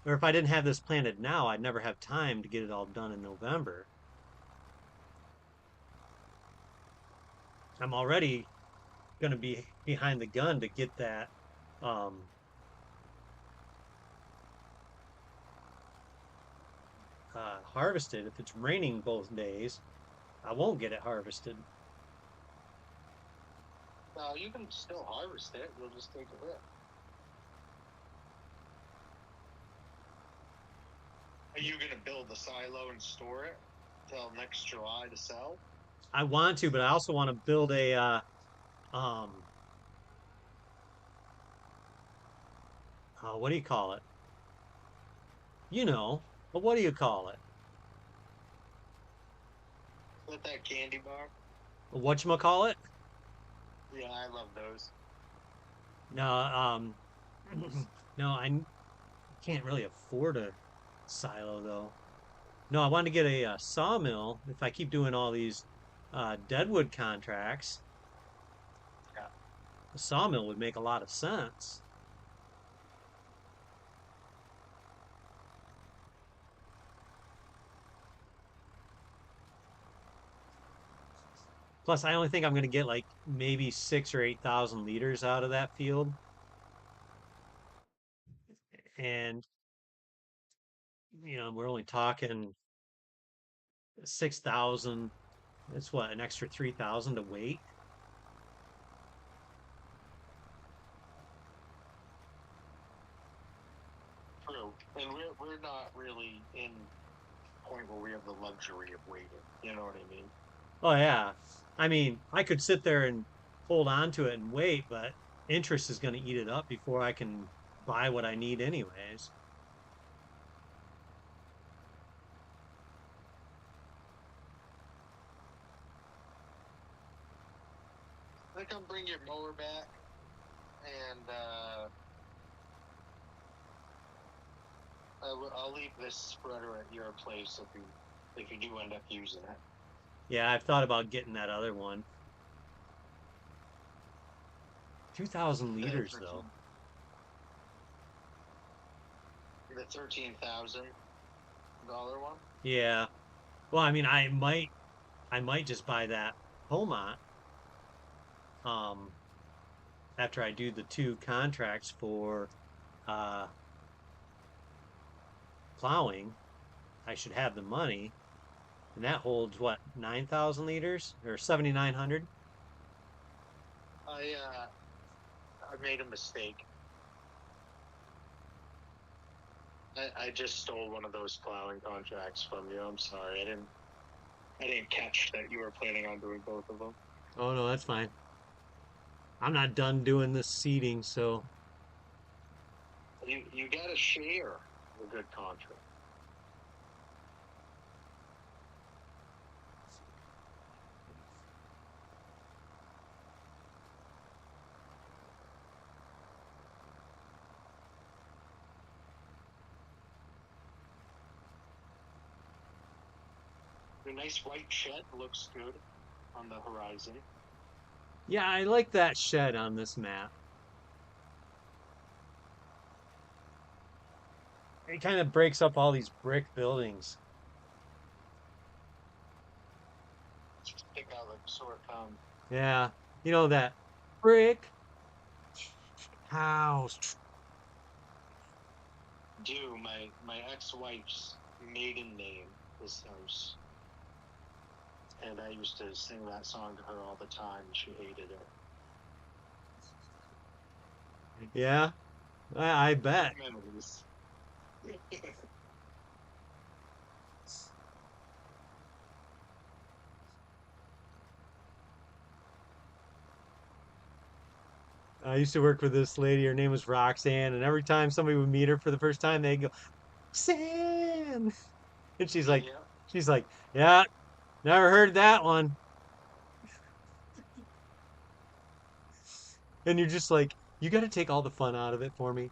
or if I didn't have this planted now, I'd never have time to get it all done in November. I'm already going to be behind the gun to get that um, harvested. If it's raining both days, I won't get it harvested. No, you can still harvest it. You'll just take a hit. Are you gonna build the silo and store it till next July to sell? I want to, but I also want to build a um, what do you call it? But what do you call it? With that candy bar? Whatchamacallit? Yeah, I love those. No, no, I can't really afford a silo though. No, I want to get a, sawmill. If I keep doing all these deadwood contracts, Yeah. a sawmill would make a lot of sense. Plus, I only think I'm going to get like maybe 6 or 8 thousand liters out of that field, and we're only talking 6,000. That's what, an extra 3,000 to wait. True. And we're not really in a point where we have the luxury of waiting. You know what I mean? Oh yeah. I mean, I could sit there and hold on to it and wait, but interest is going to eat it up before I can buy what I need anyways. I come bring your mower back and I'll leave this spreader at your place if you do end up using it. Yeah, I've thought about getting that other one. 2,000 The liters though. $13,000 one. Yeah. Well, I mean, I might just buy that Homont um after I do the two contracts for uh plowing. I should have the money, and that holds what, 9,000 liters or 7,900? I made a mistake. I just stole one of those plowing contracts from you. I'm sorry. I didn't catch that you were planning on doing both of them. Oh no, that's fine. I'm not done doing this seeding, so You got to share a good contract. The nice white shed looks good on the horizon. yeah, I like that shed on this map. It kind of breaks up all these brick buildings. Just pick out like sort of Yeah, that brick house. do my ex-wife's maiden name this house. and I used to sing that song to her all the time. She hated it. Yeah, I bet. Memories. I used to work with this lady. Her name was Roxanne, and every time somebody would meet her for the first time, they'd go, "Roxanne," and Yeah. she's like, "Yeah, never heard that one." And you're just like, you got to take all the fun out of it for me.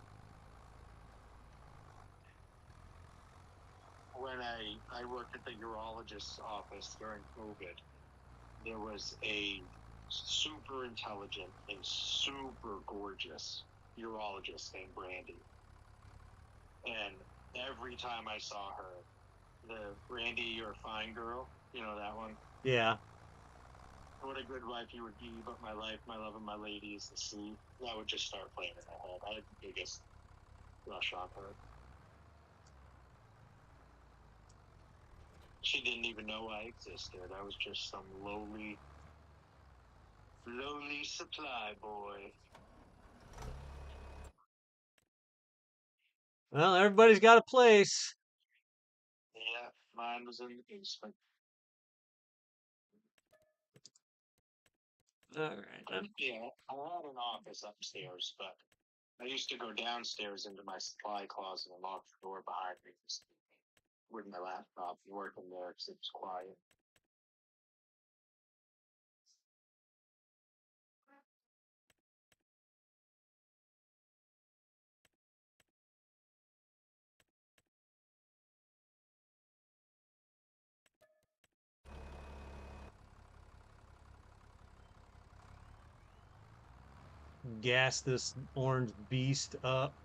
When I worked at the urologist's office during COVID, there was a super intelligent and super gorgeous urologist named Brandy. And every time I saw her, the Brandy or Fine Girl, you know that one? Yeah. What a good wife you would be, but my life, my love, and my lady is the sea. That would just start playing in my head. I had the biggest rush on her. She didn't even know I existed. I was just some lowly supply boy. Well, everybody's got a place. Yeah, mine was in the basement. All right. Yeah, I had an office upstairs, but I used to go downstairs into my supply closet and lock the door behind me with my laptop and work in there because it was quiet. Gas this orange beast up.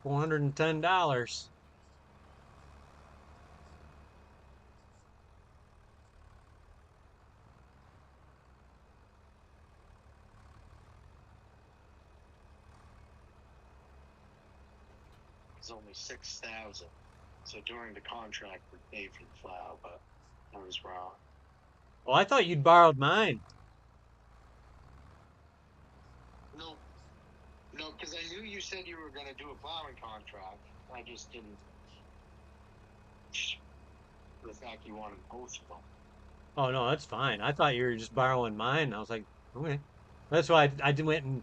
$410. It was only 6,000. So during the contract, we paid for the plow, but I was wrong. Well, I thought you'd borrowed mine. No, no, because I knew you said you were going to do a plowing contract. I just didn't. The fact you wanted both of them. Oh no, that's fine. I thought you were just borrowing mine. I was like, okay. That's why I went and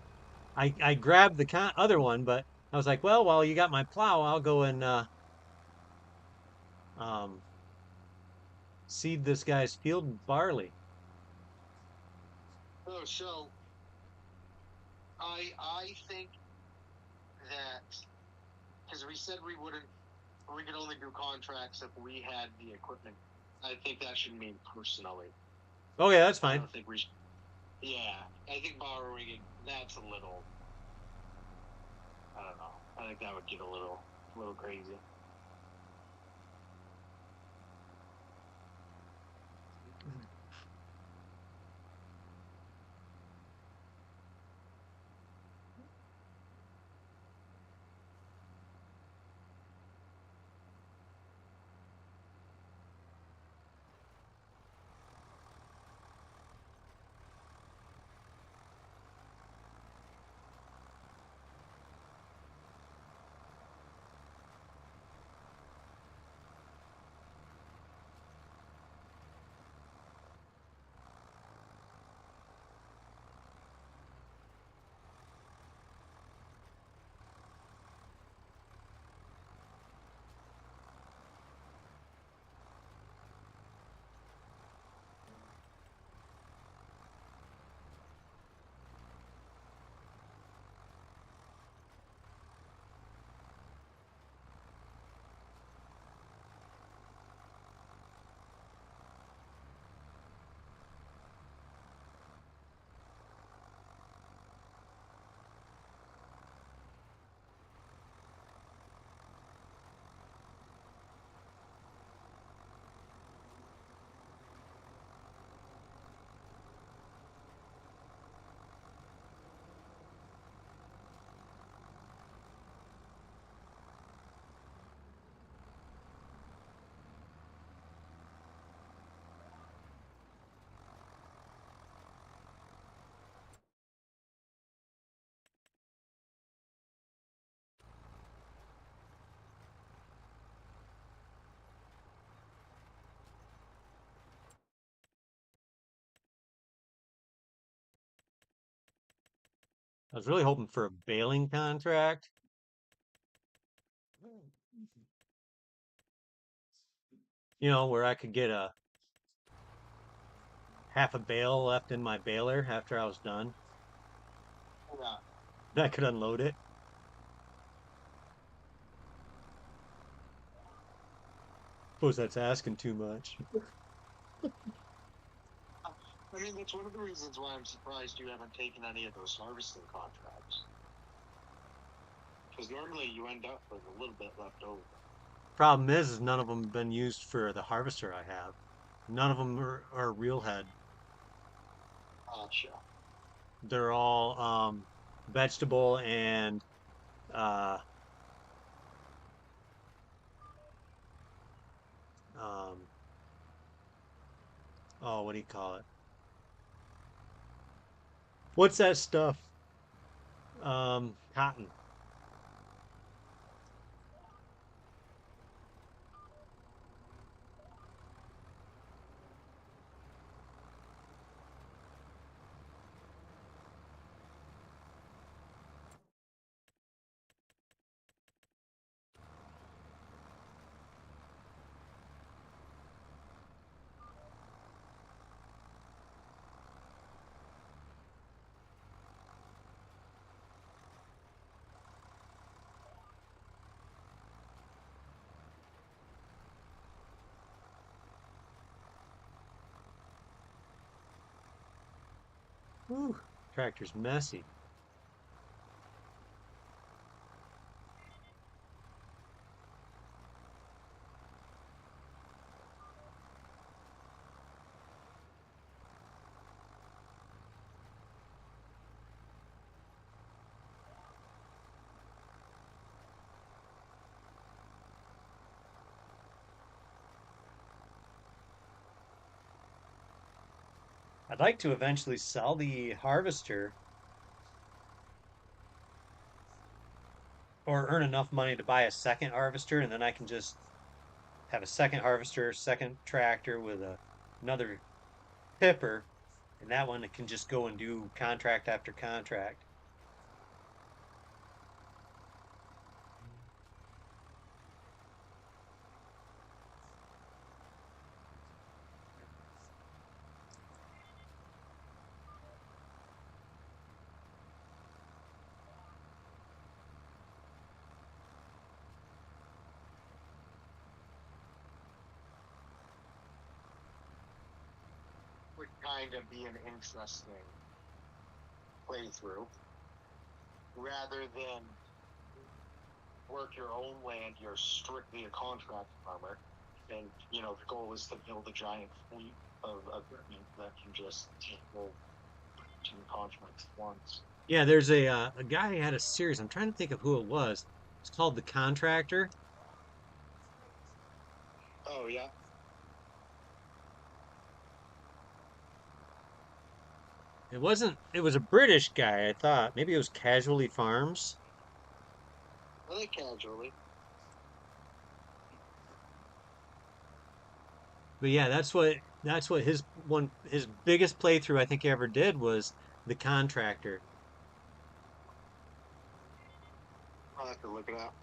I grabbed the other one, but I was like, well, while you got my plow, I'll go and um, seed this guy's field barley. Oh, so I think that because we said we could only do contracts if we had the equipment. I think that should mean personally. Okay, that's I fine. don't think we should. Yeah, I think borrowing it, that's a little. I don't know. I think that would get a little crazy. I was really hoping for a baling contract. Where I could get a half a bale left in my baler after I was done. Yeah. Then I could unload it. Suppose that's asking too much. I mean, that's one of the reasons why I'm surprised you haven't taken any of those harvesting contracts. Because normally you end up with a little bit left over. Problem is none of them have been used for the harvester I have. None of them are real head. Gotcha. They're all vegetable and uh, um, oh, what do you call it? What's that stuff? Cotton. Whew, tractor's messy. I'd like to eventually sell the harvester or earn enough money to buy a second harvester, and then I can just have a second harvester, second tractor with another pipper, and that one it can just go and do contract after contract. Would kind of be an interesting playthrough rather than work your own land. You're strictly a contract farmer, and the goal is to build a giant fleet of equipment that can just roll two contracts at once. Yeah, there's a guy who had a series. I'm trying to think of who it was. It's called The Contractor. Oh yeah, It wasn't. It was a British guy, I thought. Maybe it was Casualty Farms. I like casually. But yeah, that's what his biggest playthrough I think he ever did was The Contractor. I'll have to look it up.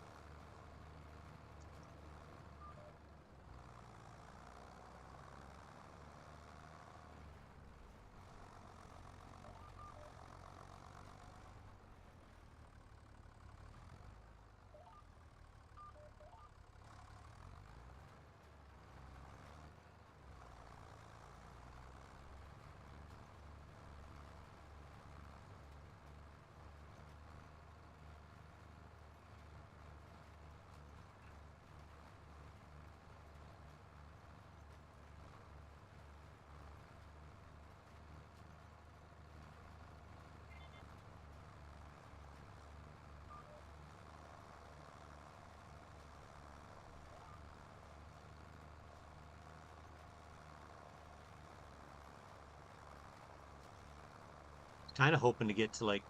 Kind of hoping to get to like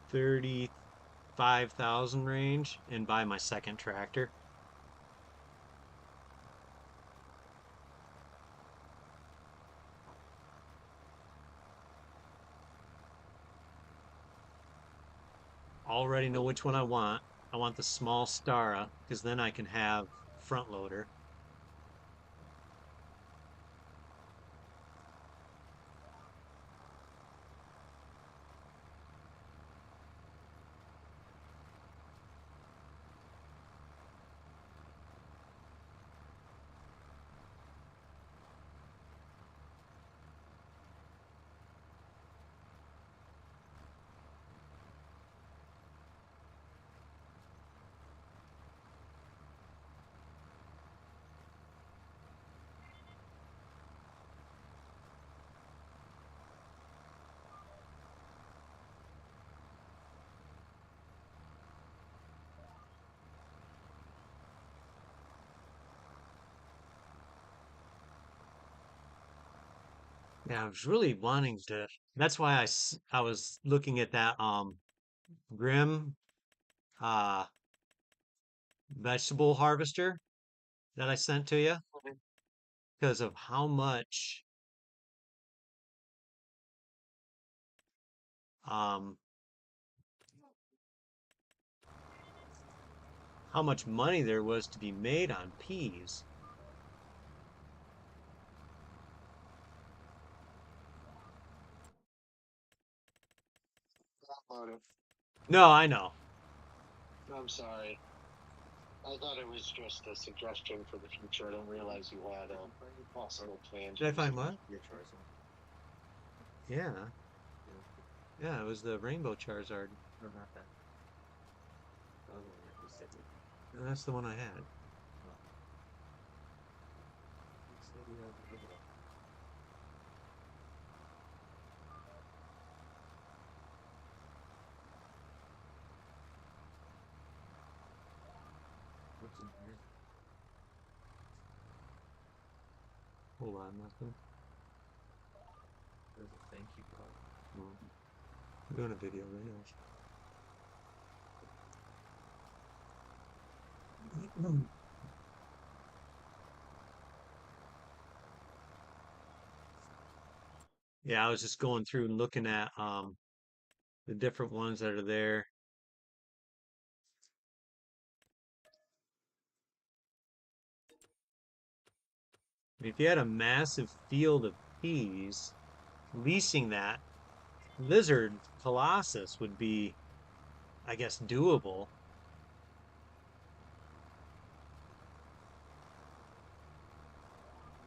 35,000 range and buy my second tractor. already know which one I want. I want the small Stara because then I can have front loader. Yeah, I was really wanting to. That's why I was looking at that Grim uh vegetable harvester that I sent to you because of um how much money there was to be made on peas. Download it. No, I know. I'm sorry. I thought it was just a suggestion for the future. I didn't realize you had possible plans Did I find using what? it. Yeah, yeah, it was the rainbow Charizard. That's the one I had. Hold on, nothing. Mm. I'm doing a video right now. Yeah, I was just going through and looking at the different ones that are there. If you had a massive field of peas, leasing that lizard colossus would be, I guess, doable.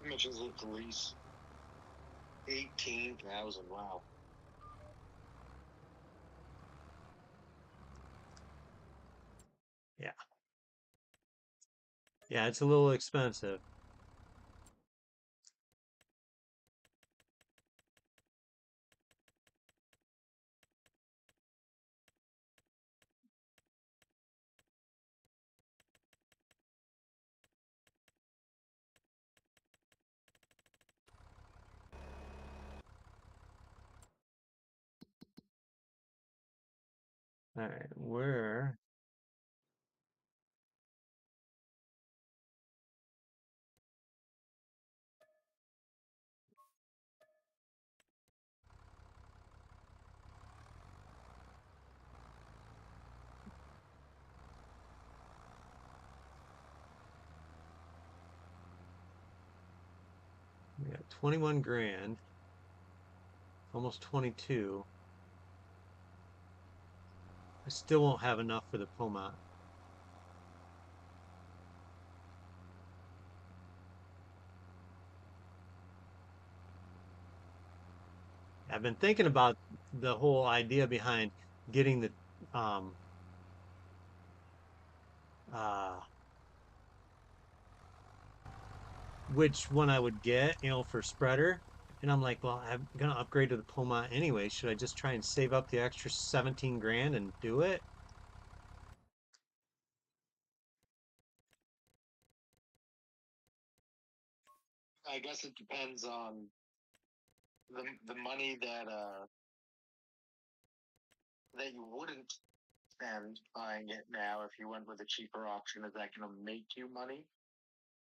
How much is it to lease? 18,000. Wow. Yeah. Yeah, it's a little expensive. All right, where? We got 21 grand, almost 22. I still won't have enough for the Poma. I've been thinking about the whole idea behind getting the um uh which one I would get, for spreader. And I'm like, well, I'm gonna upgrade to the Puma anyway. Should I just try and save up the extra 17 grand and do it? I guess it depends on the money that you wouldn't spend buying it now if you went with a cheaper option. Is that going to make you money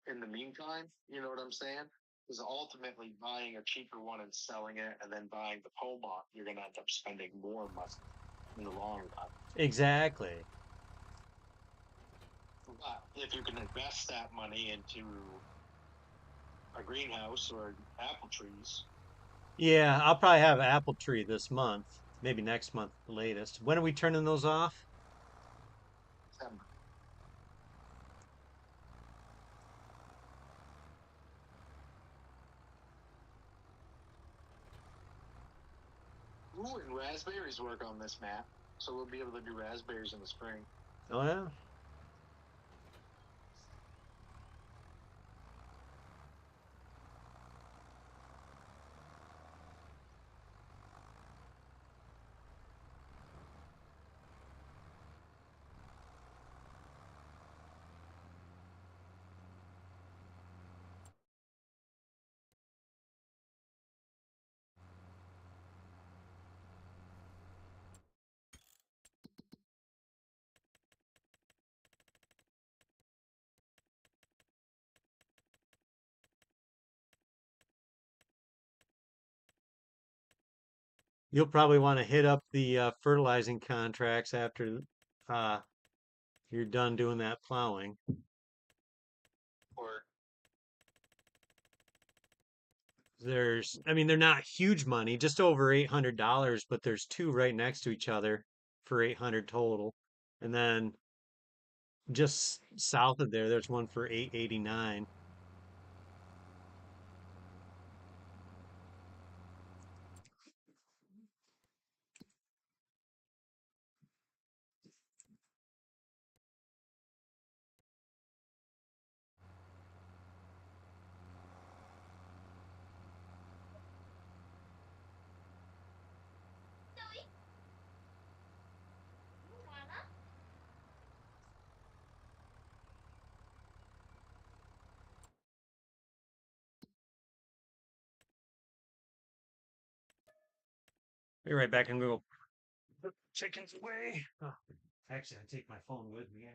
in the meantime? You know what I'm saying? Because ultimately, buying a cheaper one and selling it, and then buying the Pomont, you're going to end up spending more money. in the long run. Exactly. But if you can invest that money into a greenhouse or apple trees, Yeah, I'll probably have an apple tree this month, maybe next month at the latest. When are we turning those off? December. Ooh, and raspberries work on this map, so we'll be able to do raspberries in the spring. Oh yeah. You'll probably want to hit up the fertilizing contracts after uh, you're done doing that plowing. Or I mean, they're not huge money, just over $800, but there's two right next to each other for 800 total. And then just south of there, there's one for 889. Be right back. I'm gonna go put chickens away. Oh, actually, I take my phone with me.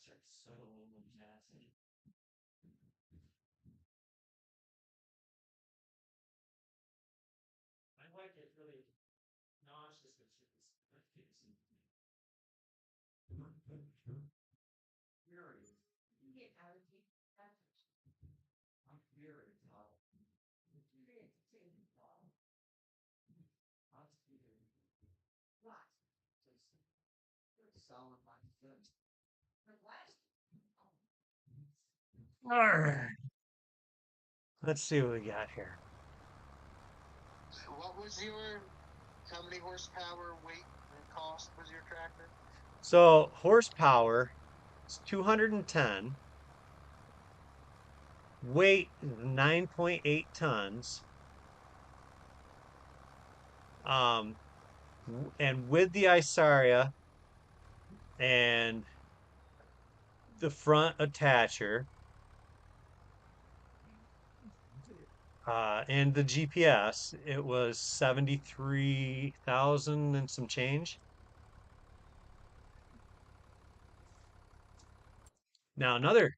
My wife gets really nauseous when she was furious. You get allergy. I'm furious. All right. Let's see what we got here. What was your? How many horsepower, weight, and cost was your tractor? So horsepower is 210, weight 9.8 tons. Um, and with the Isaria and the front attacher, and the GPS, it was 73,000 and some change. Now another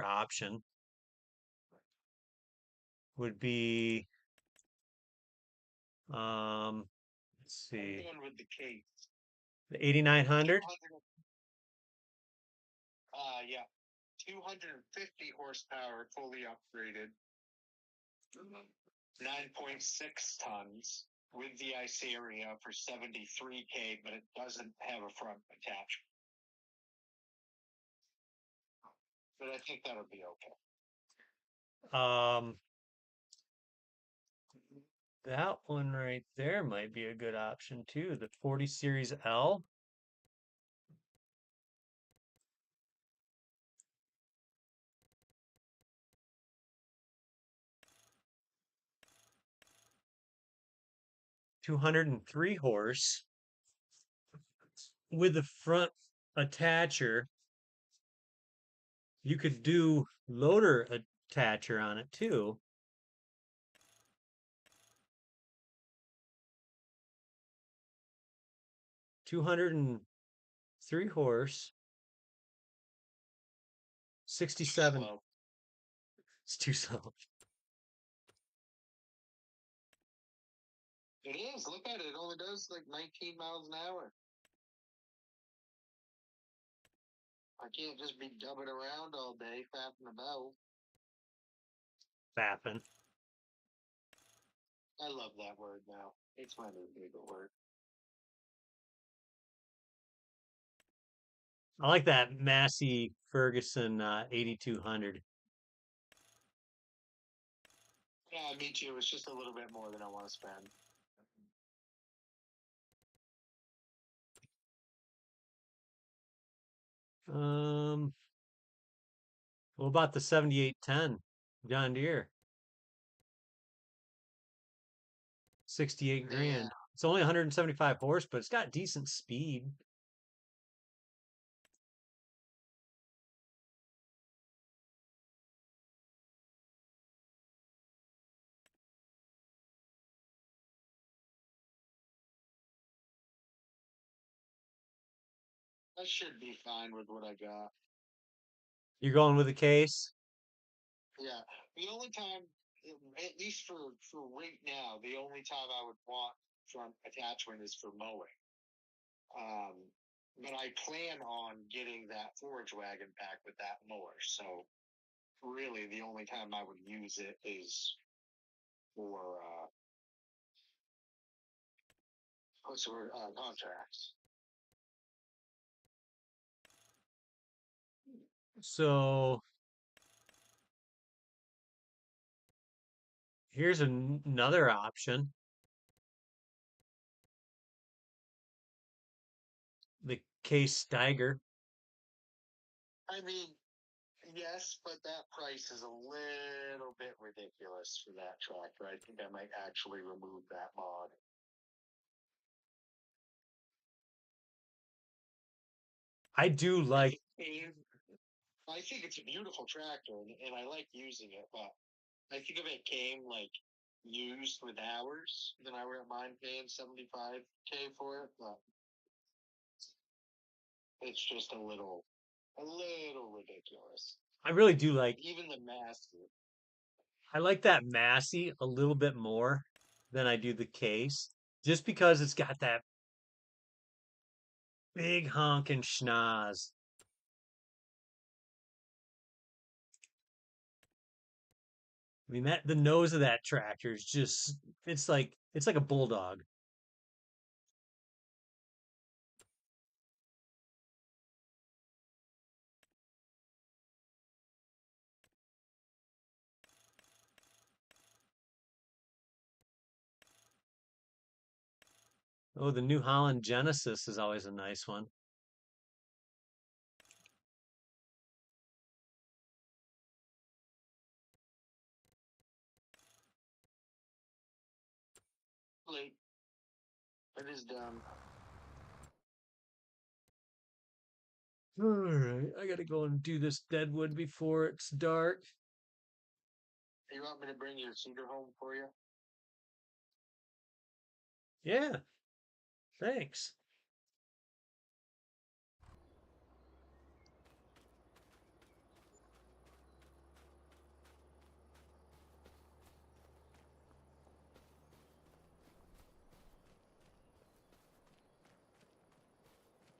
option would be let's I'm see, going with the case. the 8900. 200. Yeah, 250 horsepower, fully upgraded. 9.6 tons with the Iceria for 73K, but it doesn't have a front attachment. But I think that'll be okay. Um, that one right there might be a good option too. The 40 Series L. $203 horse with the front attacher. You could do loader attacher on it too. 203 horse, 67. Slow. It's too slow. It is. Look at it. It only does like 19 miles an hour. I can't just be dubbing around all day, fapping about. Fapping. I love that word now. It's my new favorite word. I like that Massey Ferguson 8200. Yeah, me too. It's just a little bit more than I want to spend. Um, what about the 7810 John Deere? 68 Yeah, grand. It's only 175 horse, but it's got decent speed. I should be fine with what I got. You're going with the case? Yeah, the only time, at least for right now, the only time I would want front attachment is for mowing. Um, but I plan on getting that forage wagon pack with that mower. So really, the only time I would use it is for contracts. So here's another option. The case Steiger. I mean, yes, but that price is a little bit ridiculous for that tractor. I think I might actually remove that mod. I do like. I think it's a beautiful tractor, and I like using it, but I think if it came like used with hours, then I wouldn't mind paying 75K for it, but it's just a little. a little ridiculous. I really do like. Even the Master. I like that Massey a little bit more than I do the case, just because it's got that big honking schnoz. I mean that the nose of that tractor is just it's like a bulldog. Oh, the New Holland Genesis is always a nice one. Late. It is done. All right, I gotta go and do this deadwood before it's dark. You want me to bring your cedar home for you? Yeah, thanks.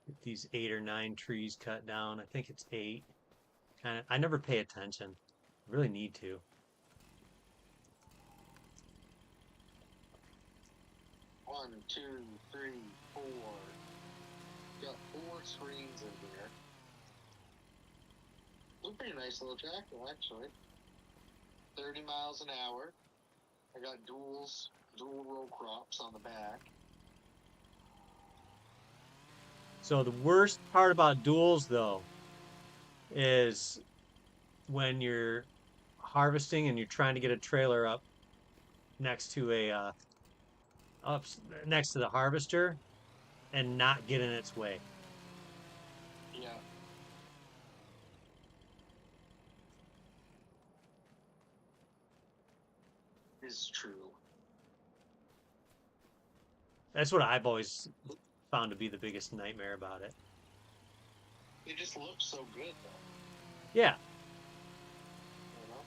Get these 8 or 9 trees cut down. I think it's 8. Kind of, I never pay attention. Really need to. One, two, three, four. Got 4 screens in here. It's a pretty nice little tractor, actually. 30 miles an hour. I got dual row crops on the back. So the worst part about duels, though, is when you're harvesting and you're trying to get a trailer up next to a up next to the harvester and not get in its way. Yeah, is true. That's what I've always found to be the biggest nightmare about it. It just looks so good, though. Yeah, You know?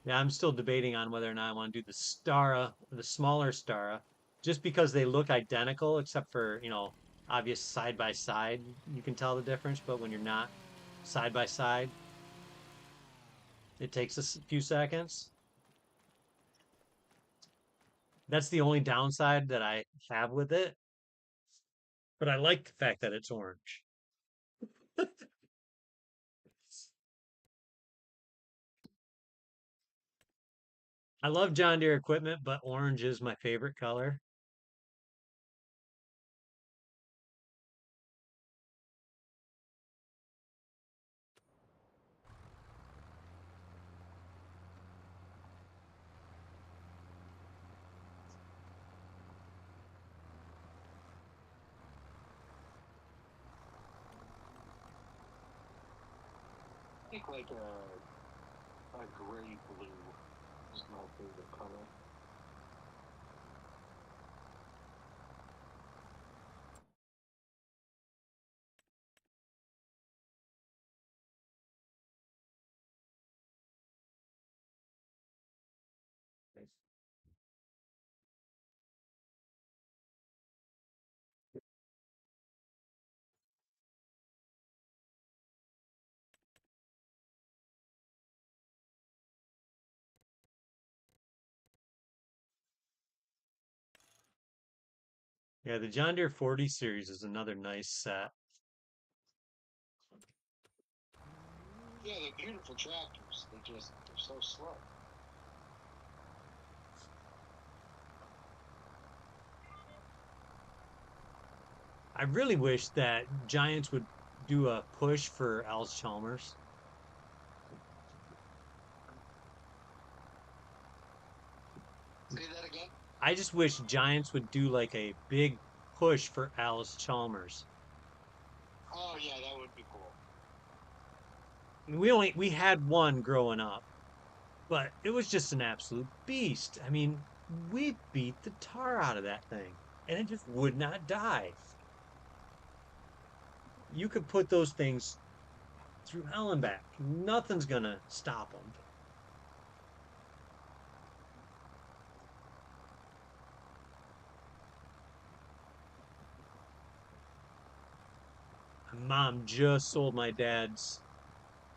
yeah. I'm still debating on whether or not I want to do the Stara, the smaller Stara, just because they look identical, except for obvious side by side. You can tell the difference, but when you're not side by side, it takes a few seconds. That's the only downside that I have with it. But I like the fact that it's orange. I love John Deere equipment, but orange is my favorite color. I think like a gray blue is my favorite color. Yeah, the John Deere 40 series is another nice set. Yeah, they're beautiful tractors. They're so slow. I really wish that Giants would do a push for Al's Chalmers. Say that again? I just wish Giants would do like a big push for Alice Chalmers. Oh, yeah, that would be cool. We had one growing up, but it was just an absolute beast. I mean, we beat the tar out of that thing, and it just would not die. You could put those things through hell and back. Nothing's gonna stop them. Mom just sold my dad's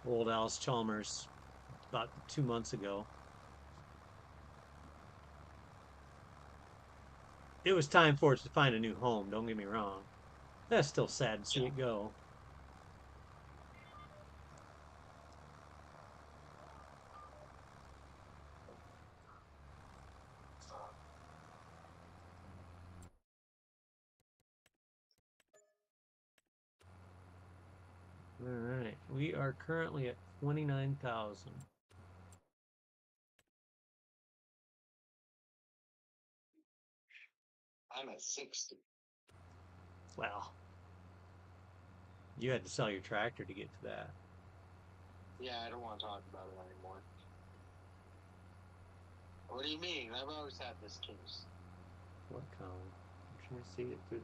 old Alice Chalmers about 2 months ago. It was time for it to find a new home, don't get me wrong. That's still sad to see Yeah. it go. All right, we are currently at 29,000. I'm at 60. Well, you had to sell your tractor to get to that. Yeah, I don't want to talk about it anymore. What do you mean? I've always had this case. What column? I'm trying to see it through.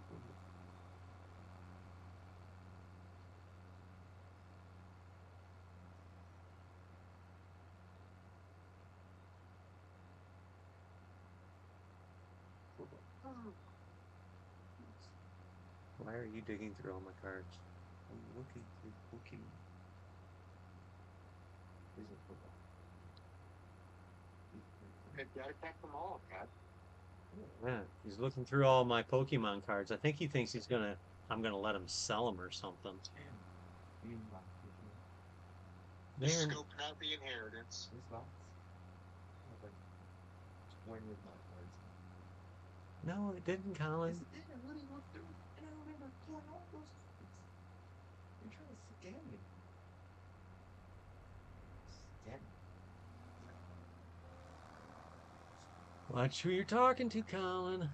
Why are you digging through all my cards? I'm looking through Pokemon. Is it football? You gotta check them all, Cat. Yeah, he's looking through all my Pokemon cards. I think he thinks I'm gonna let him sell them or something. Just There. scoping out the inheritance. No, it didn't, Colin. What are you doing? And I remember pulling all those cards. You're trying to scam me. Scam me. Watch who you're talking to, Colin.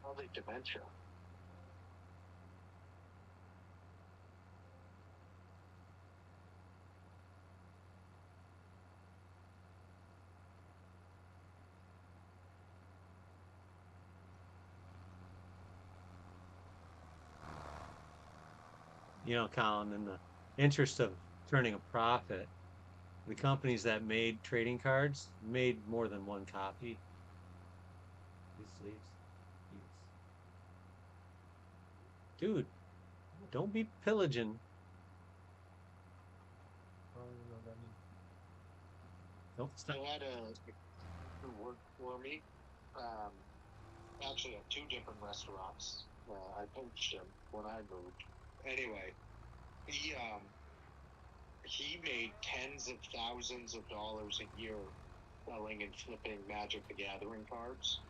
Probably dementia. You know, Colin, in the interest of turning a profit, the companies that made trading cards made more than one copy. These sleeves. Yes. Dude, don't be pillaging. Don't I stop. had a who worked for me. Um, actually, at two different restaurants. I poached him when I moved. Anyway, he he made tens of thousands of dollars a year selling and flipping Magic the Gathering cards.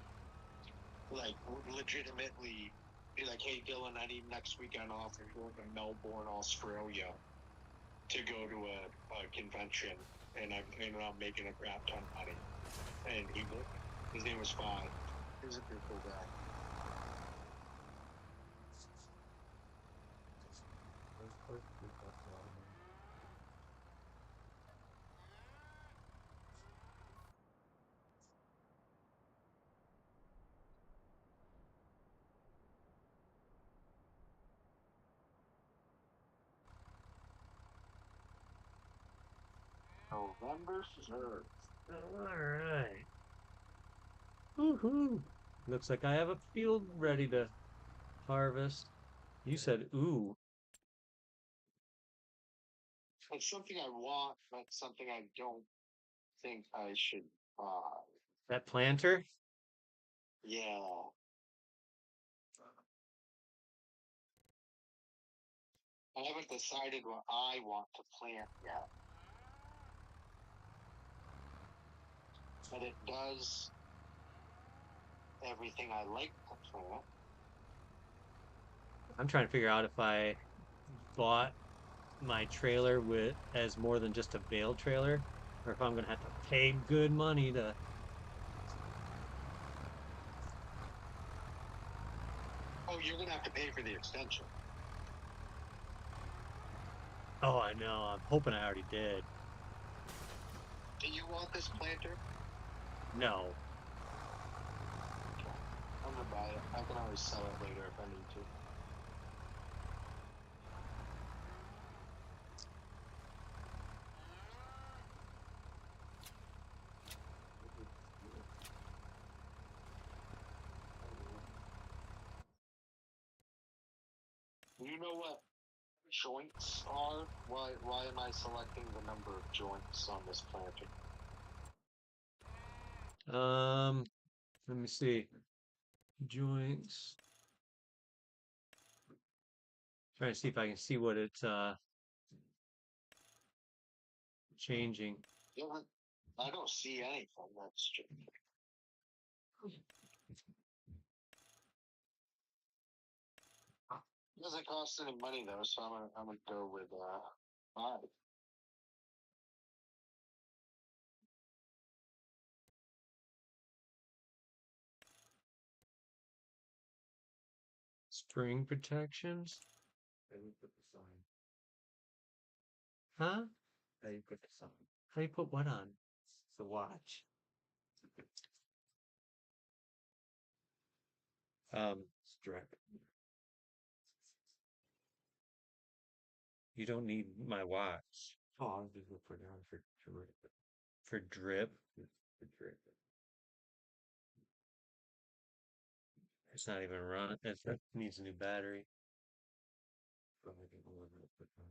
Like legitimately, be like, "Hey Dylan, I need next weekend off. I'm going to Melbourne, Australia, to go to a convention, and I'm ended up making a crap ton of money." And his name was Five. He was a pretty cool guy. November 3rd. All right. Woohoo. Looks like I have a field ready to harvest. You said, ooh, It's something I want, but something I don't think I should buy. that planter? Yeah. I haven't decided what I want to plant yet. But it does everything I like to plant. I'm trying to figure out if I bought my trailer with as more than just a bale trailer, or if I'm gonna have to pay good money to. you're gonna have to pay for the extension. Oh, I know. I'm hoping I already did. Do you want this planter? No. I'm gonna buy it. I can always sell it later if I need to. You know what joints are? Why am I selecting the number of joints on this planter? Um, Let me see. Joints. Trying to see if I can see what it's changing. Yeah, I don't see anything. That's just. It doesn't cost any money though, so I'm gonna go with 5. Spring protections? How do you put the sign? Huh? How do you put the sign? How do you put what on? It's a watch. Strap. You don't need my watch Oh, I'm just gonna put it on for for drip. for drip. It's not even running. It needs a new battery. So I can hold it, put on.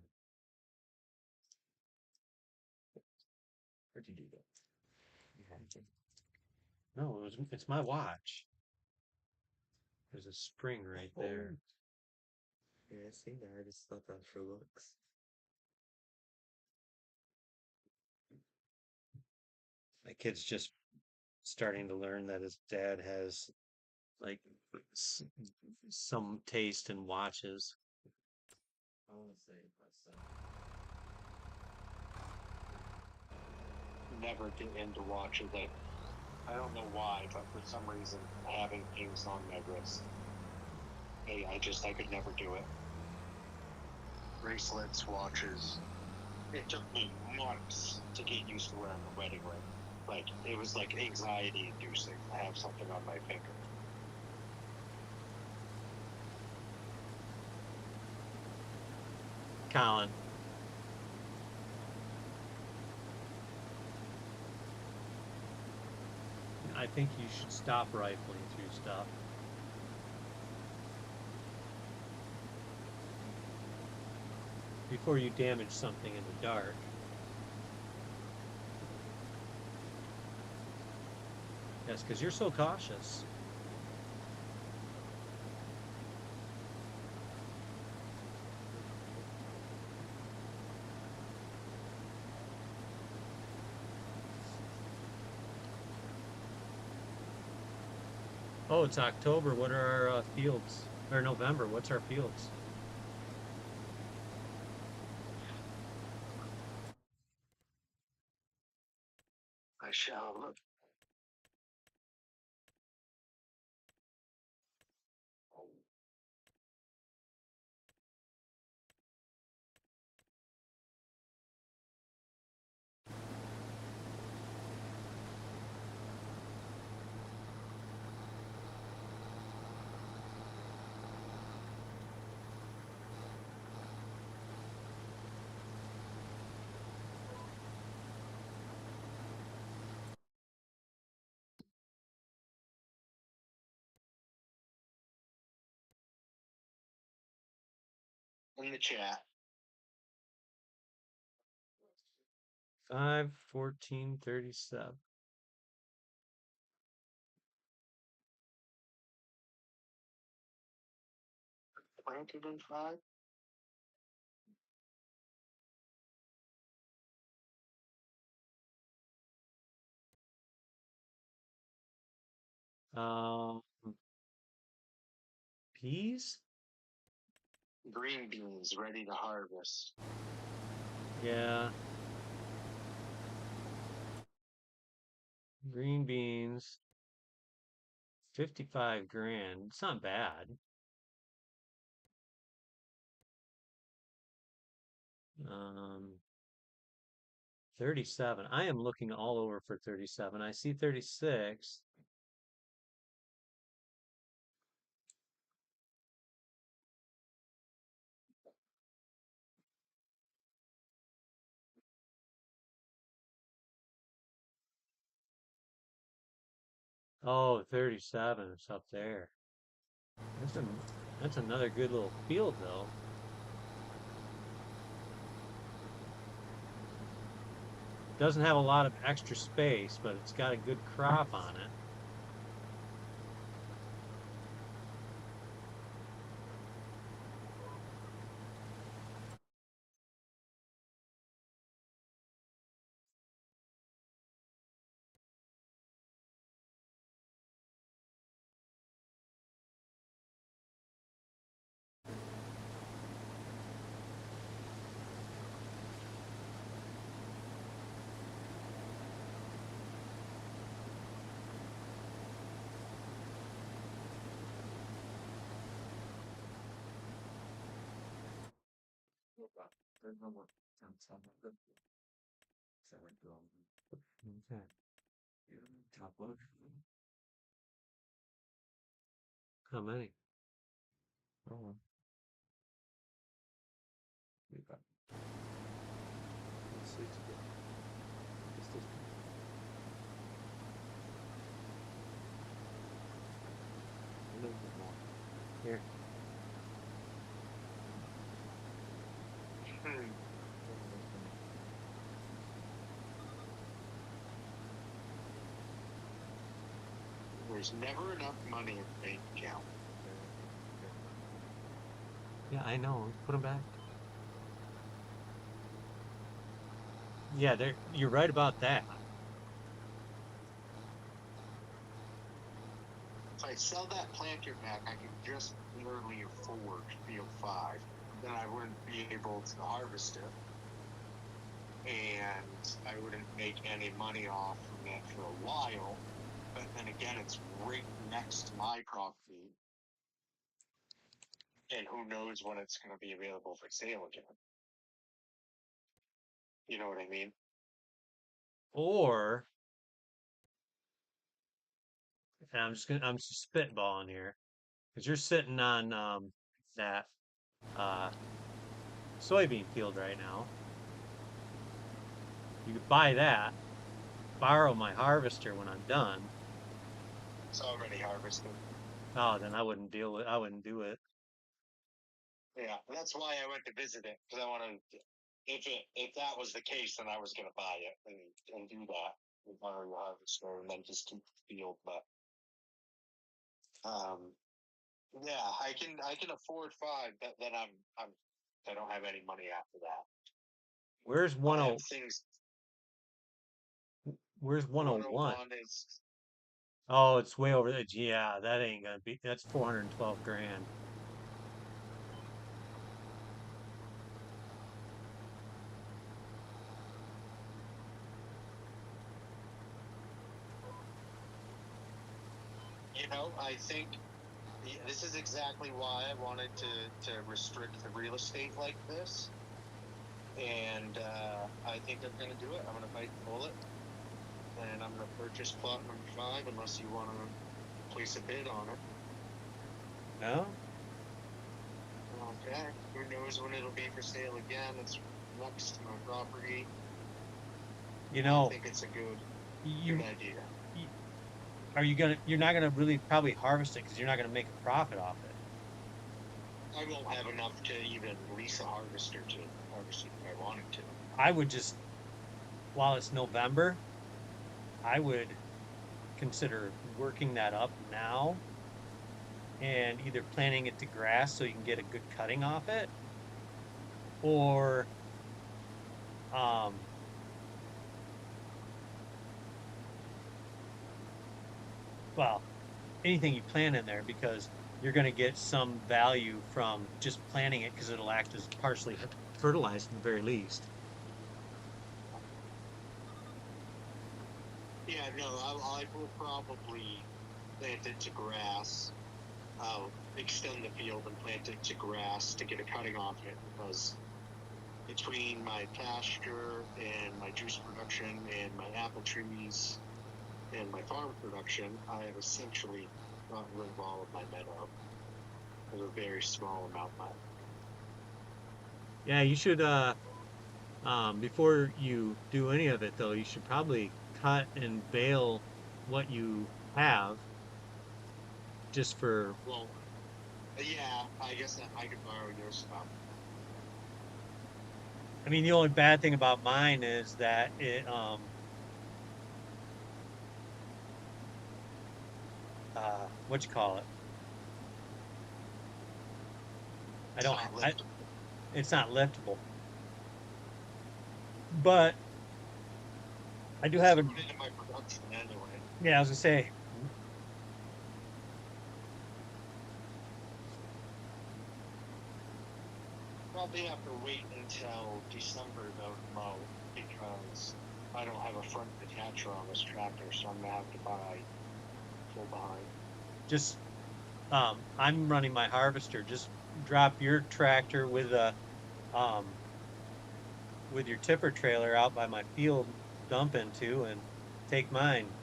Where'd you do that? You had it. No, it's my watch. There's a spring right there. Yeah, I see that. I just thought that was for looks. My kid's just starting to learn that his dad has like s- some taste in watches. I want to say my son. Never get into watches. I don't know why, but for some reason, having things on my wrist, I could never do it. Bracelets, watches. It took me months to get used to wearing a wedding ring. Like it was like anxiety inducing to have something on my finger. Colin, I think you should stop rifling through stuff. Before you damage something in the dark. Yes, because you're so cautious. Oh, it's October. What are our fields? Or November. What's our fields? I shall look. In the chat. 5/14/37. Planted in 5? Um, Peas? Green beans ready to harvest. Yeah. Green beans. 55 grand. It's not bad. Um, 37. I am looking all over for 37. I see 36. Oh, 37. It's up there. That's a that's another good little field though. Doesn't have a lot of extra space, but it's got a good crop on it. There's no more temps on the seven twelve. Okay. Top load. How many? Oh, we got. Let's see. Just this. A little bit more. Here. Hmm. There's never enough money in the bank account. Yeah, I know. Put them back. Yeah, you're right about that. If I sell that planter back, I could just barely afford field 5. Then I wouldn't be able to harvest it. And I wouldn't make any money off from that for a while. But then again, it's right next to my property. And who knows when it's going to be available for sale again. You know what I mean? Or, and I'm just spitballing here, because you're sitting on that uh soybean field right now. You could buy that, borrow my harvester when I'm done. It's already harvested. Oh, then I wouldn't do it. Yeah, that's why I went to visit it, because I wanted. If that was the case, then I was going to buy it and do that with borrow your harvester and then just keep the field. But um, yeah, I can afford 5, but then I don't have any money after that. Where's I have 10 things. where's 101? 101 is, Oh, it's way over there. Yeah, that ain't gonna be that's 412 grand. I think this is exactly why I wanted to restrict the real estate like this. And I think I'm going to do it. I'm going to bite the bullet. And I'm going to purchase plot number 5 unless you want to place a bid on it. No? Okay. Who knows when it'll be for sale again? It's next to my property. You I know, think it's a good you, idea. you you're not gonna really probably harvest it because you're not gonna make a profit off it. I won't have enough to even lease a harvester to harvest it if I wanted to. I would just, while it's November, I would consider working that up now and either planting it to grass so you can get a good cutting off it, or um, well, anything you plant in there because you're going to get some value from just planting it because it'll act as partially fertilized at the very least. Yeah, no, I will probably plant it to grass. I'll extend the field and plant it to grass to get a cutting off it because between my pasture and my juice production and my apple trees and my farm production, I have essentially gotten rid of all of my meadow. There's a very small amount left. Yeah, you should before you do any of it though, you should probably cut and bale what you have just for Well, yeah, I guess that I could borrow your stuff. I mean the only bad thing about mine is that it what you call it? I It's don't not I liftable. it's not liftable. But I do It's have a going into my production anyway. yeah, I was gonna say Probably have to wait until December though to mow because I don't have a front detacher on this tractor, so I'm gonna have to buy full behind. just I'm running my harvester. Just drop your tractor um with your tipper trailer out by my field dump into and take mine.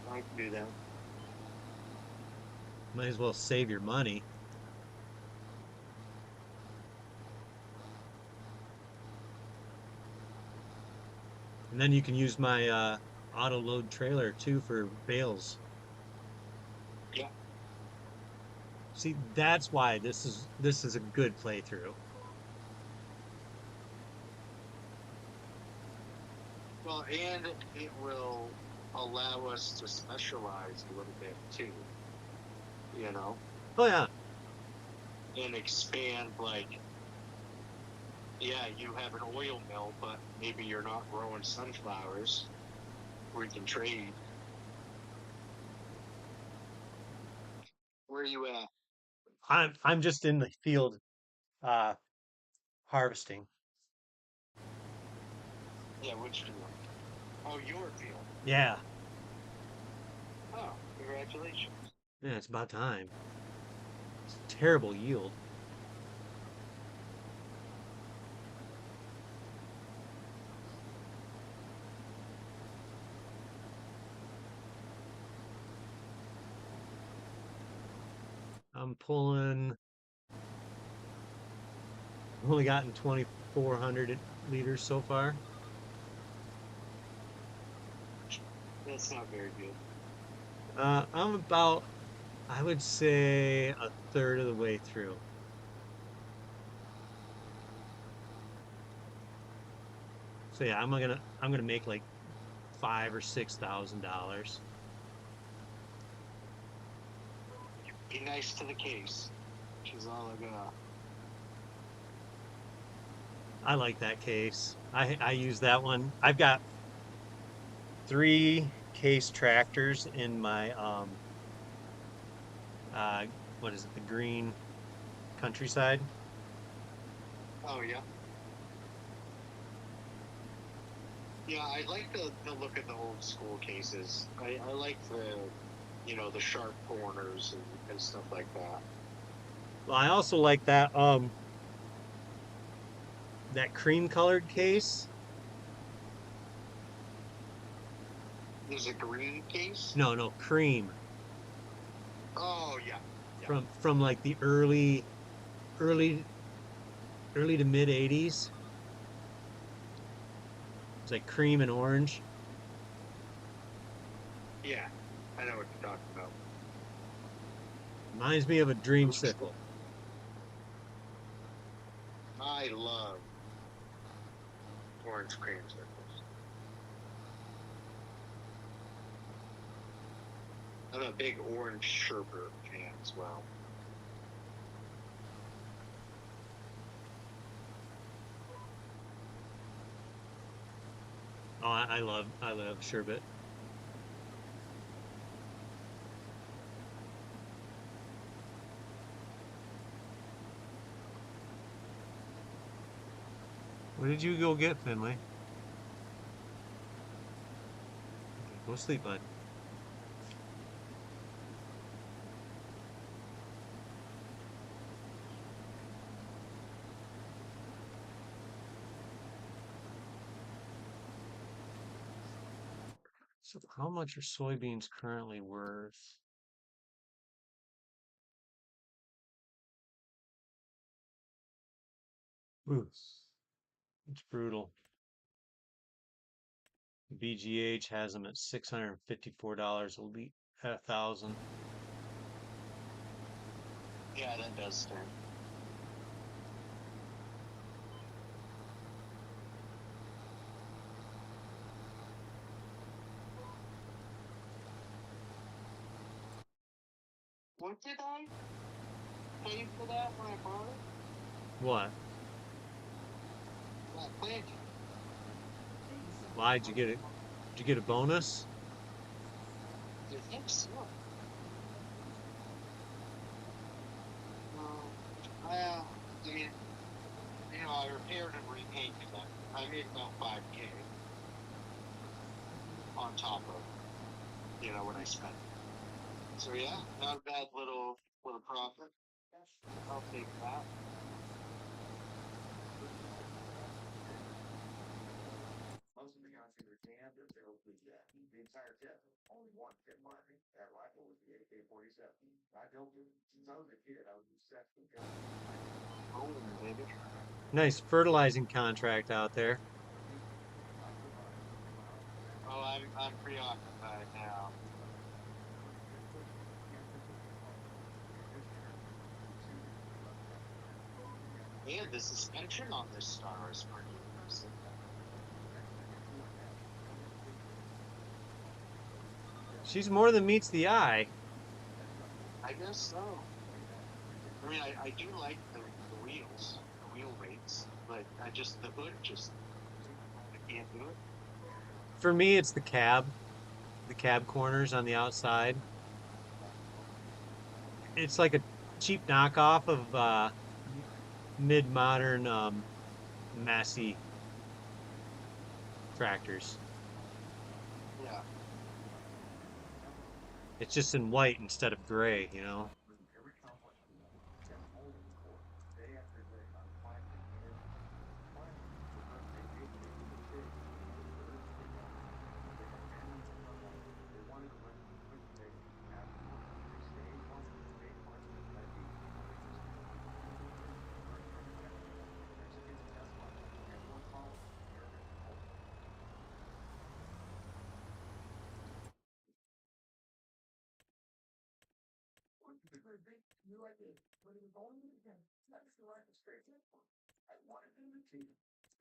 I can do that. Might as well save your money. And then you can use my auto load trailer too for bales. Yeah. See, that's why this is a good playthrough. Well, and it will allow us to specialize a little bit too, you know, Oh yeah. and expand like, yeah, you have an oil mill, but maybe you're not growing sunflowers. We can trade. Where are you at? I'm just in the field uh harvesting. Yeah, which field? Oh, your field. Yeah. Oh, congratulations. Yeah, it's about time. It's terrible yield. I'm pulling I've only gotten 2,400 liters so far. That's not very good. I'm about I would say a third of the way through. So yeah, I'm gonna make like $5,000 or $6,000. Be nice to the case, which is all I got. I like that case. I use that one. I've got three case tractors in my uh what is it, the green countryside. Oh, yeah. Yeah, I like the look of the old school cases. I like the sharp corners and stuff like that. Well, I also like that cream colored case. There's a green case. No, no, cream Oh, yeah. Yeah. from like the early early to mid 80s. It's like cream and orange. Yeah. I know what you're talking about. Reminds me of a It looks good. dreamsicle. I love orange cream circles. I'm a big orange sherbet fan as well. Oh, I love sherbet. What did you go get, Finley? Okay, go sleep, bud. So how much are soybeans currently worth? Ooh, it's brutal. BGH has them at $654 a lead, a thousand. Yeah, that does stink. What did I pay for that when I bought it? What? That planting. Why did you get it? Did you get a bonus? I think so. Well, I mean, I repaired and repainted that. I made about 5K on top of, what I spent. So yeah, not a bad little profit. I'll take that. Most of the guys either jammed or failed to eject. The entire tip. Only one fit marking. That rifle was the AK-47. I built it since I was a kid. I was obsessed with guns. Oh, baby. Nice fertilizing contract out there. Oh, I'm preoccupied now. And the suspension on this star is pretty impressive. She's more than meets the eye. I guess so. I mean, I do like the wheels, the wheel weights, but the hood I can't do it. For me, it's the cab corners on the outside. It's like a cheap knockoff of mid-modern Massey tractors. Yeah. It's just in white instead of gray, you know.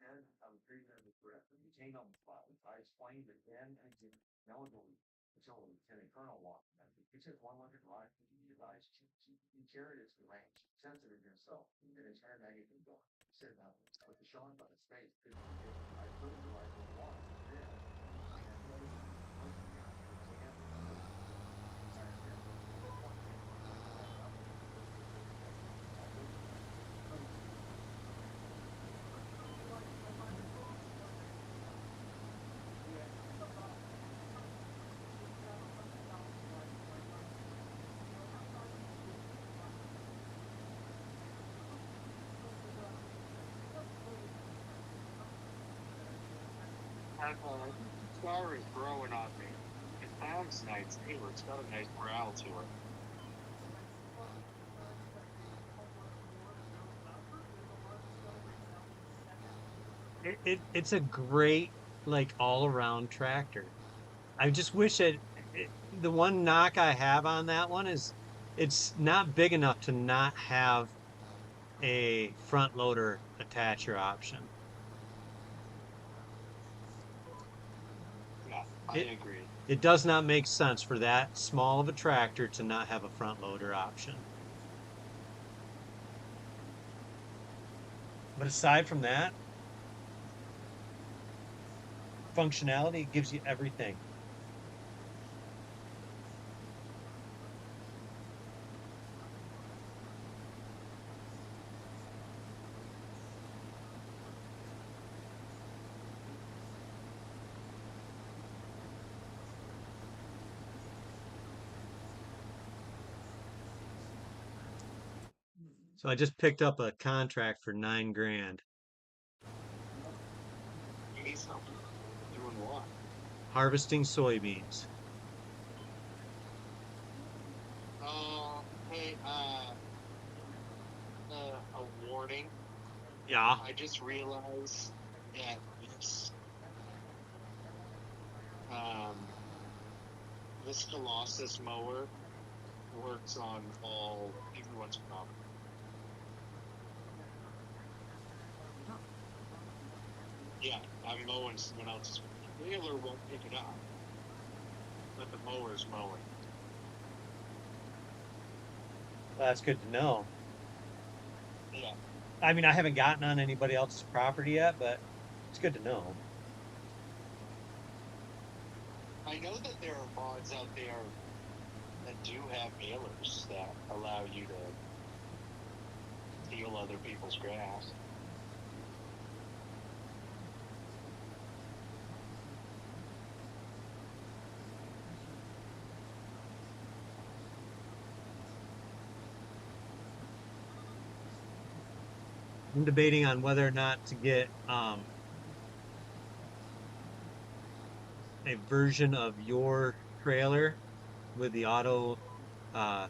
And I was treating her with breath and he changed on the spot. I explained it then and again. No one believed until the lieutenant colonel walked in. He says one look at life, he advised you carried it to the range, sensitive to himself, and his hair now you can go. He said nothing. With the Sean on his face, I put the rifle in the water. Then Star is growing on me. It sounds nice too. It's got a nice growl to it. It's a great like all around tractor. I just wish the one knock I have on that one is it's not big enough to not have a front loader attacher option. Yeah, I It agree. it does not make sense for that small of a tractor to not have a front loader option. But aside from that, functionality gives you everything. So I just picked up a contract for 9 grand. Awesome. Doing what? Harvesting soybeans. Hey, a warning. Yeah. I just realized that um, this Colossus mower works on everyone's crop. Yeah, I'm mowing someone else's. The baler won't pick it up, but the mower's mowing. Well, that's good to know. Yeah, I mean, I haven't gotten on anybody else's property yet, but it's good to know. I know that there are mods out there that do have balers that allow you to steal other people's grass. I'm debating on whether or not to get a version of your trailer with the uh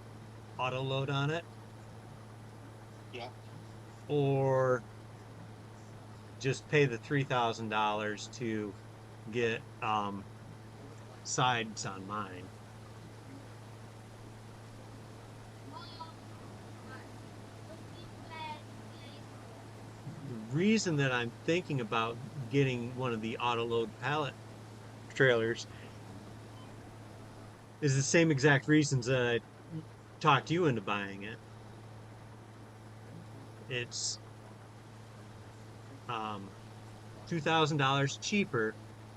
auto load on it, Yeah, or just pay the $3,000 to get sides on mine. The reason that I'm thinking about getting one of the auto load pallet trailers is the same exact reasons that I talked you into buying it. It's um $2,000 cheaper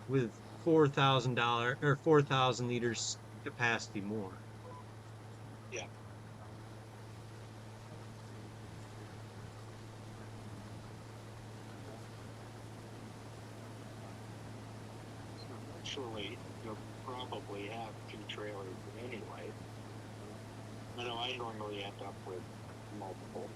with $4,000 or 4,000 liters capacity more. yeah. So eventually, you'll probably have two trailers anyway. I know I normally end up with multiple.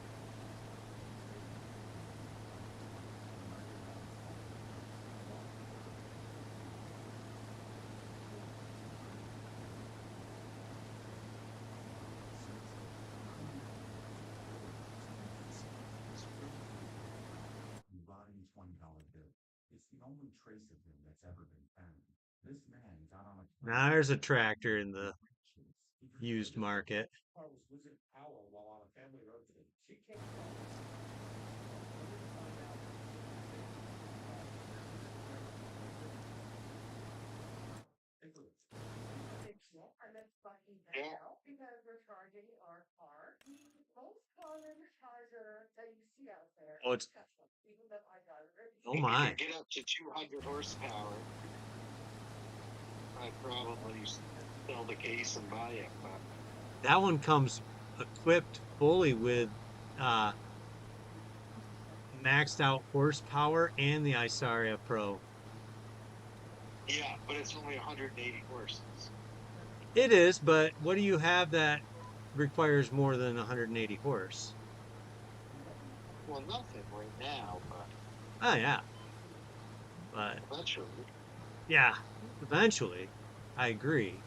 Rotting $20 bill. It's the only trace of him that's ever been found. This man got on a Now plane there's a and tractor in the he used pretended market. car was losing power while on a family road trip. She came from only to find out take a look. Yeah, Oh, it's oh if you my. could get up to 200 horsepower, I'd probably sell the case and buy it. But That one comes equipped fully with uh maxed out horsepower and the Isaria Pro. yeah, but it's only 180 horses. It is, but what do you have that requires more than 180 horse? Well, nothing right now, but Oh yeah, but eventually. yeah, eventually, I agree.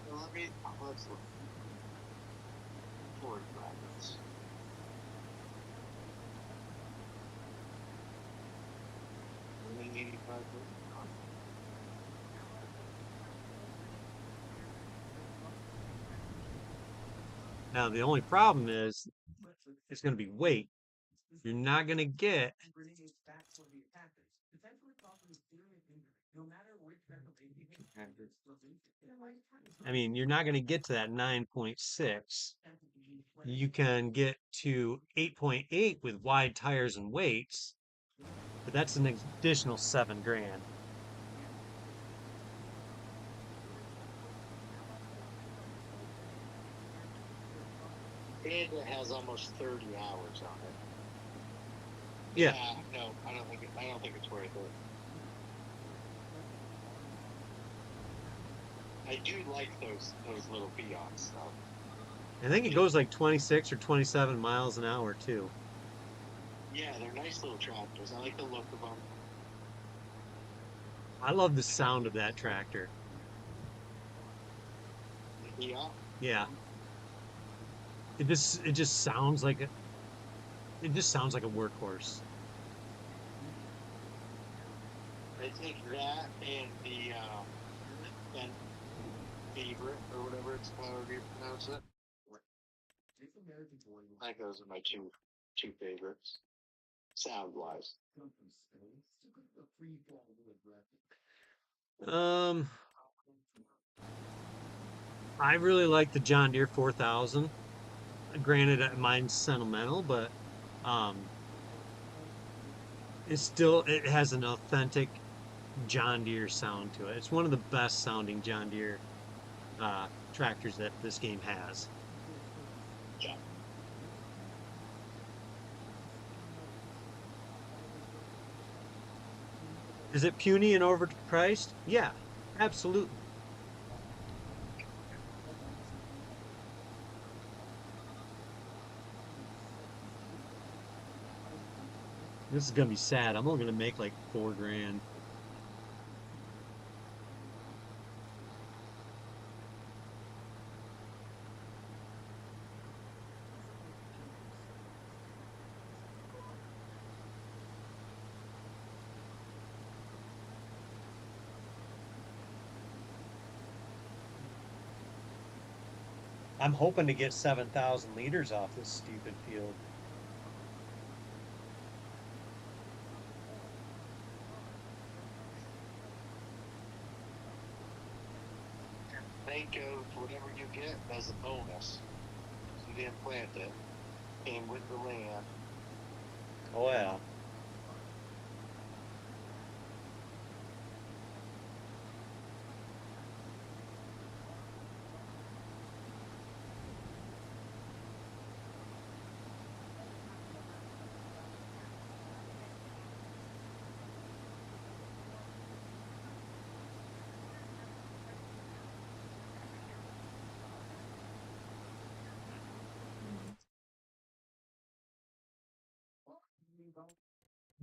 Well, let's look. Ford brackets. Only 85 horsepower. Now the only problem is it's going to be weight. You're not going to get. I mean, you're not going to get to that 9.6. You can get to 8.8 with wide tires and weights, but that's an additional 7 grand. bid that has almost 30 hours on it. Yeah. No, I don't think it's worth it. I do like those little Fiats though. I think it goes like 26 or 27 miles an hour too. Yeah, they're nice little tractors. I like the look of them. I love the sound of that tractor. The Fiat. Yeah. It just sounds like it just sounds like a workhorse. I think that and the and favorite or whatever it's however you pronounce it. I think those are my two favorites, sound wise. Um, I really like the John Deere 4000. Granted, mine's sentimental, but um, it has an authentic John Deere sound to it. It's one of the best sounding John Deere tractors that this game has. Yeah. Is it puny and overpriced? Yeah, absolutely. This is gonna be sad. I'm only gonna make like 4 grand. I'm hoping to get 7,000 liters off this stupid field. Think of whatever you get as a bonus. You didn't plant it. Came with the land. Oh yeah.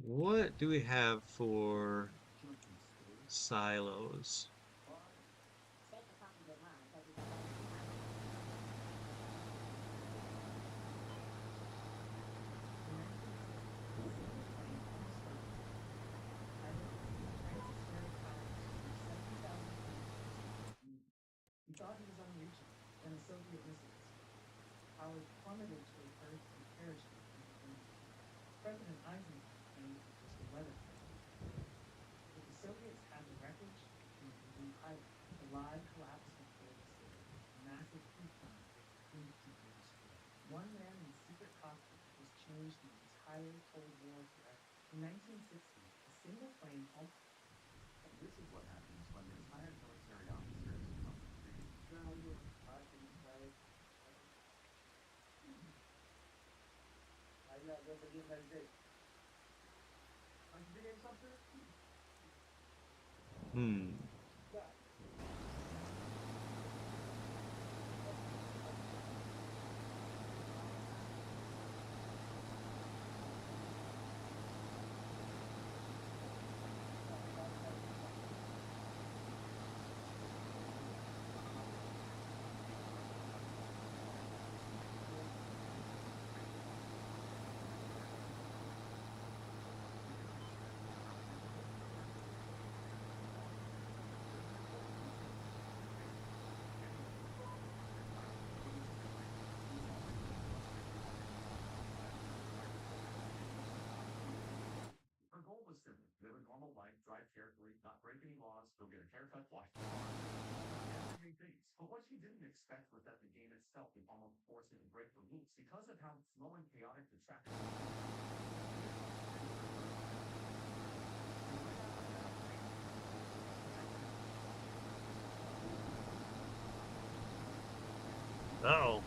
What do we have for silos? Hmm. Her goal was simple: live a normal life, drive carefully, not break any laws, go get a haircut, wash the car, everyday things. But what she didn't expect was that the game itself would almost force her to break the rules because of how slow and chaotic the track was. Oh.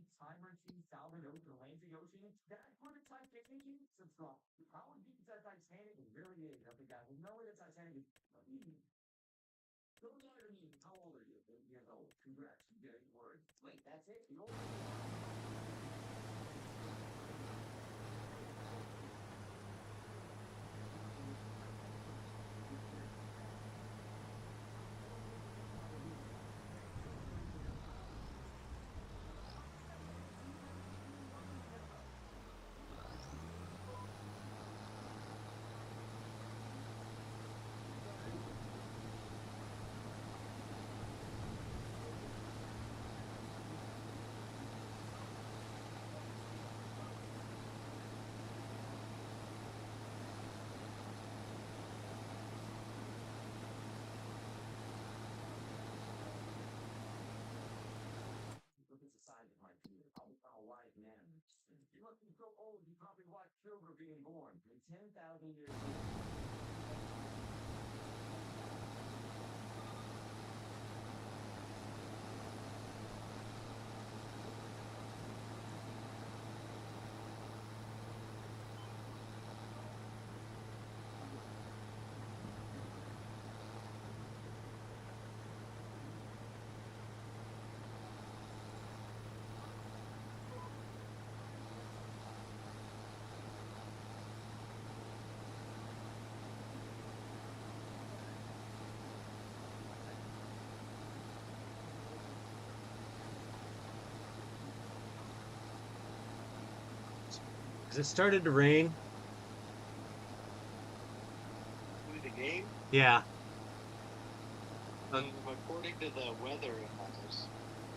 Sea, Tiber Sea, Salmon Ocean, Atlantic Ocean. That's where the Titanic is. It's from. How deep is that Titanic? It really is. I think I know where the Titanic is. Don't matter to me. How old are you? 8 years old. Congrats. You get a word. Wait, that's it? You only look at the size of my penis. I'm a wise man. You must be so old, you probably watched children being born. In 10,000 years Has it started to rain? With the game, Yeah. according to the weather, it has.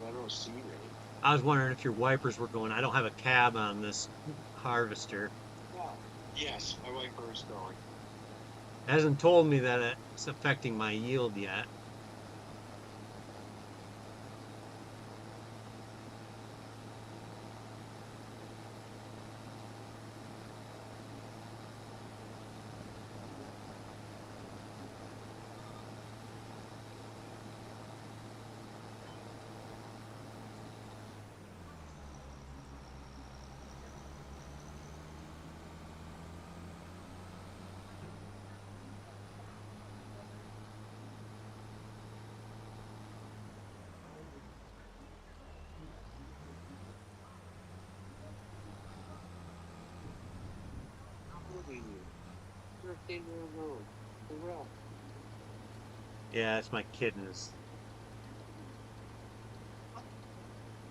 I don't see rain. I was wondering if your wipers were going. I don't have a cab on this harvester. Well, yes, my wiper is going. It hasn't told me that it's affecting my yield yet. How old are you? 13 years old. Well, Yeah, it's my kid and his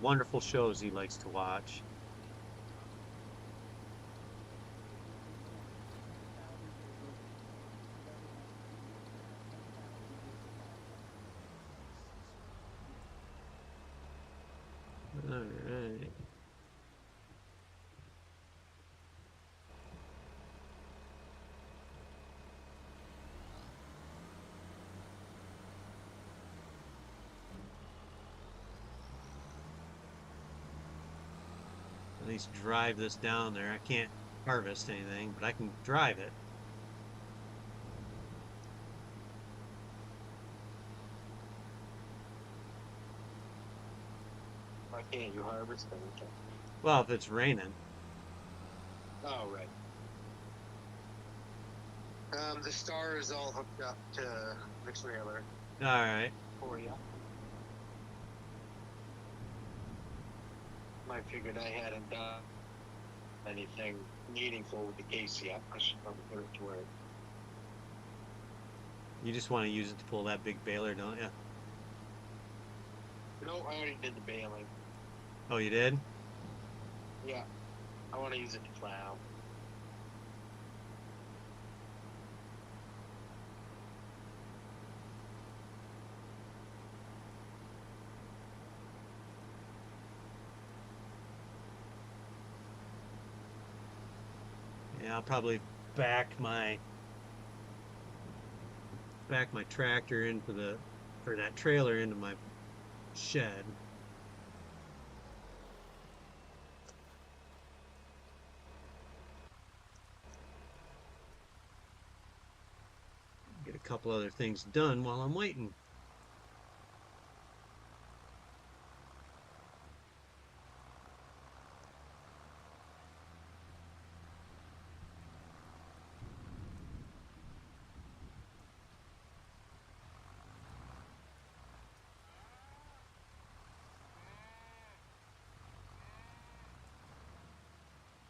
wonderful shows he likes to watch. All right. At least drive this down there. I can't harvest anything, but I can drive it. why can't you harvest anything? Well, if it's raining. Oh, right. The star is all hooked up to the trailer All right. for you. I figured I hadn't done anything meaningful with the case yet. I should probably put it to work. You just want to use it to pull that big baler, don't you? No, I already did the baling. Oh, you did? Yeah, I want to use it to plow. Yeah, I'll probably back my back my tractor into the or that trailer into my shed. Get a couple other things done while I'm waiting.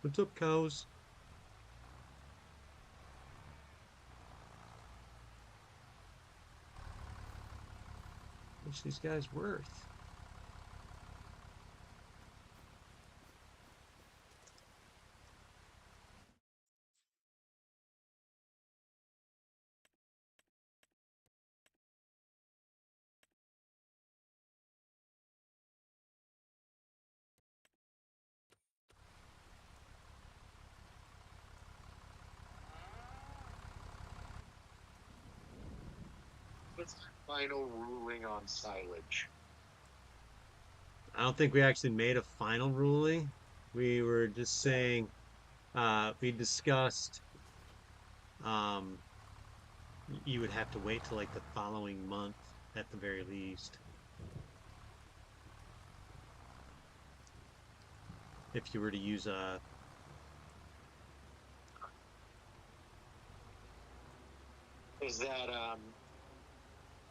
What's up, cows? What's these guys worth? What's the final ruling on silage? I don't think we actually made a final ruling. We were just saying, we discussed, um, you would have to wait till like the following month at the very least if you were to use a. Is that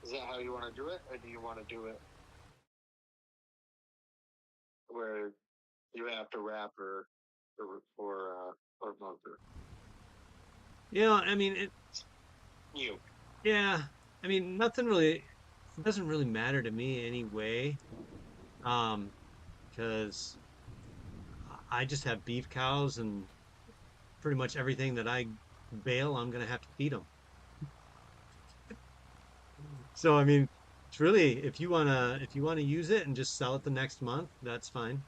is that how you want to do it, or do you want to do it where you have to wrap or bunker? I mean, You. yeah, I mean, nothing really, it doesn't really matter to me anyway. Um, because I just have beef cows and pretty much everything that I bale, I'm gonna have to feed them. So, I mean, it's really, if you wanna use it and just sell it the next month, that's fine.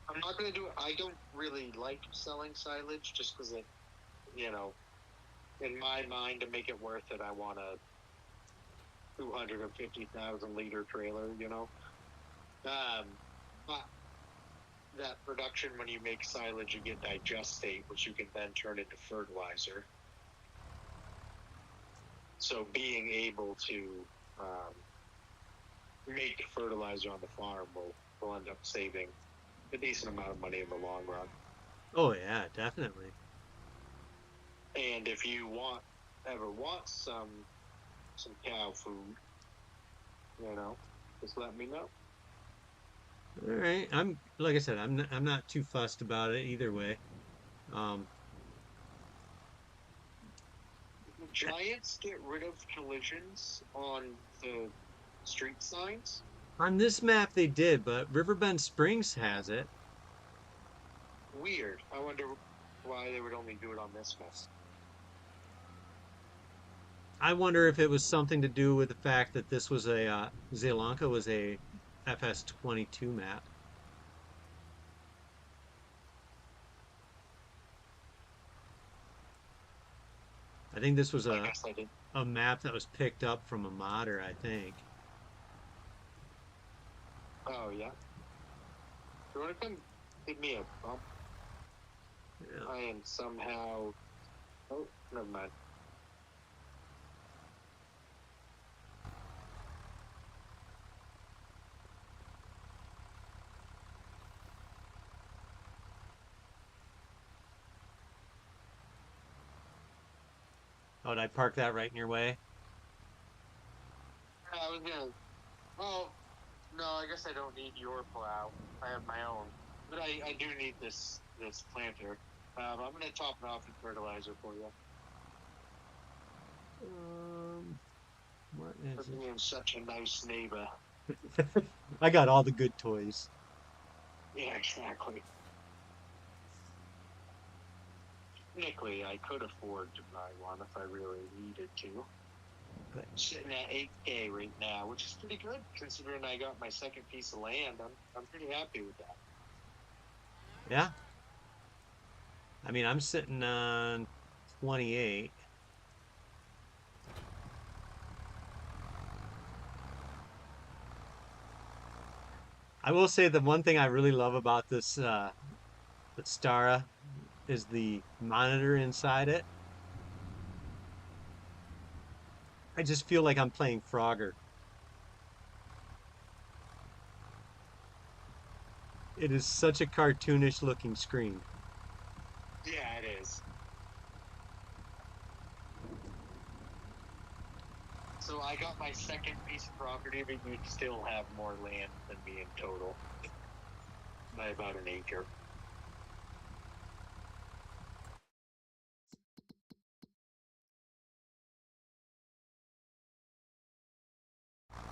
I'm not going to do it. I don't really like selling silage just because it, you know, in my mind, to make it worth it, I want a 250,000 liter trailer, Um, but that production, when you make silage, you get digestate, which you can then turn into fertilizer. So being able to make fertilizer on the farm will end up saving a decent amount of money in the long run. Oh yeah, definitely. And if you ever want some cow food, just let me know. All right. Like I said, I'm not too fussed about it either way. Um, Giants get rid of collisions on the street signs. on this map they did, but Riverbend Springs has it. Weird. I wonder why they would only do it on this map. I wonder if it was something to do with the fact that this was Zeelanka was a FS22 map. I think this was I a guess I did. a map that was picked up from a modder, I think. Oh yeah. You want to come give me a bump? Yeah. I am somehow. Oh, never mind. Oh, did I park that right in your way? I was gonna. Oh no, I guess I don't need your plow. I have my own, but I do need this planter. I'm gonna top it off with fertilizer for you. Um, what For is it? being such a nice neighbor. I got all the good toys. Yeah, exactly. Technically, I could afford to buy one if I really needed to. But Sitting at 8K right now, which is pretty good considering I got my second piece of land. I'm pretty happy with that. yeah, I mean, I'm sitting on 28. I will say the one thing I really love about this the Stara is the monitor inside it. I just feel like I'm playing Frogger. It is such a cartoonish looking screen. Yeah, it is. So I got my second piece of property, but you still have more land than me in total. by about an acre.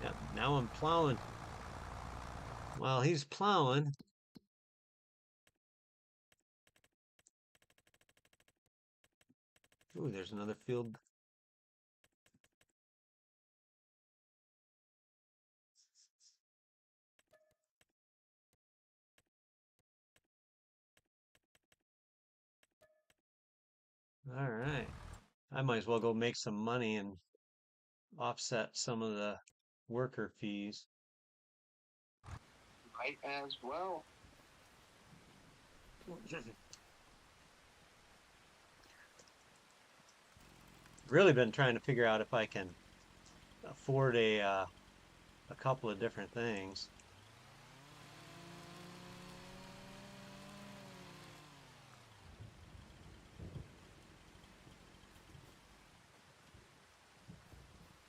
Yep, now I'm plowing. While he's plowing, ooh, there's another field. All right. I might as well go make some money and offset some of the worker fees. Might as well. Really been trying to figure out if I can afford a couple of different things.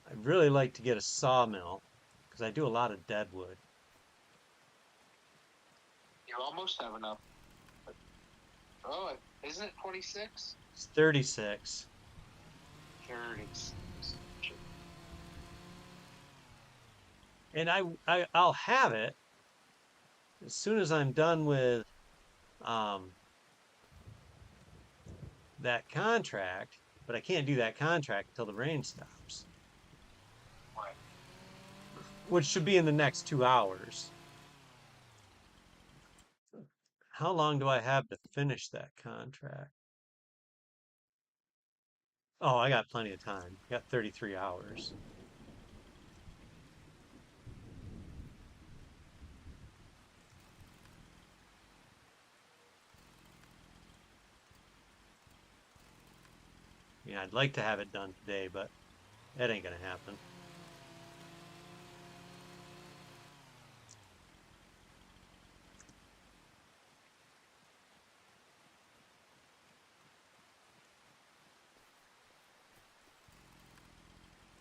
I'd really like to get a sawmill because I do a lot of dead wood. You almost have enough. Oh, isn't it 26? It's 36. 36. And I'll have it as soon as I'm done with um, that contract, but I can't do that contract until the rain stops, Right. which should be in the next 2 hours. How long do I have to finish that contract? Oh, I got plenty of time. I got 33 hours. Yeah, I'd like to have it done today, but that ain't gonna happen.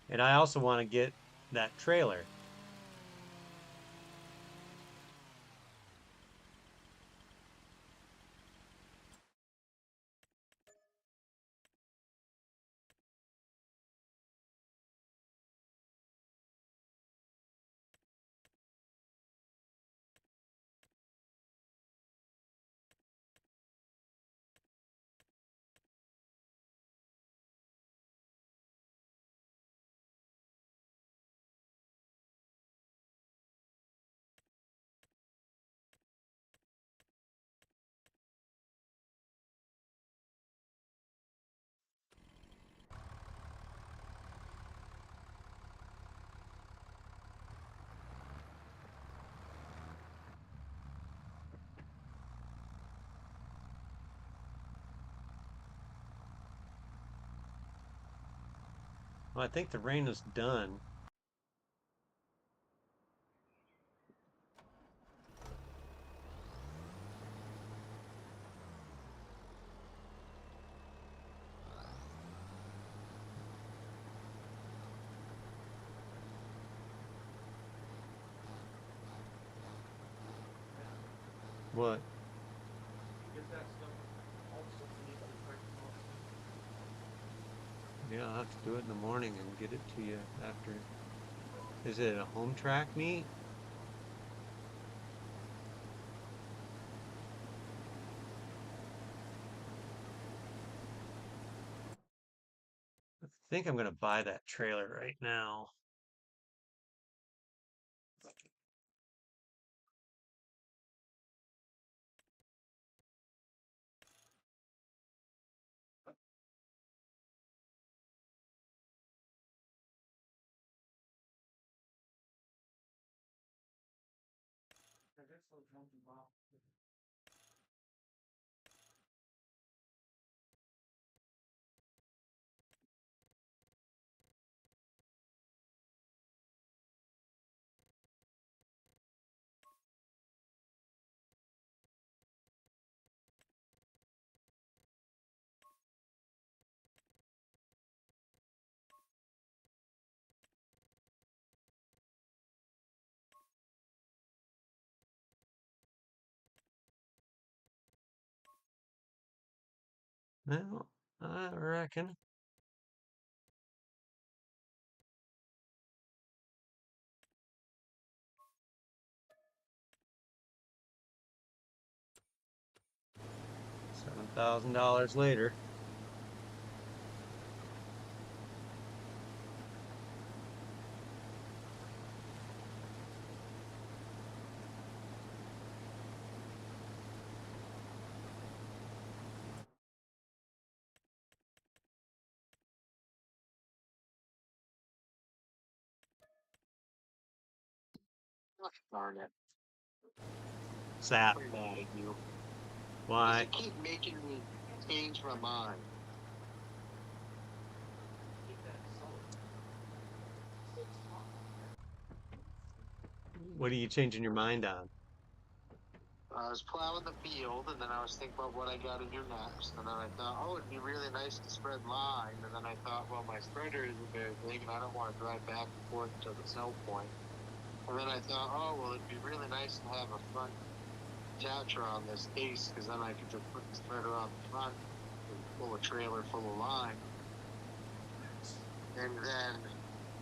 And I also want to get that trailer. Well, I think the rain is done. What? Get that stuff, all the stuff you need to be quick. Yeah, I'll have to do it in the morning and get it to you after. Is it a home track meet? I think I'm gonna buy that trailer right now. And that's what jumping off. Well, I reckon. $7,000 later. Gosh darn it. Sap. I'm mad at you. Because Why? you keep making me change my mind. What are you changing your mind on? I was plowing the field, and then I was thinking about what I got to do next. And then I thought, oh, it'd be really nice to spread line. And then I thought, well, my spreader isn't very big, and I don't want to drive back and forth to the snow point. And then I thought, oh, well, it'd be really nice to have a front attacher on this case, because then I could just put the spreader on the front and pull a trailer full of line. And then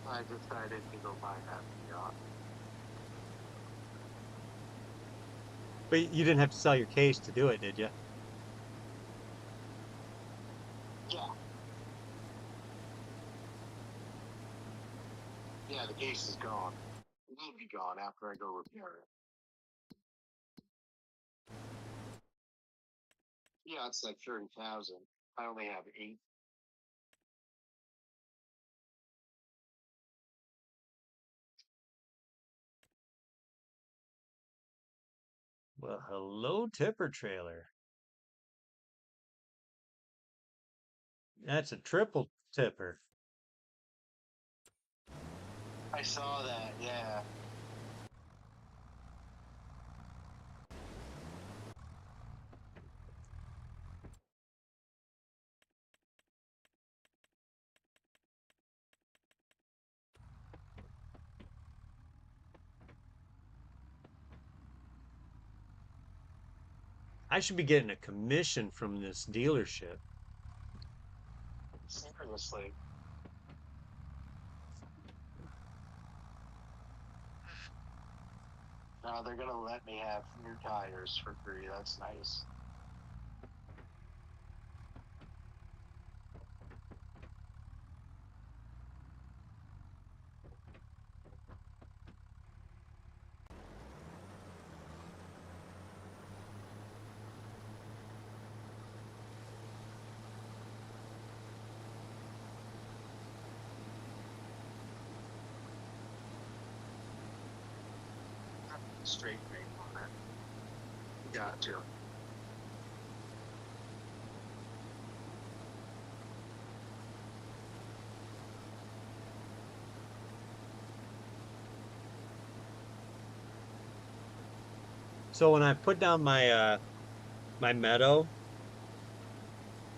I decided to go buy that yacht. But you didn't have to sell your case to do it, did you? Yeah. Yeah, the case is gone. It will be gone after I go repair it. Yeah, it's like 30,000. I only have 8. Well, hello, tipper trailer. That's a triple tipper. I saw that, yeah. I should be getting a commission from this dealership. Seriously. Now they're gonna let me have new tires for free. That's nice. Straight rate on it. Got to. So when I put down my meadow,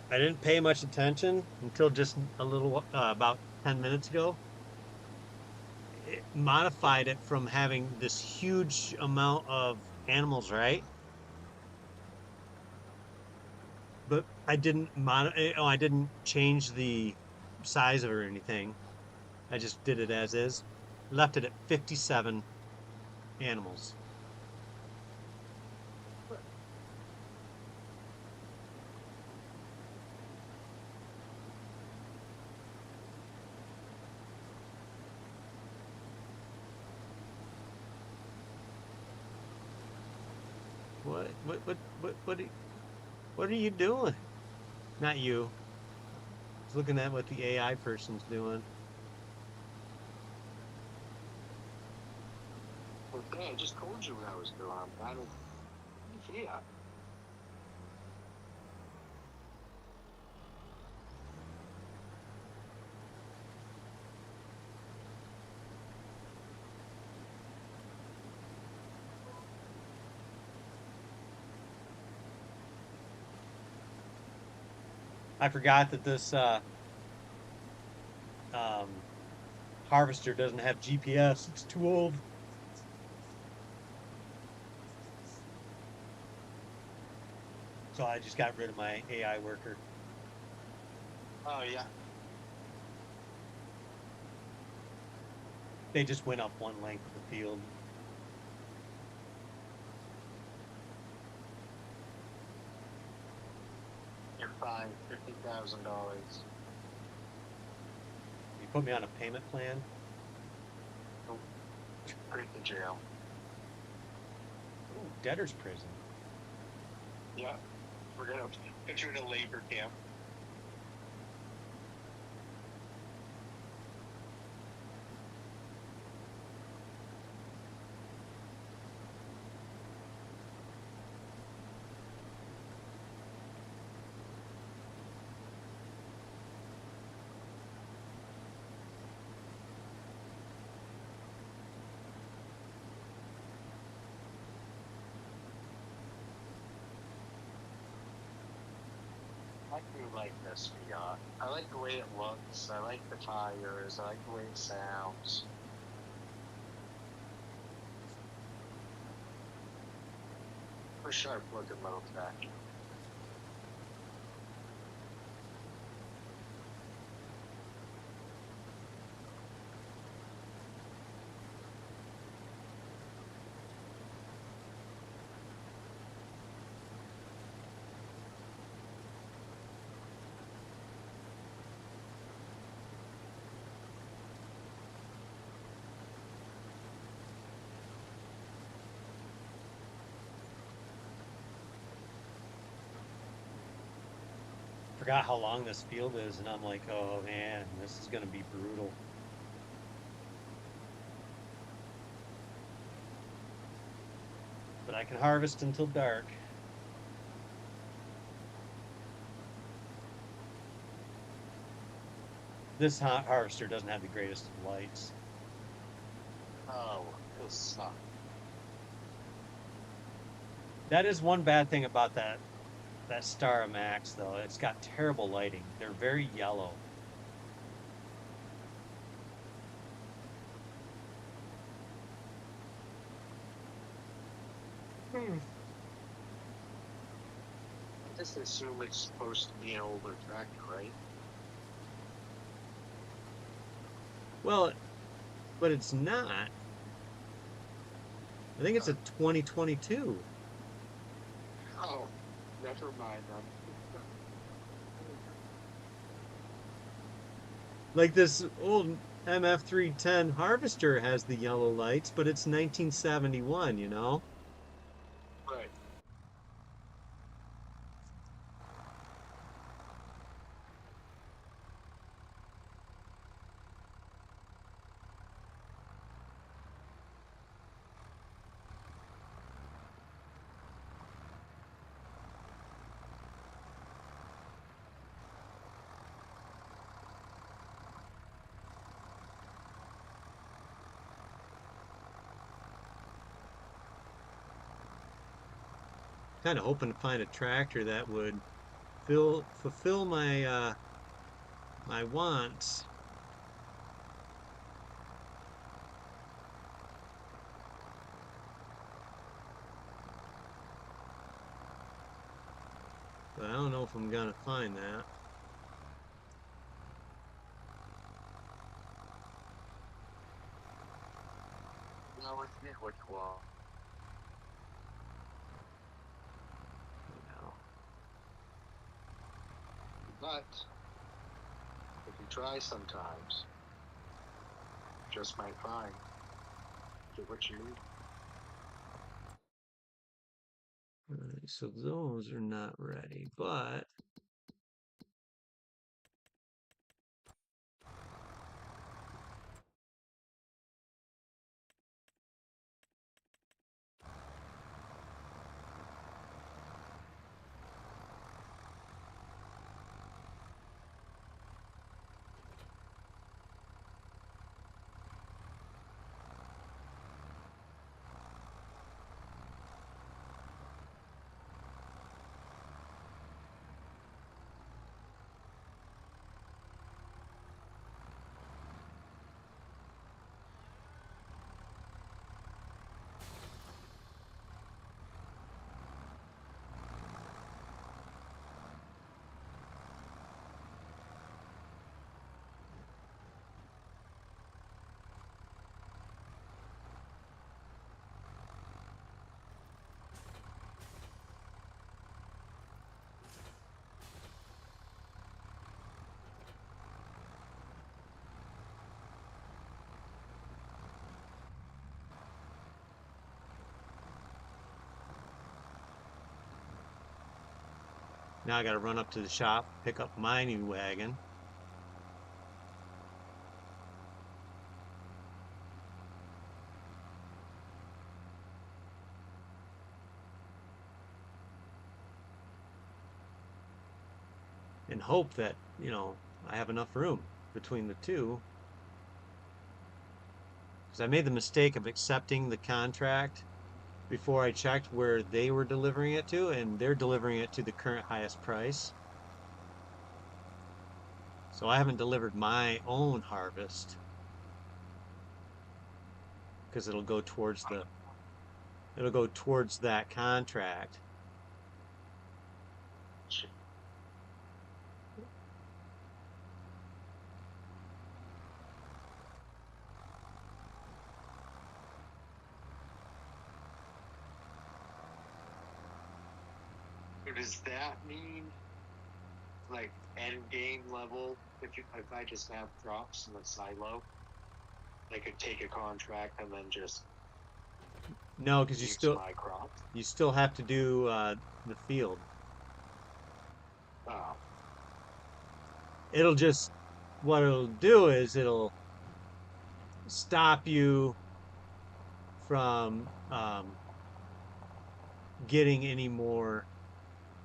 I didn't pay much attention until just a little about 10 minutes ago. It modified it from having this huge amount of animals, right? But I didn't change the size of it or anything. I just did it as is. Left it at 57 animals. What are you doing? Not you. I was looking at what the AI person's doing. Okay, I just told you what I was doing. I'm kind of, yeah. I forgot that this um, harvester doesn't have GPS. It's too old. So I just got rid of my AI worker. Oh yeah. They just went up one length of the field. You're fined $50,000. You put me on a payment plan. Straight to jail. Oh, debtor's prison. Yeah. We're gonna put you in a labor camp. I do like this Fiat. I like the way it looks. I like the tires. I like the way it sounds. For sharp looking little tractor. Forgot how long this field is, and I'm like, oh man, this is gonna be brutal. But I can harvest until dark. This harvester doesn't have the greatest of lights. Oh, it'll suck. That is one bad thing about that Star Max, though. It's got terrible lighting. They're very yellow. Hmm. I just assume it's supposed to be an older tractor, right? Well, but it's not. I think it's a 2022. Oh, never mind then. Like this old MF310 harvester has the yellow lights, but it's 1971, you know? Right. Kind of hoping to find a tractor that would fulfill my wants. But I don't know if I'm gonna find that. No, I forget which one. You know. But if you try sometimes, just might find get what you need. Alright, so those are not ready, but Now I got to run up to the shop, pick up my new wagon. And hope that, I have enough room between the two. Because I made the mistake of accepting the contract before I checked where they were delivering it to, and they're delivering it to the current highest price. So I haven't delivered my own harvest because it'll go towards that contract. So does that mean like end game level? If I just have crops in the silo, I could take a contract and then just No, because use my crops. you still have to do the field. Oh, It'll just what it'll do is it'll stop you from getting any more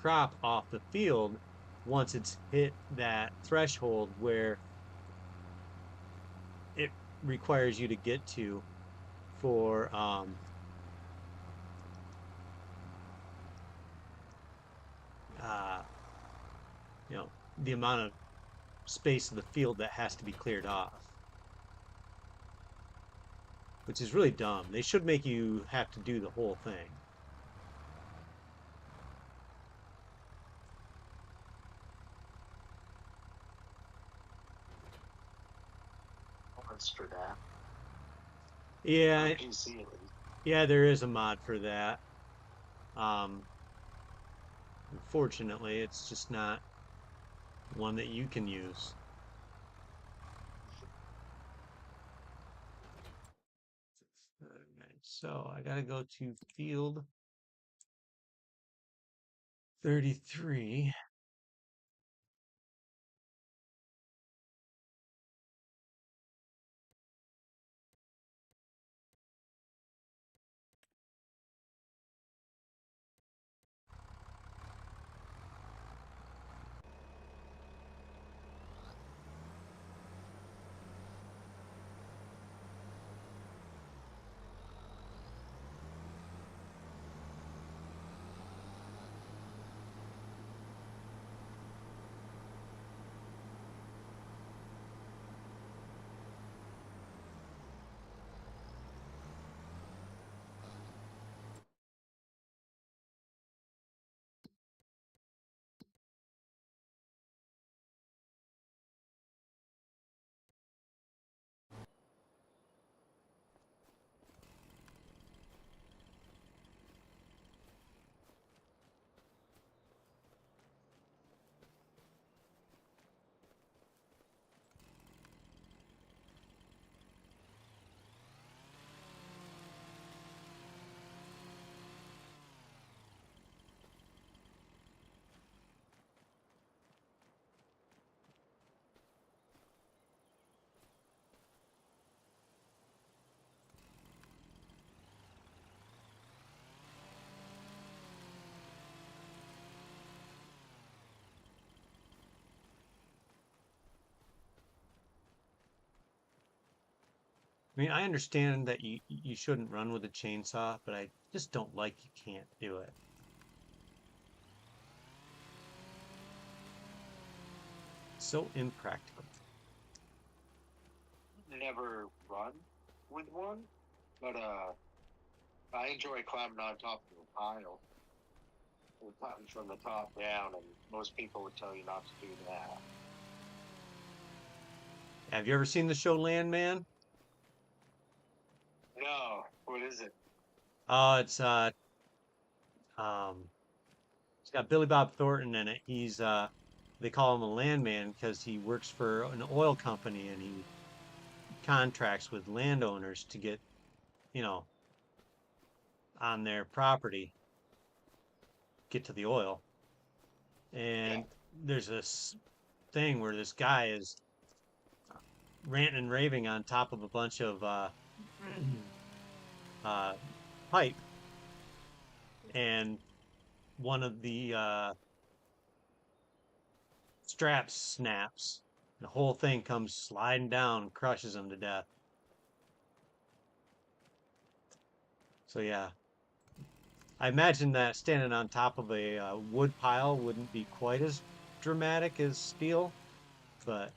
crop off the field once it's hit that threshold where it requires you to get to for uh, the amount of space of the field that has to be cleared off, which is really dumb. They should make you have to do the whole thing. once for that on Yeah, PC at least. yeah, there is a mod for that. Um, Unfortunately, it's just not one that you can use. Alright, so I gotta go to field 33. I mean, I understand that you shouldn't run with a chainsaw, but I just don't like you can't do it. So impractical. Never run with one, but I enjoy climbing on top of a pile or climbing from the top down, and most people would tell you not to do that. Have you ever seen the show Landman? No, what is it? It's um it's got Billy Bob Thornton in it. He's they call him a landman because he works for an oil company and he contracts with landowners to get, you know, on their property, get to the oil. Yeah. and there's this thing where this guy is ranting and raving on top of a bunch of uh, pipe, and one of the straps snaps. The whole thing comes sliding down, crushes him to death. So yeah, I imagine that standing on top of a wood pile wouldn't be quite as dramatic as steel, but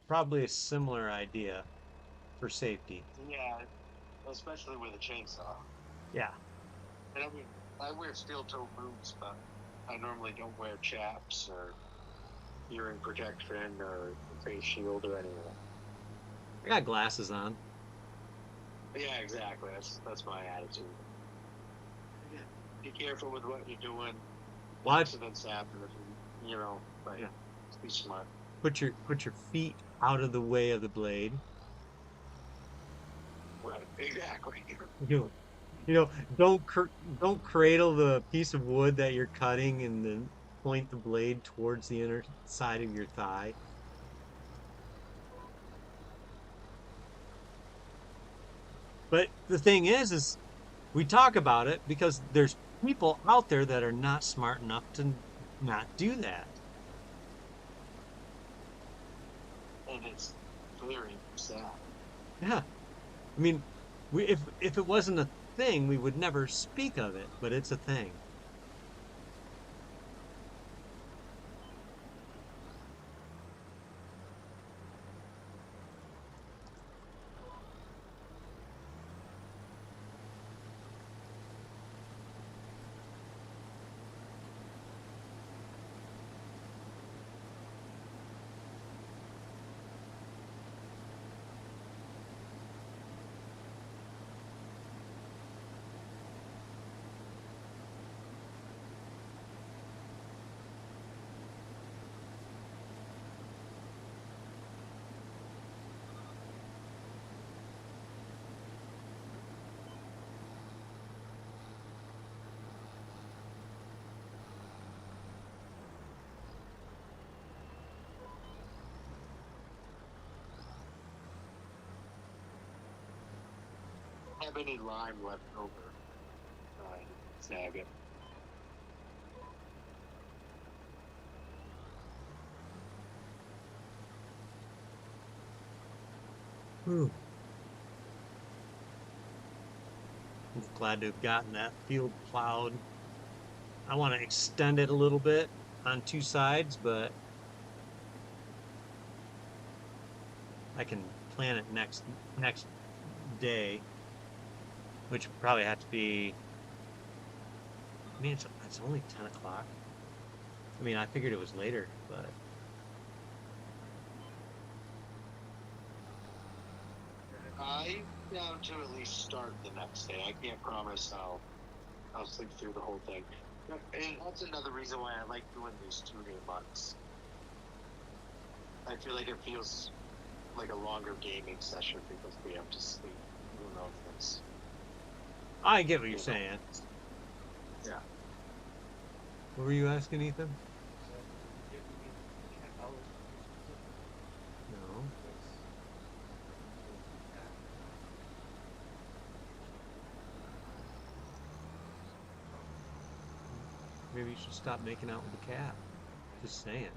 probably a similar idea for safety. Yeah, especially with a chainsaw. Yeah. And I mean, I wear steel toe boots, but I normally don't wear chaps or hearing protection or face shield or anything. I got glasses on. Yeah, exactly. That's my attitude. Yeah. Be careful with what you're doing. What? Accidents happen if you know, but Yeah. just be smart. Put your feet out of the way of the blade. Right. Exactly. You know, you know, don't cradle the piece of wood that you're cutting and then point the blade towards the inner side of your thigh. But the thing is we talk about it because there's people out there that are not smart enough to not do that. And it's very sad. Yeah. I mean, if it wasn't a thing, we would never speak of it, but it's a thing. Have any lime left over? Snag it. Whew. I'm glad to have gotten that field plowed. I want to extend it a little bit on two sides, but I can plan it next day, which would probably have to be. I mean, it's only 10 o'clock. I mean, I figured it was later, but I'm down to at least start the next day. I can't promise I'll sleep through the whole thing. And that's another reason why I like doing these 2 day months. I feel like it feels like a longer gaming session because we have to sleep. I don't know if that's I get what you're you know. saying. Yeah. What were you asking, Ethan? No. Maybe you should stop making out with the cat. Just saying.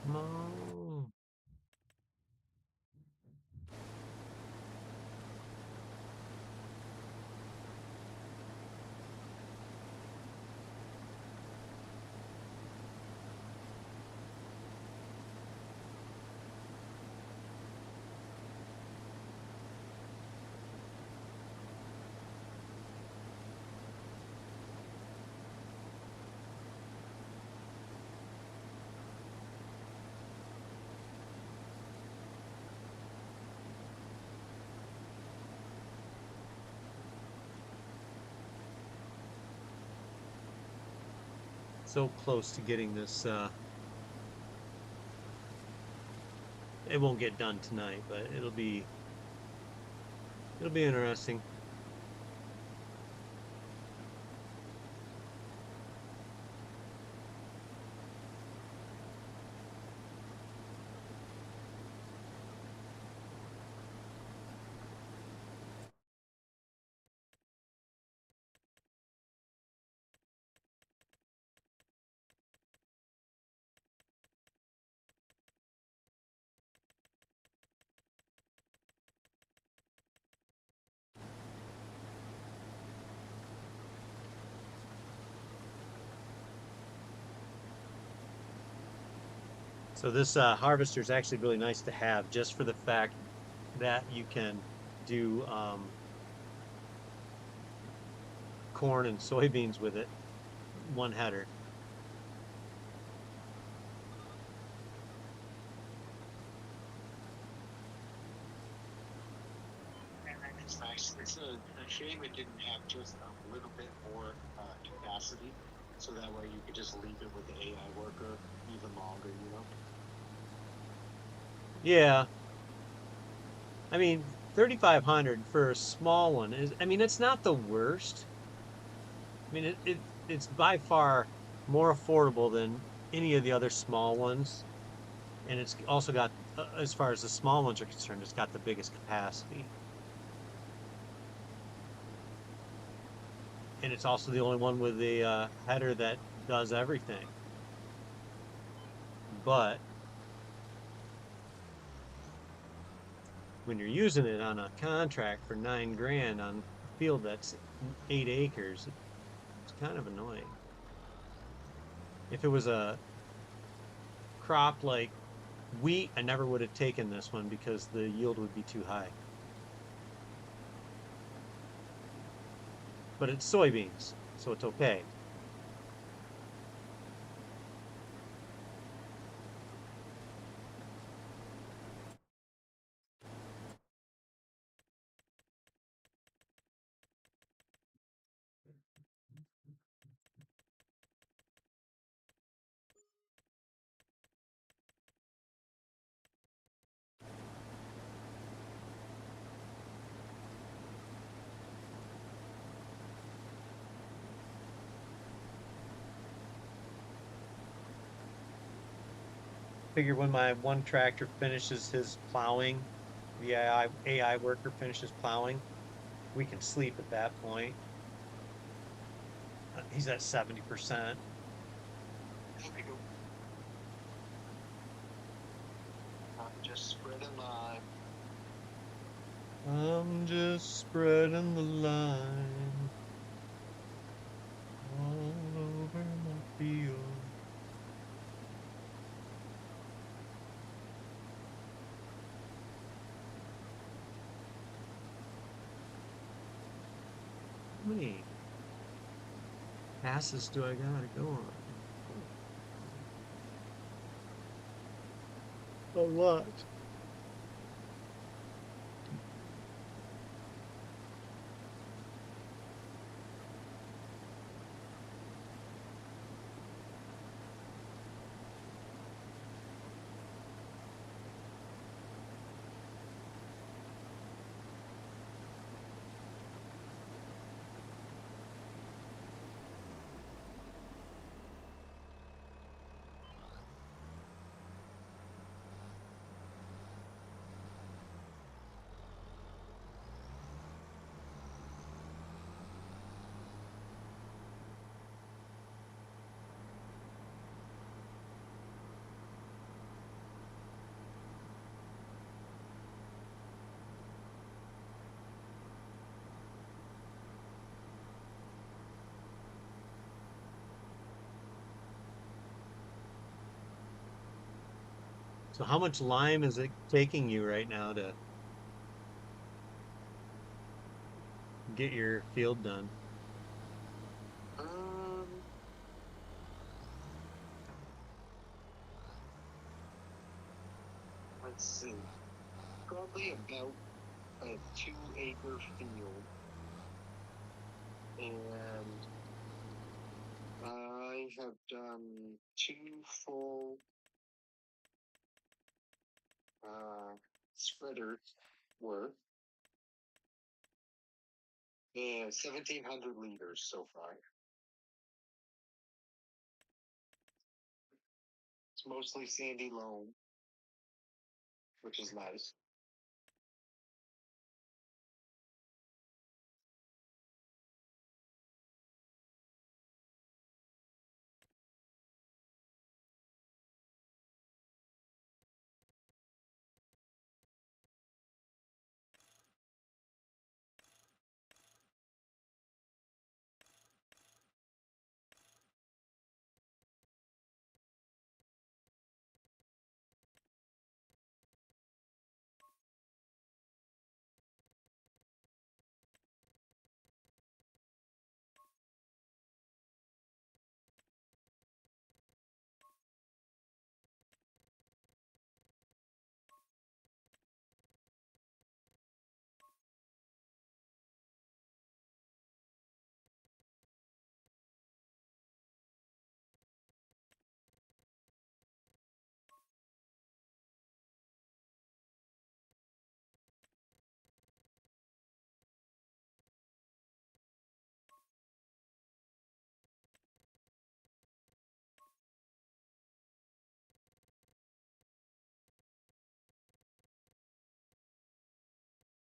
Come on. So close to getting this. It won't get done tonight, but it'll be interesting. So this harvester is actually really nice to have, just for the fact that you can do corn and soybeans with it, one header. It's nice. It's a shame it didn't have just a little bit more capacity, so that way you could just leave it with the AI worker even longer. You know. Yeah, I mean, 3,500 for a small one is, I mean, it's not the worst. I mean, it's by far more affordable than any of the other small ones, and it's also got, as far as the small ones are concerned, it's got the biggest capacity, and it's also the only one with the header that does everything. But when you're using it on a contract for 9 grand on a field that's 8 acres, it's kind of annoying. If it was a crop like wheat, I never would have taken this one because the yield would be too high. But it's soybeans, so it's okay. Figure when my one tractor finishes his plowing, the AI worker finishes plowing, we can sleep at that point. He's at 70%. I'm just spreading lime. I'm just spreading the line all over my field. How many passes do I gotta go on? A lot. So how much lime is it taking you right now to get your field done? Um, let's see. Probably about a 2 acre field, and I have done two full spreader worth and 1,700 liters so far. It's mostly sandy loam, which is nice.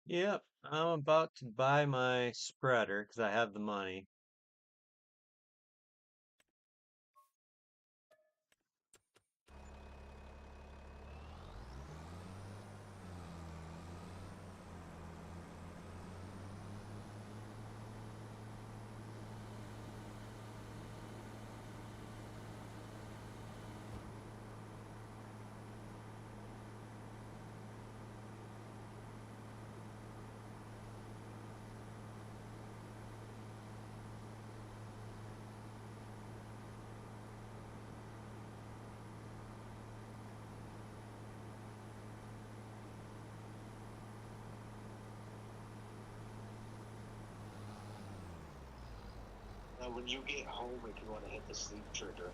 Yep, I'm about to buy my spreader because I have the money. Now, when you get home, if you want to hit the sleep trigger,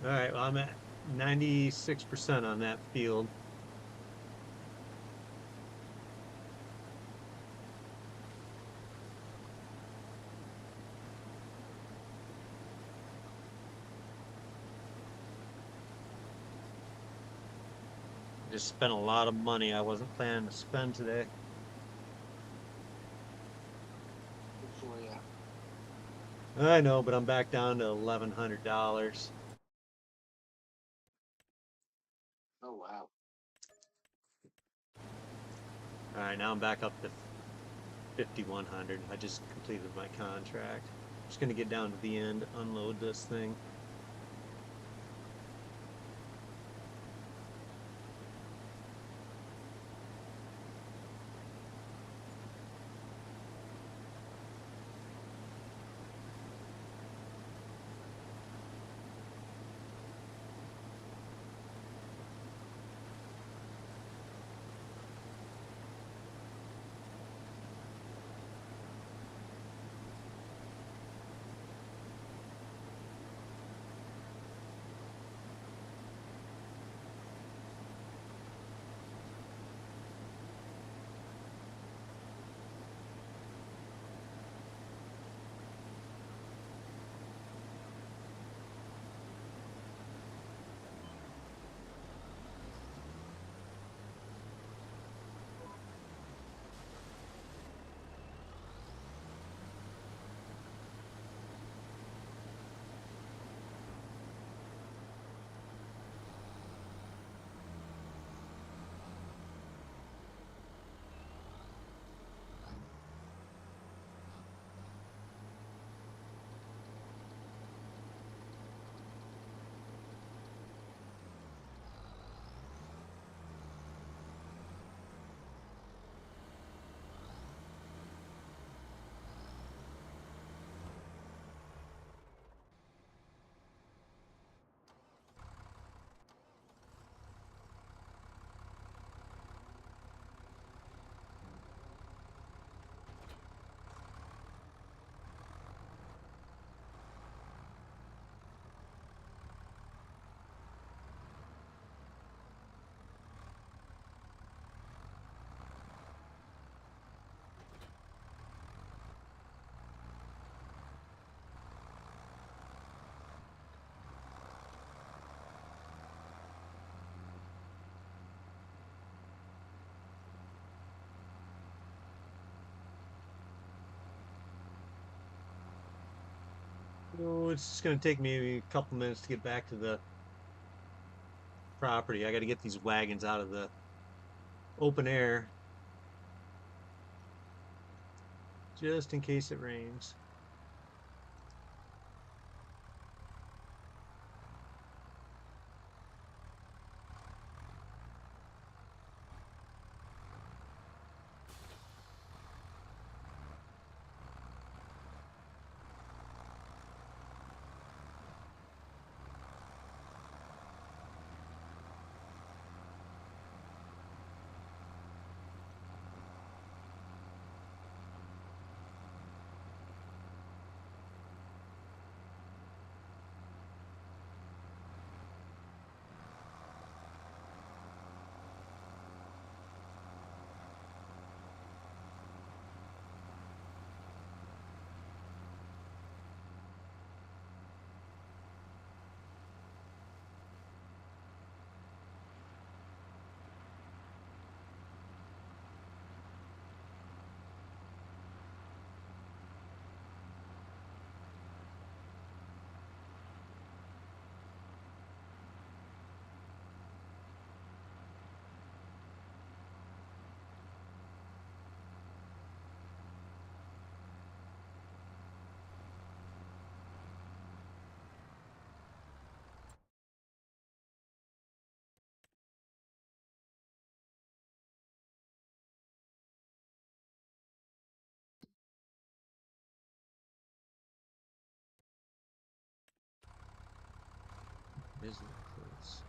All right, well, I'm at 96% on that field. Just spent a lot of money I wasn't planning to spend today. hopefully, I know, but I'm back down to $1,100. oh wow. All right, now I'm back up to 5,100. I just completed my contract. Just gonna get down to the end, unload this thing. Oh, it's just gonna take me a couple minutes to get back to the property. I got to get these wagons out of the open air just in case it rains. Business.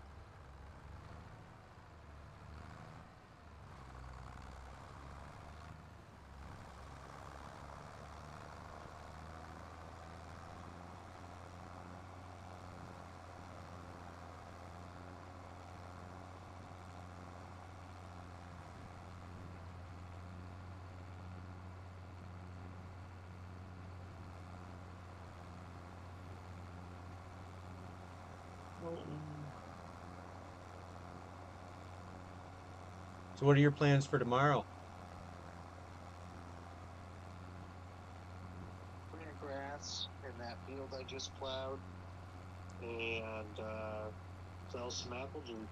So, what are your plans for tomorrow? Plant grass in that field I just plowed, and sell some apple juice.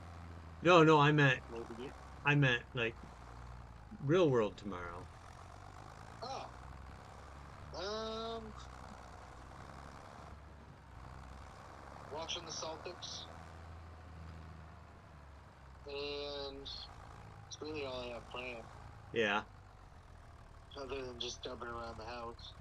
No, no, Maybe. I meant like real world tomorrow. Oh, um, watching the Celtics, and it's really all I have planned, Yeah. other than just jumping around the house.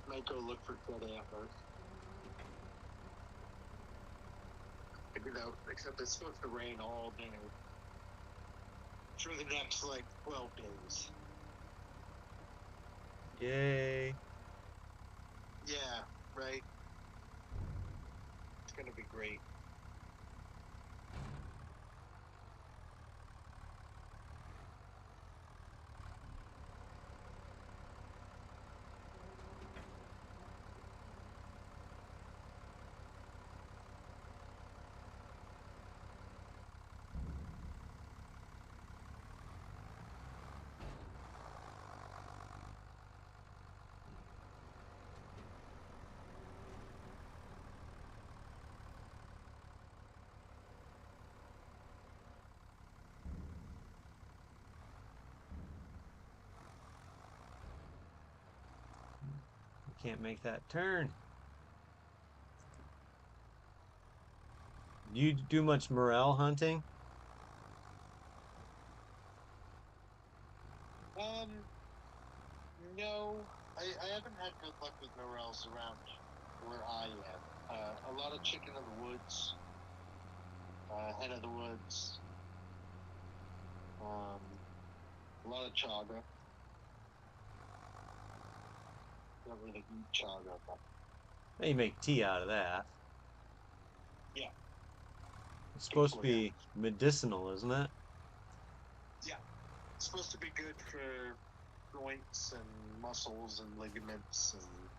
Might go look for dead antlers. Figured out, except it's supposed to rain all day for the next like 12 days. Yay. Yeah, right. It's gonna be great. You can't make that turn. Do you do much morel hunting? No, I haven't had good luck with morels around where I am. A lot of chicken of the woods, hen of the woods, a lot of chaga. Don't really eat chaga, but Well, you make tea out of that. yeah, It's supposed to people, yeah. be medicinal, isn't it? Yeah, it's supposed to be good for joints and muscles and ligaments and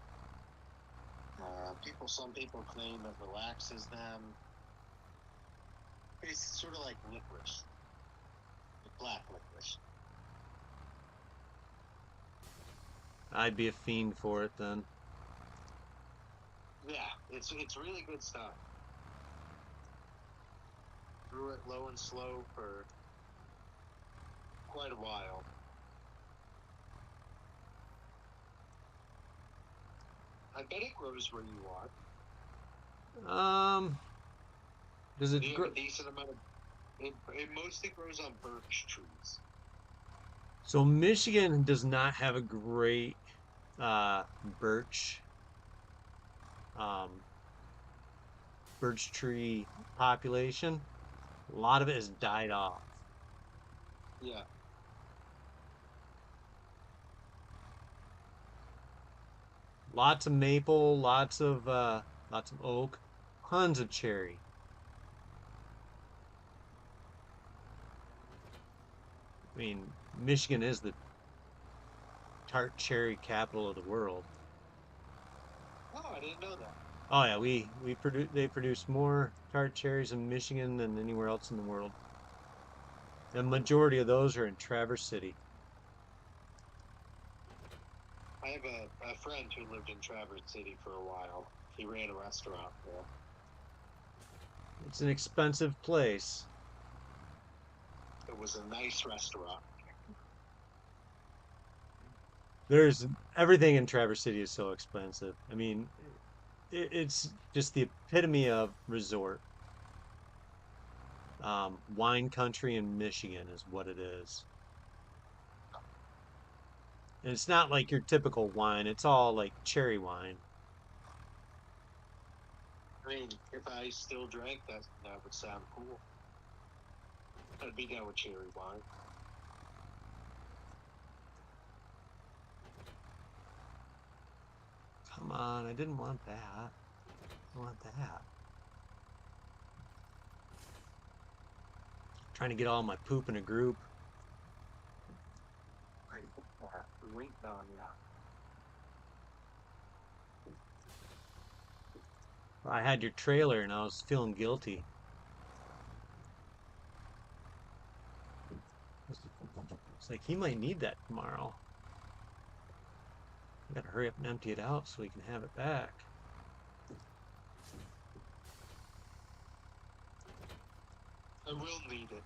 some people claim it relaxes them. It's sort of like licorice, like black licorice. I'd be a fiend for it then. Yeah, it's really good stuff. Grew it low and slow for quite a while. I bet it grows where you are. Does Do it you grow? have a decent amount of it mostly grows on birch trees. So Michigan does not have a great birch um, birch tree population. A lot of it has died off. Yeah. Lots of maple, lots of oak, tons of cherry. I mean, Michigan is the tart cherry capital of the world. Oh, I didn't know that. Oh yeah, we produce they produce more tart cherries in Michigan than anywhere else in the world. The majority of those are in Traverse City. I have a friend who lived in Traverse City for a while. He ran a restaurant there. It's an expensive place. It was a nice restaurant. There's everything in Traverse City is so expensive. I mean, it's just the epitome of resort. Wine country in Michigan is what it is. And it's not like your typical wine, it's all like cherry wine. I mean, if I still drank that, that would sound cool. I'd be down with cherry wine. Come on, I didn't want that. I want that. Trying to get all my poop in a group. I winked on you. I had your trailer and I was feeling guilty. It's like he might need that tomorrow. I gotta hurry up and empty it out so we can have it back. I will need it.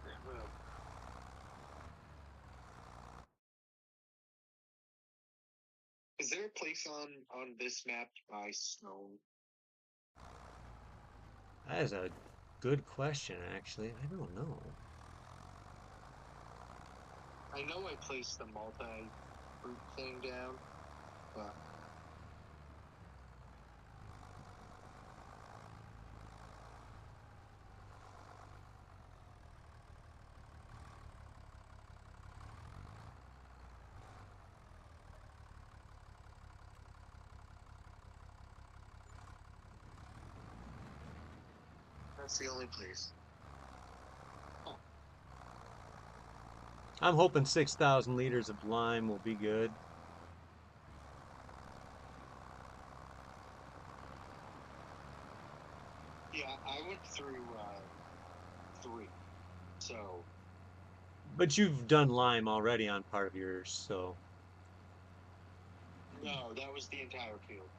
I will. Is there a place on this map by snow? That is a good question, actually. I don't know. I know I placed the multi fruit thing down, but that's the only place. I'm hoping 6,000 liters of lime will be good. Yeah, I went through three. So But you've done lime already on part of yours, so. no, that was the entire field.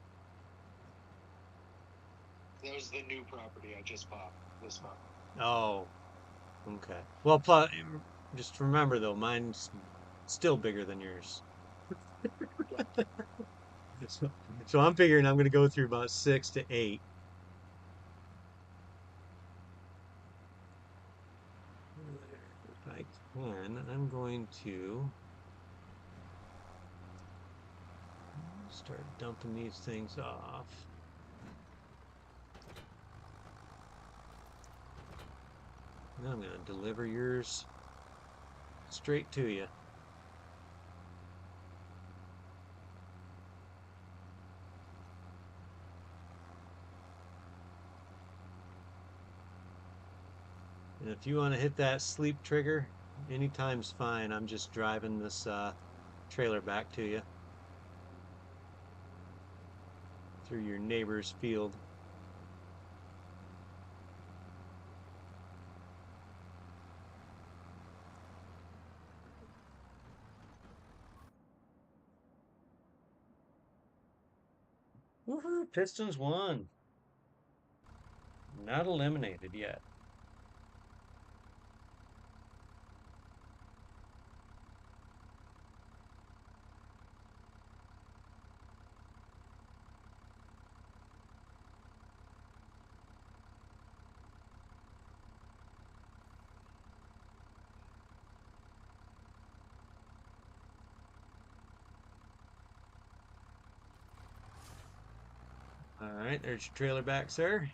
That was the new property I just bought this month. Oh, okay. Well, plus, just remember though, mine's still bigger than yours. Yeah. So, so I'm figuring I'm going to go through about 6 to 8. If I can, I'm going to start dumping these things off. And I'm going to deliver yours straight to you. And if you want to hit that sleep trigger, anytime's fine. I'm just driving this trailer back to you through your neighbor's field. Woohoo! Pistons won. Not eliminated yet. All right, there's your trailer back, sir.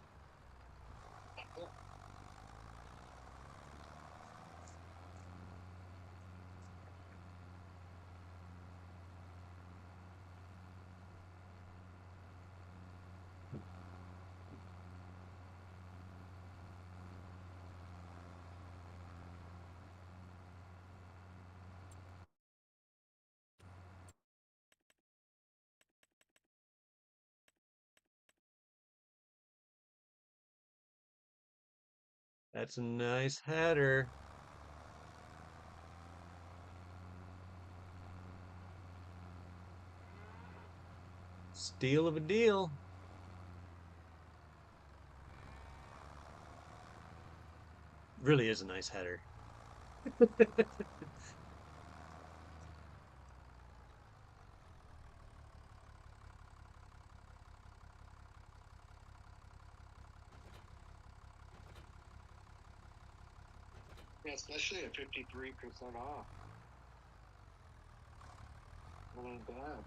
That's a nice header. Steal of a deal. Really is a nice header. Yeah, especially at 53% off. That ain't bad.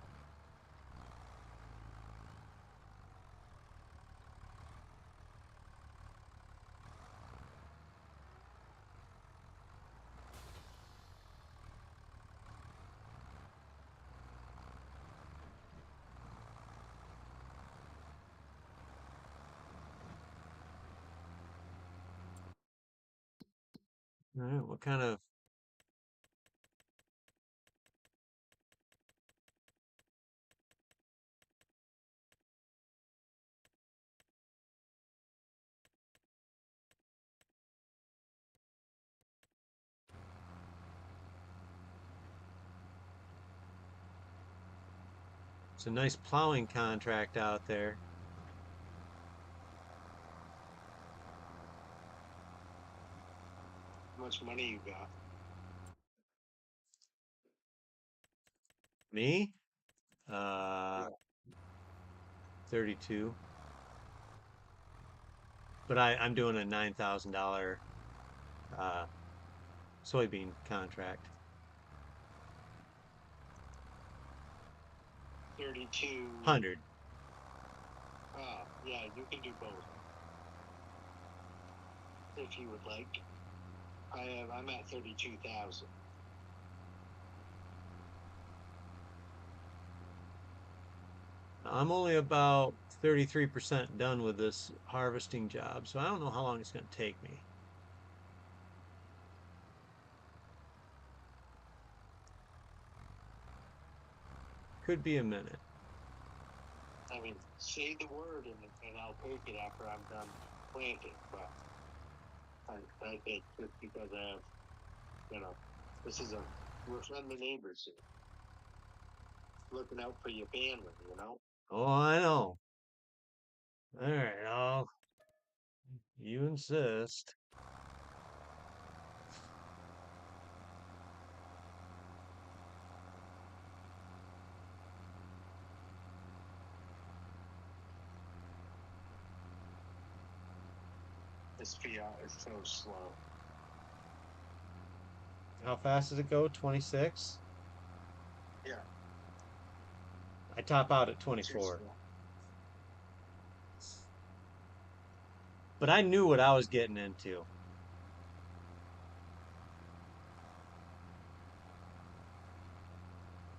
All right, what kind of it's a nice plowing contract out there. How much money you got? Me? Yeah. 32. But I'm doing a $9,000 uh, soybean contract. 32. 100. Yeah, you can do both. If you would like. I'm at 32,000. I'm only about 33% done with this harvesting job, so I don't know how long it's going to take me. Could be a minute. I mean, say the word and I'll take it after I'm done planting. But I think just because I have, we're friendly neighbors here. Looking out for your family, you know? Oh, I know. All right, you insist. This fiat is so slow. How fast does it go? 26? Yeah. I top out at Too 24. slow. But I knew what I was getting into.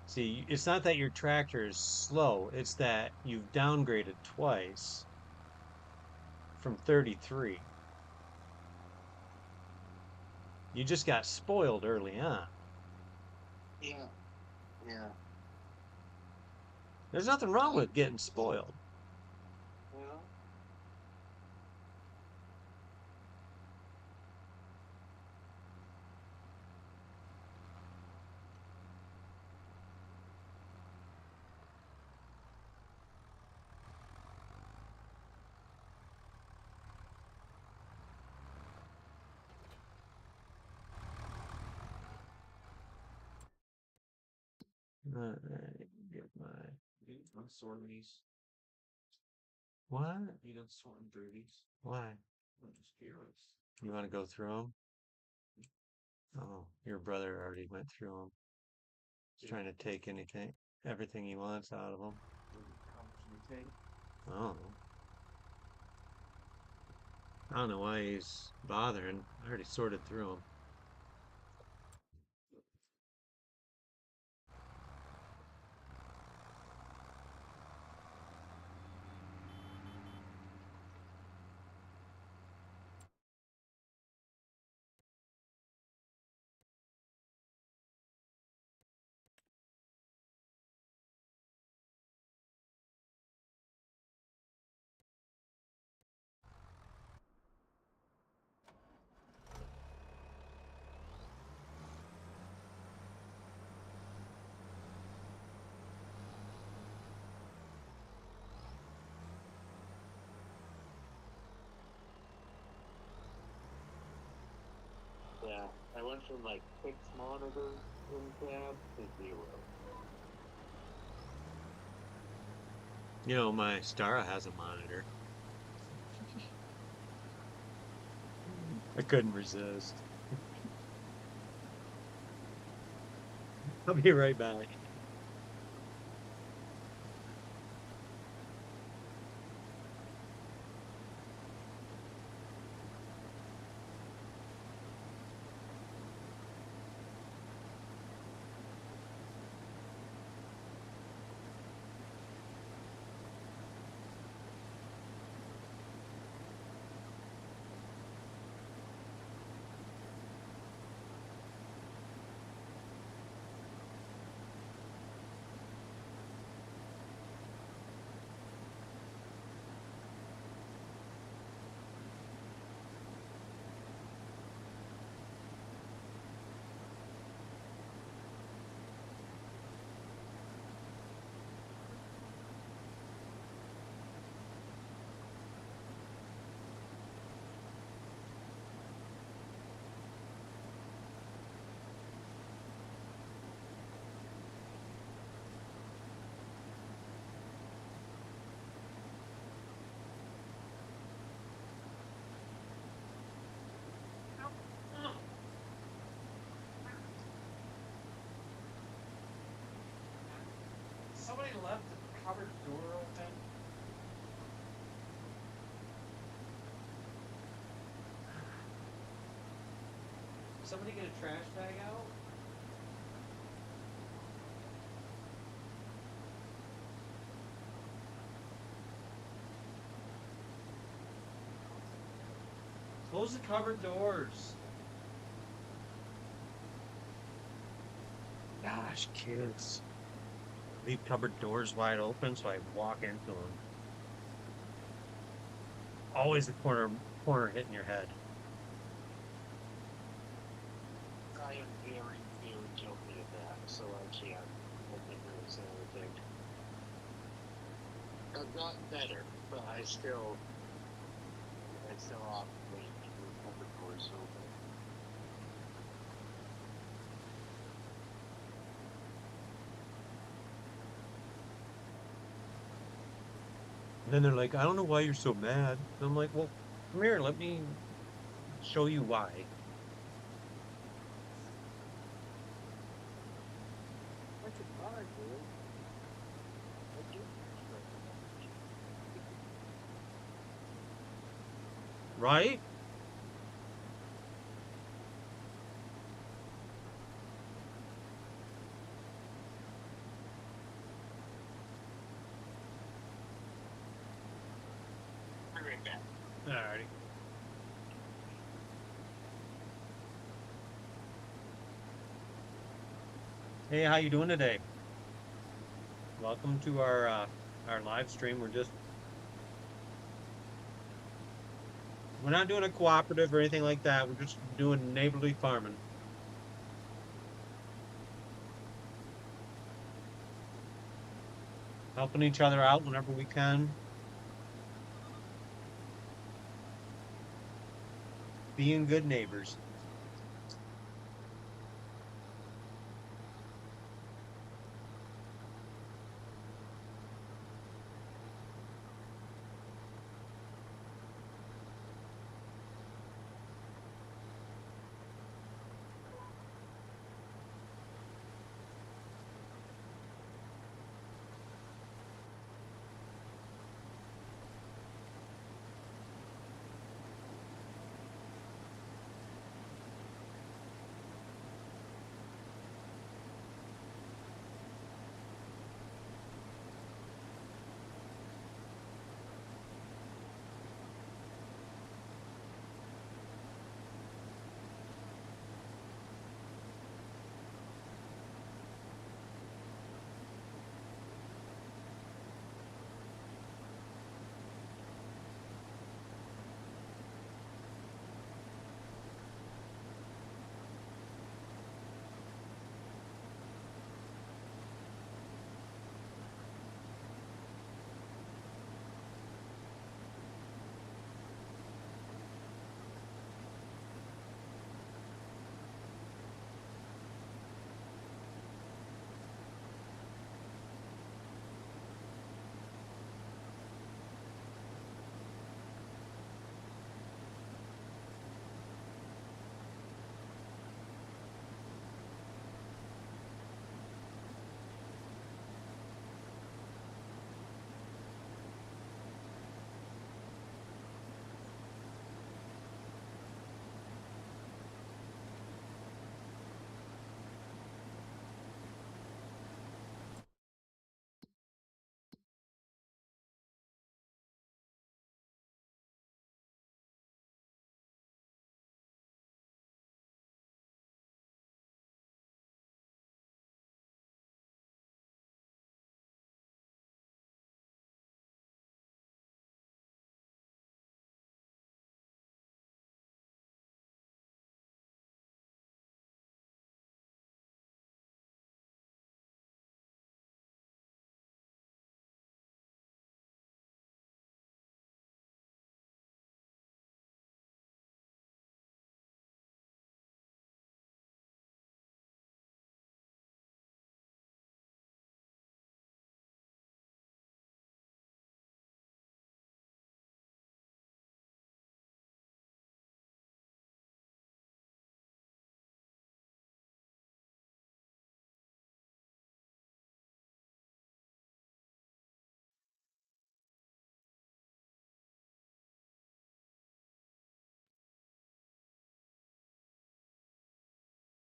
See, it's not that your tractor is slow, it's that you've downgraded twice from 33. You just got spoiled early on. Yeah. Yeah. There's nothing wrong with getting spoiled. You know? Alright, get my I'm sorting these. what? You done sorting through these? Why? I'm just curious. You want to go through them? Oh, your brother already went through them. He's trying to take everything he wants out of them. How much do you take? Oh, I don't know why he's bothering. I already sorted through them. Yeah, I went from like 6 monitors in cab to 0. You know, my Stara has a monitor. I couldn't resist. I'll be right back. Somebody left the cupboard door open. Somebody get a trash bag out? Close the cupboard doors. Gosh, kids. Leave cupboard doors wide open so I walk into them. Always the corner hitting your head. I am very, very guilty of that, so I can't really say anything. I've gotten better, but I still often leave the cupboard doors open. And then they're like, I don't know why you're so mad. And I'm like, well, come here, let me show you why. What's your car, dude? I do. Right? I'll be right back. Alrighty. Hey, how you doing today? Welcome to our live stream. We're not doing a cooperative or anything like that. We're just doing neighborly farming. Helping each other out whenever we can. Being good neighbors.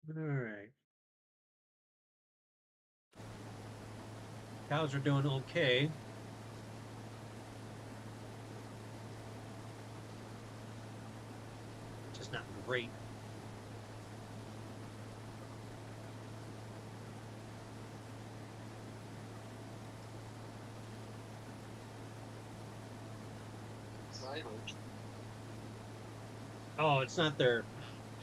All right. Cows are doing okay. Just not great. Silage. Oh,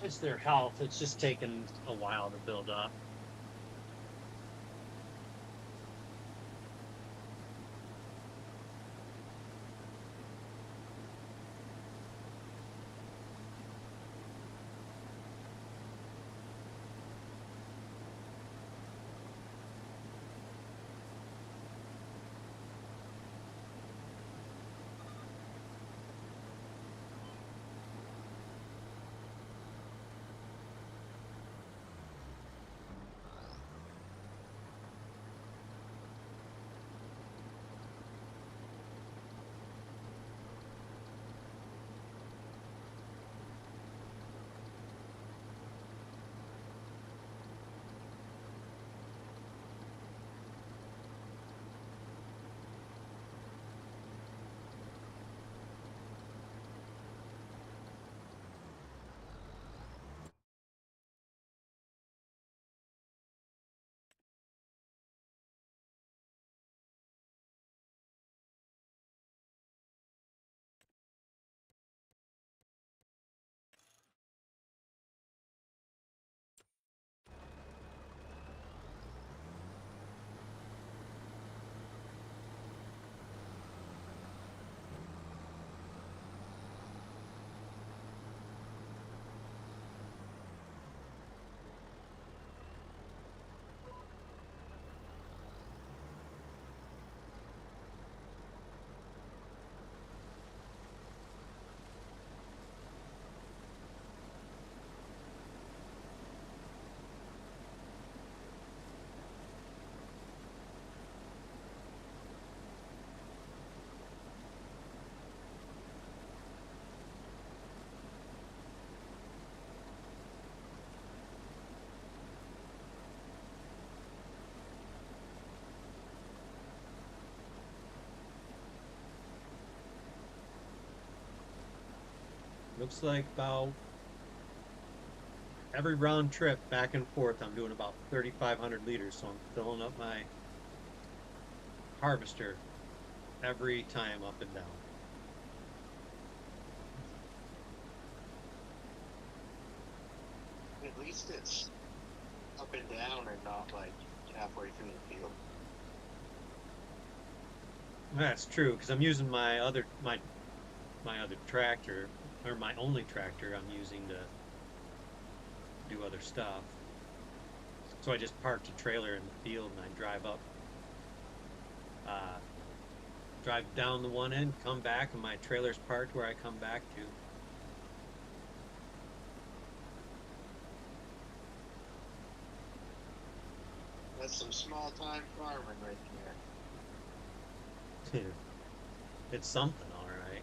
it's their health. It's just taken a while to build up. Looks like about every round trip back and forth, I'm doing about 3,500 liters. So I'm filling up my harvester every time up and down. At least it's up and down and not like halfway through the field. That's true because I'm using my other tractor or my only tractor I'm using to do other stuff. So I just parked a trailer in the field and I uh, drive down the one end, come back, and my trailer's parked where I come back to. That's some small time farming right there. It's something, all right.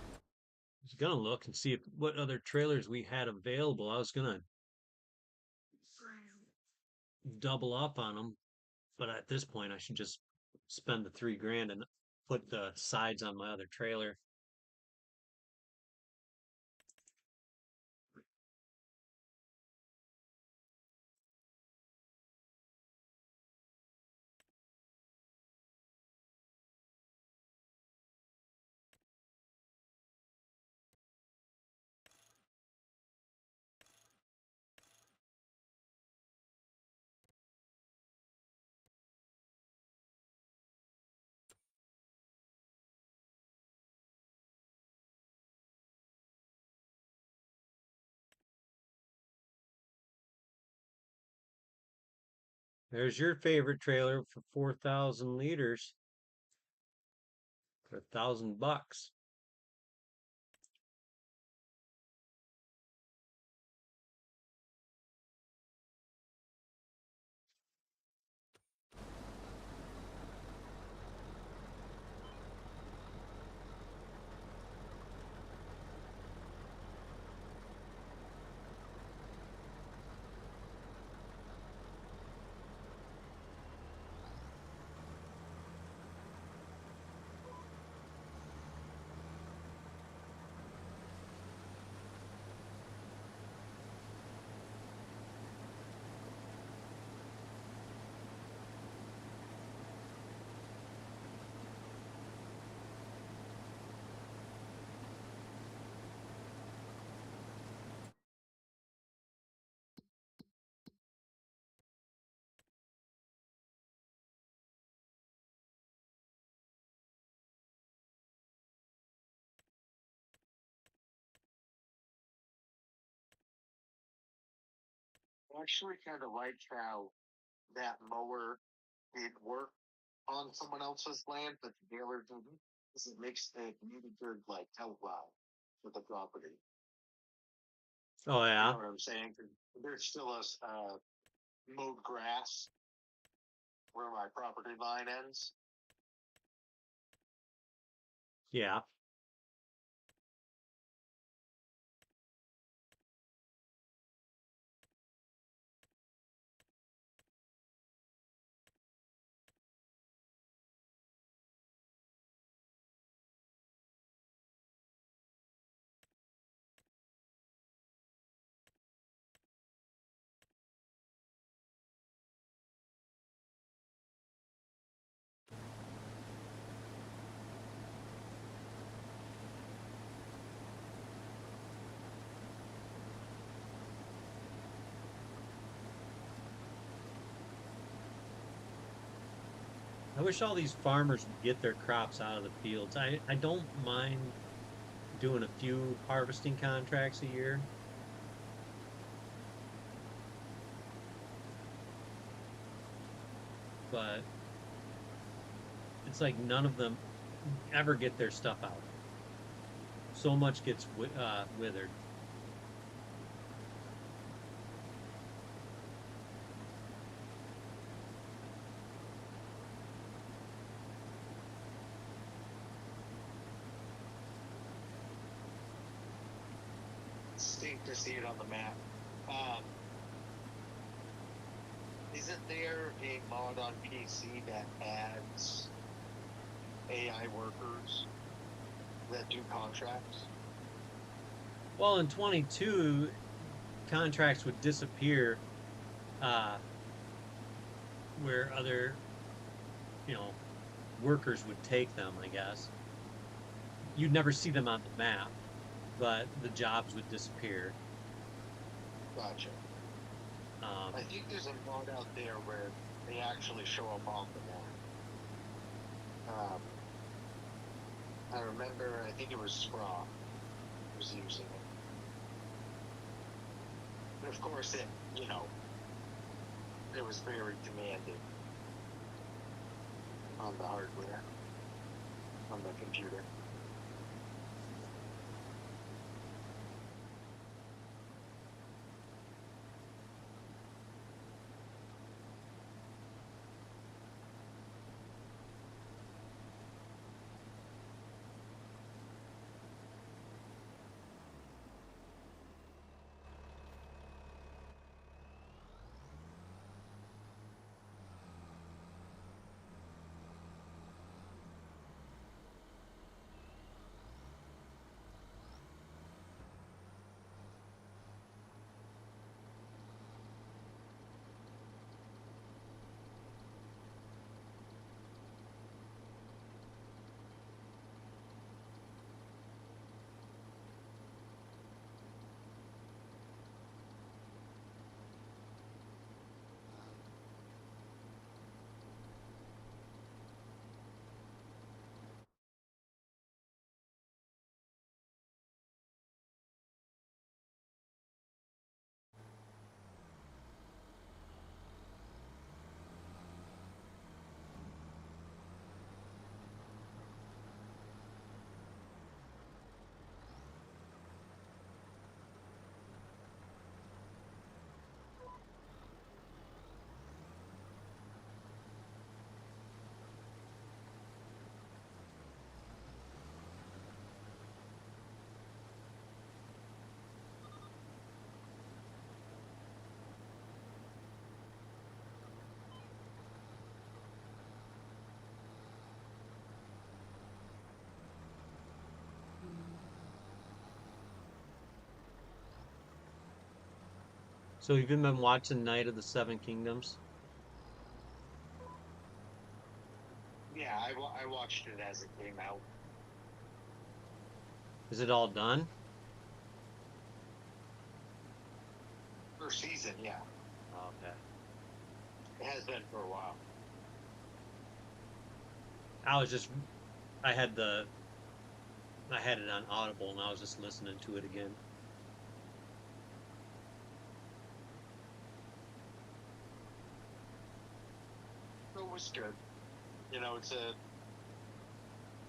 I was gonna look and see what other trailers we had available. I was gonna double up on them, but at this point, I should just spend the 3 grand and put the sides on my other trailer. There's your favorite trailer for 4,000 liters for $1,000. actually kind of like how that mower did work on someone else's land, but the dealer didn't. Because it makes a really good like outline for the property. Oh You know yeah, what I'm saying? 'Cause there's still a mowed grass where my property line ends. yeah. I wish all these farmers would get their crops out of the fields. I don't mind doing a few harvesting contracts a year, but it's like none of them ever get their stuff out. So much gets withered. Stink to see it on the map. Um, isn't there a mod on PC that adds AI workers that do contracts? Well, in 22, contracts would disappear uh, where other, you know, workers would take them, I guess. You'd never see them on the map, but the jobs would disappear. Gotcha. I Um, think there's a mod out there where they actually show up on the map. I remember, I think it was Scraw was using it. And of course, it was very demanding on the hardware, on the computer. so you've been watching Night of the Seven Kingdoms? Yeah, I watched it as it came out. Is it all done? First season, yeah. Okay. It has been for a while. I was just I had the I had it on Audible and I was just listening to it again. was good. You know,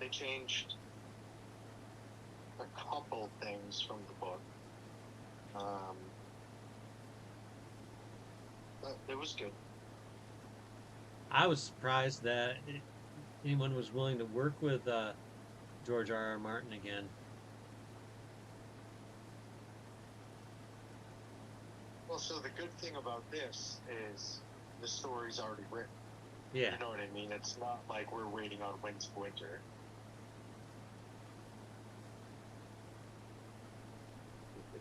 they changed a couple things from the book. But it was good. I was surprised that anyone was willing to work with George R. R. Martin again. Well, so the good thing about this is the story's already written. Yeah. You know what I mean? It's not like we're waiting on Winds of Winter.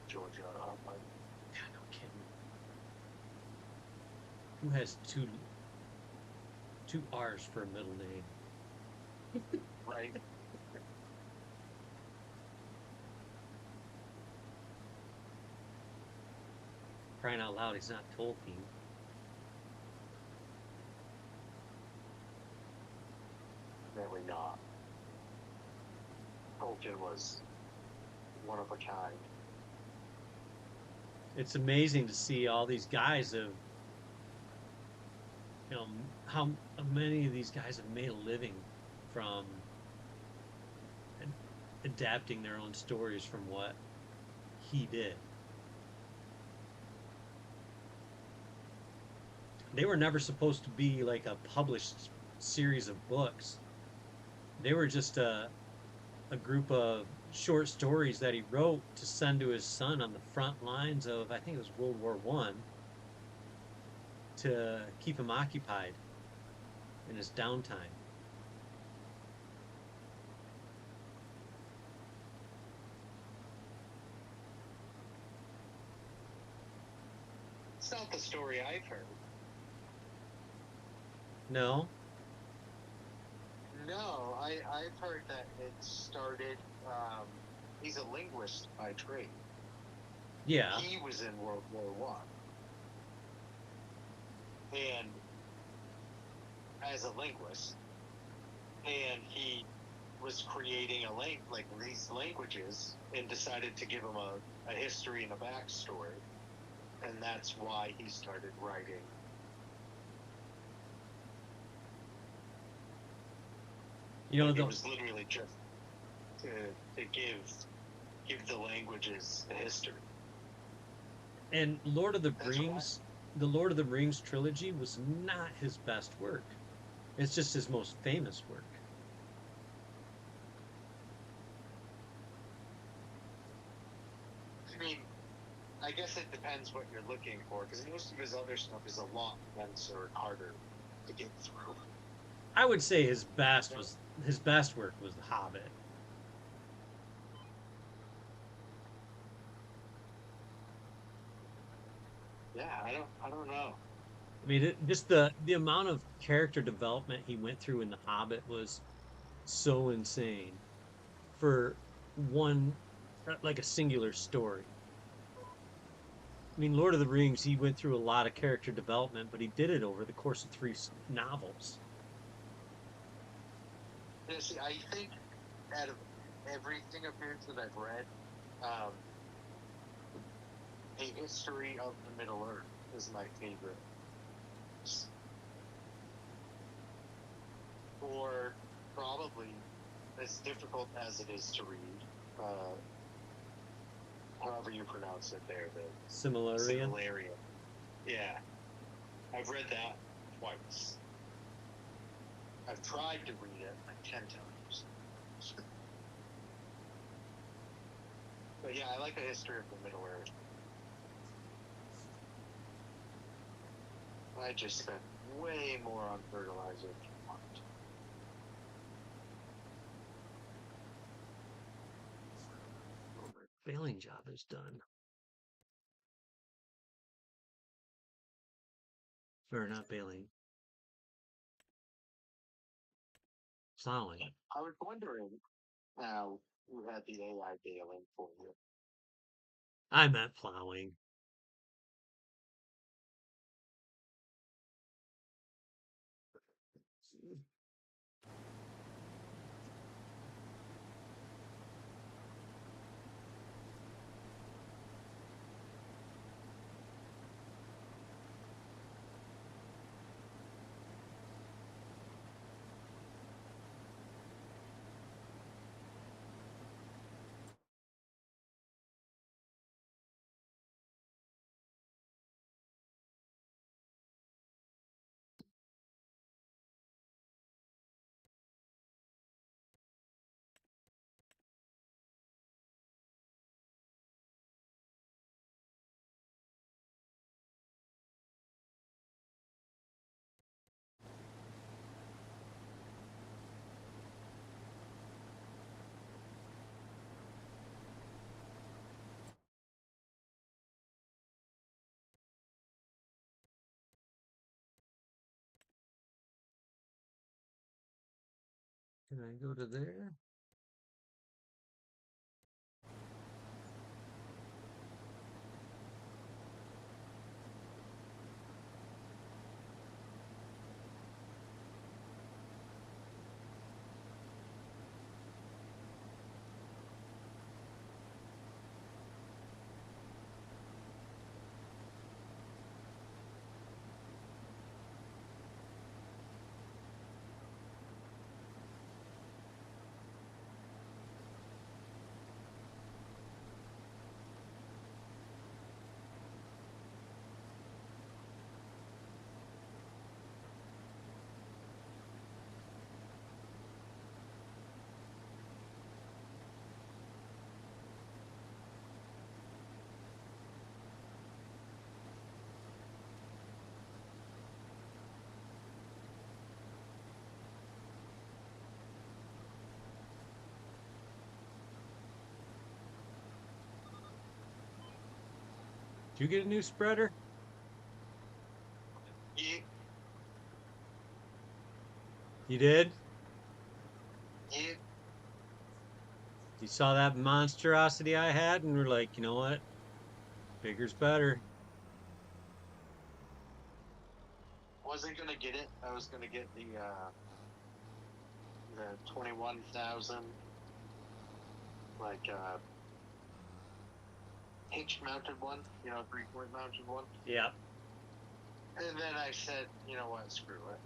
George R. R. Martin. God, no kidding. Who has two R's for a middle name? Right? Crying out loud, he's not Tolkien. Really not. Tolkien was one of a kind. It's amazing to see all these guys of, how many of these guys have made a living from adapting their own stories from what he did. They were never supposed to be like a published series of books. They were just a group of short stories that he wrote to send to his son on the front lines of, I think it was World War One, to keep him occupied in his downtime. It's not the story I've heard. No? No, I've heard that it started. He's a linguist by trade. Yeah. He was in World War One, and as a linguist, and he was creating like these languages, and decided to give them a history and a backstory, and that's why he started writing. It was literally just to give the languages a history. And Lord of the Rings, the Lord of the Rings trilogy was not his best work. It's just his most famous work. I mean, I guess it depends what you're looking for, because most of his other stuff is a lot denser and harder to get through. I would say his best work was The Hobbit. Yeah, I don't know. I mean, just the amount of character development he went through in The Hobbit was so insane for one, like a singular story. I mean, Lord of the Rings, he went through a lot of character development, but he did it over the course of three novels. Yeah, see, I think out of everything of his that I've read, um, A History of the Middle Earth is my favorite. Or probably, as difficult as it is to read, however you pronounce it there, the Similarian. Yeah, I've read that twice. I've tried to read it like 10 times. But yeah, I like A History of the Middle Earth. I just spent way more on fertilizer than I wanted. Oh, my bailing job is done. Or not bailing. Plowing. I was wondering how you had the AI bailing for you. I meant plowing. Can I go to there? Did you get a new spreader? Yeah, You did? yeah. You saw that monstrosity I had and we're like, you know what? Bigger's better. Wasn't gonna get it. I was gonna get the 21,000 like hitch mounted one, 3-point mounted one. Yeah. And then I said, you know what, screw it.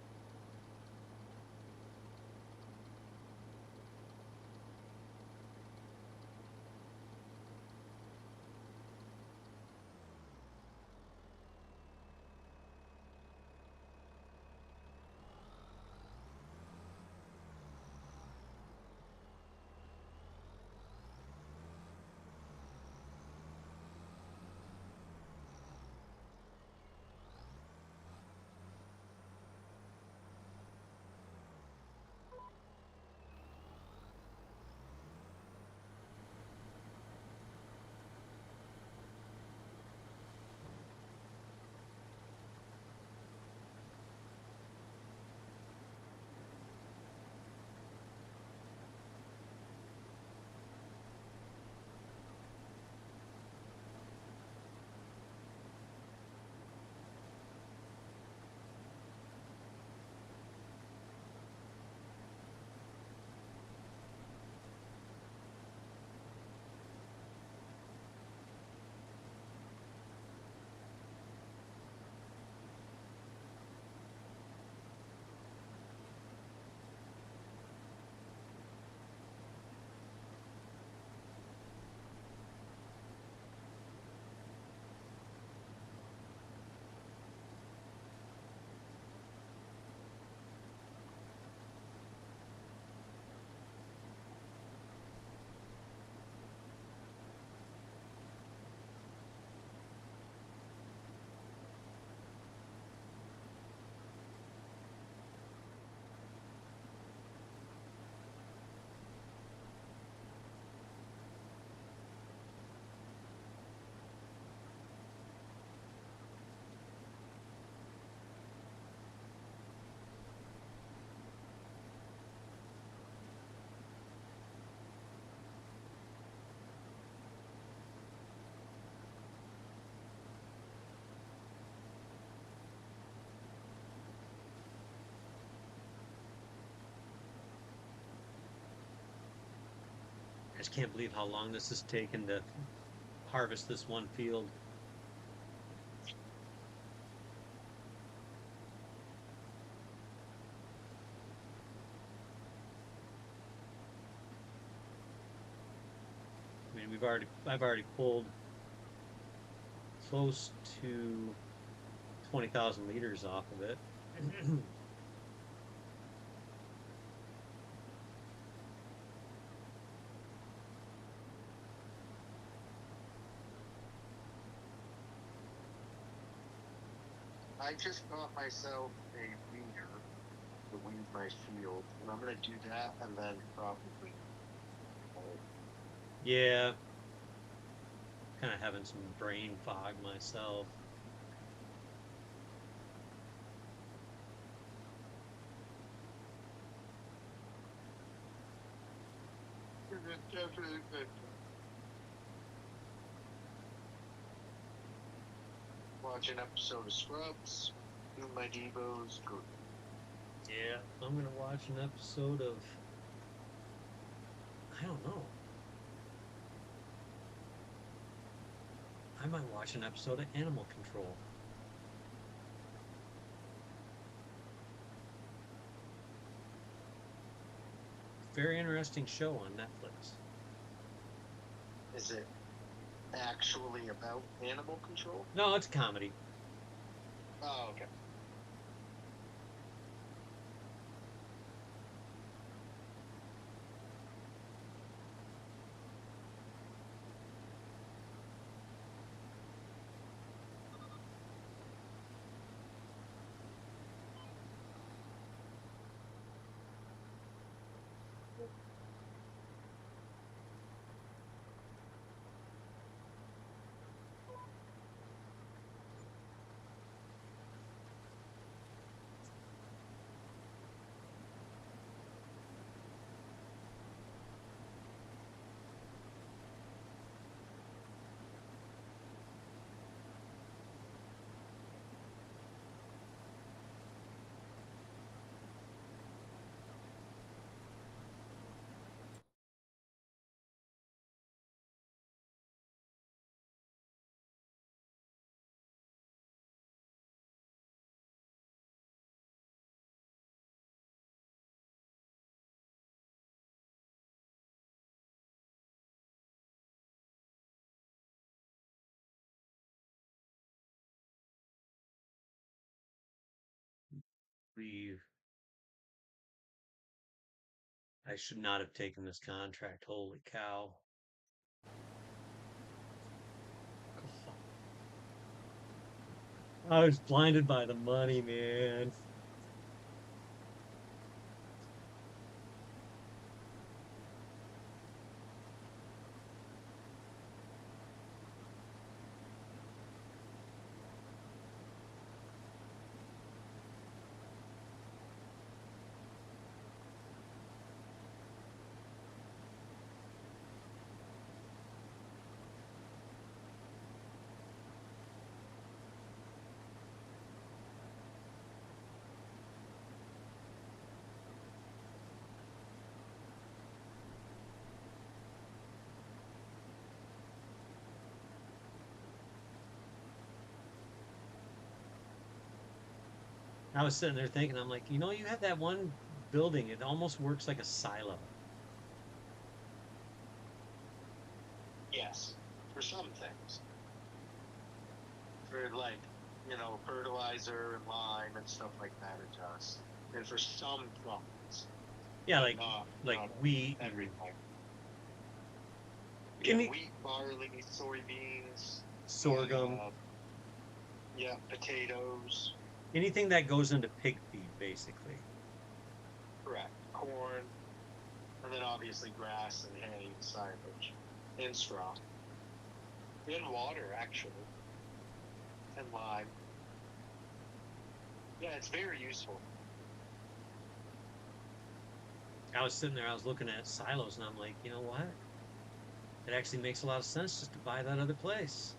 I just can't believe how long this has taken to harvest this one field. I mean, I've already pulled close to 20,000 liters off of it. I just got myself a weeder to weed my field, and I'm gonna do that and then probably. Yeah, kind of having some brain fog myself. Definitely good. Watch an episode of Scrubs. Do my Devos. Good. Yeah, I'm gonna watch an episode of, I don't know. I might watch an episode of Animal Control. Very interesting show on Netflix. Is it actually about animal control? No, it's comedy. Oh, okay. Leave. I should not have taken this contract. Holy cow. I was blinded by the money, man. I was sitting there thinking, I'm like, you have that one building, it almost works like a silo. Yes, for some things. For like, fertilizer and lime and stuff like that, it does. And for some crops, Yeah, but like not wheat and everything. Yeah, any wheat, barley, soybeans, sorghum, yeah, potatoes, anything that goes into pig feed, basically. correct, corn, and then obviously grass and hay and silage and straw and water actually and lime. Yeah, it's very useful. I was sitting there, I was looking at silos, and I'm like, you know what? It actually makes a lot of sense just to buy that other place.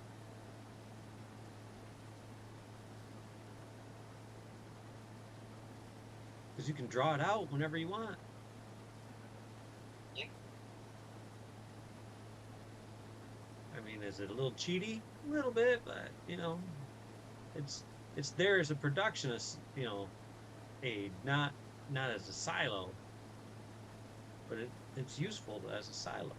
Because you can draw it out whenever you want. Yeah. I mean, is it a little cheaty? A little bit, but it's it's there as a productionist, aid, not as a silo, but it's useful as a silo.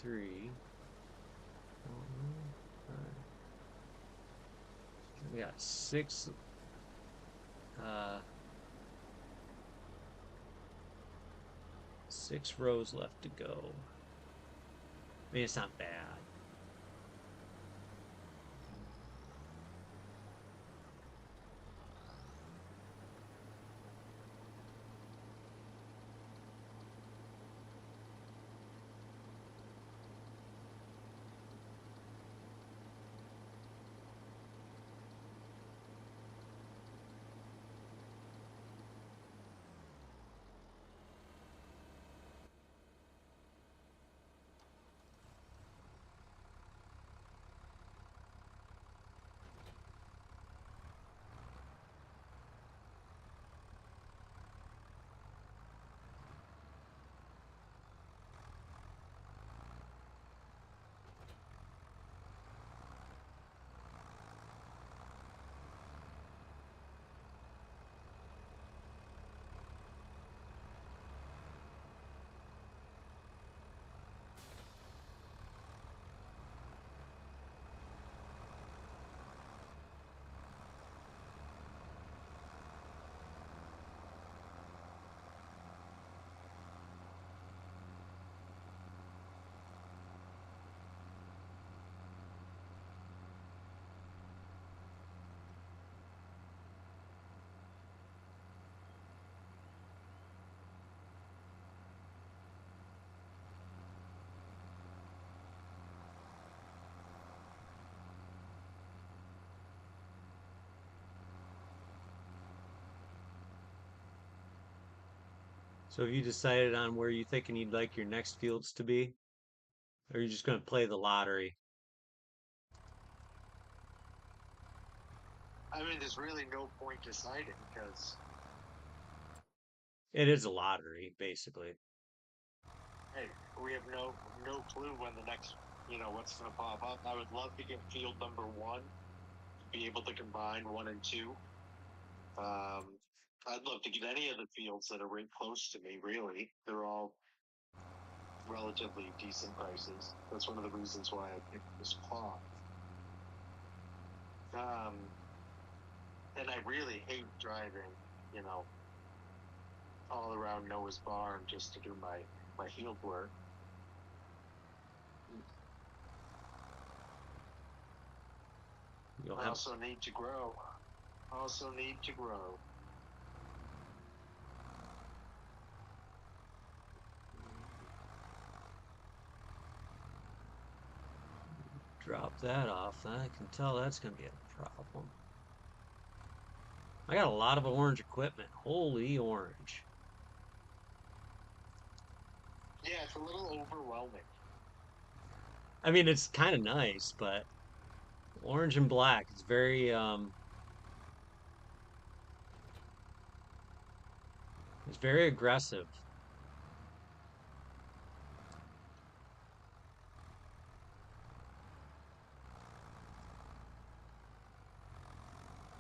To three. We got uh, 6 rows left to go. I mean, it's not bad. So have you decided on where you thinking you'd like your next fields to be? Or are you just going to play the lottery? I mean, there's really no point deciding because, It is a lottery, basically. hey, we have no clue when the next, what's going to pop up. I would love to get field number one, be able to combine one and two. I'd love to get any of the fields that are right close to me. Really, they're all relatively decent prices. That's one of the reasons why I picked this plot. And I really hate driving, you know, all around Noah's Barn just to do my field work. You'll I have also need to grow. Also need to grow. drop that off. I can tell that's going to be a problem. I got a lot of orange equipment. Holy orange. Yeah, it's a little overwhelming. I mean, it's kind of nice, but orange and black, it's very aggressive.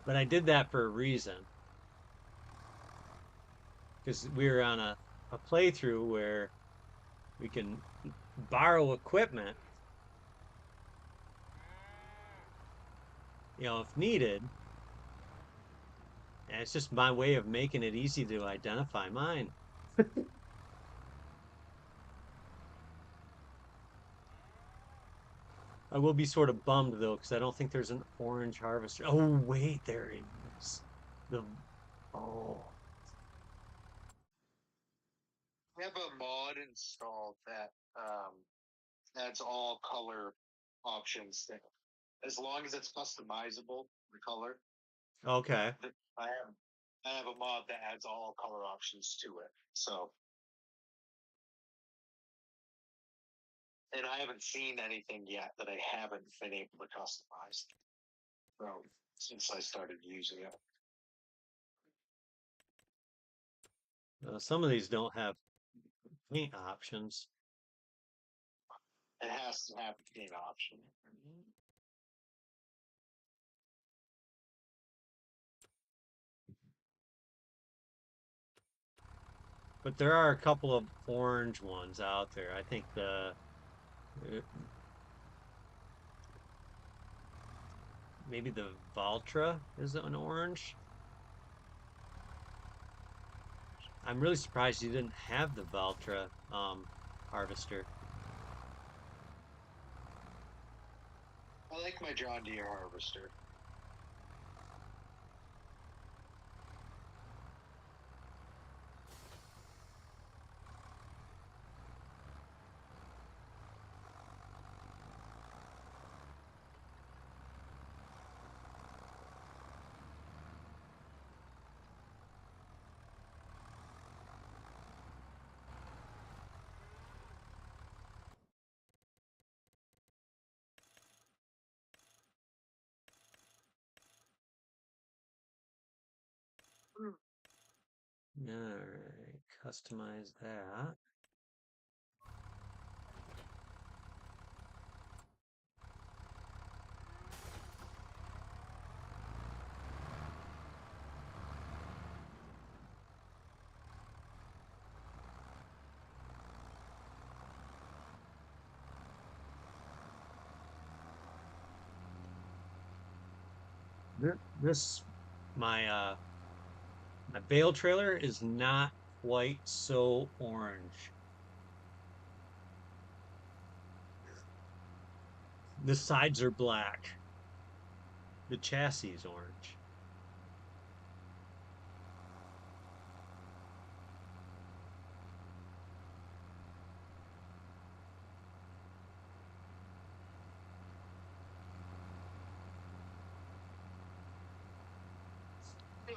But I did that for a reason because we were on a playthrough where we can borrow equipment, if needed. And it's just my way of making it easy to identify mine. I will be sort of bummed though, because I don't think there's an orange harvester. Oh, wait, there it is. The oh, We have a mod installed that adds all color options. That, as long as it's customizable, the color. okay. I have I have a mod that adds all color options to it. So, and I haven't seen anything yet that I haven't been able to customize. So, since I started using it, Some of these don't have paint options, it has to have a paint option. but there are a couple of orange ones out there. I think the Uh, Maybe the Valtra is an orange. I'm really surprised you didn't have the Valtra harvester. I like my John Deere harvester. All right, customize that. This my bale trailer is not quite so orange. The sides are black. The chassis is orange.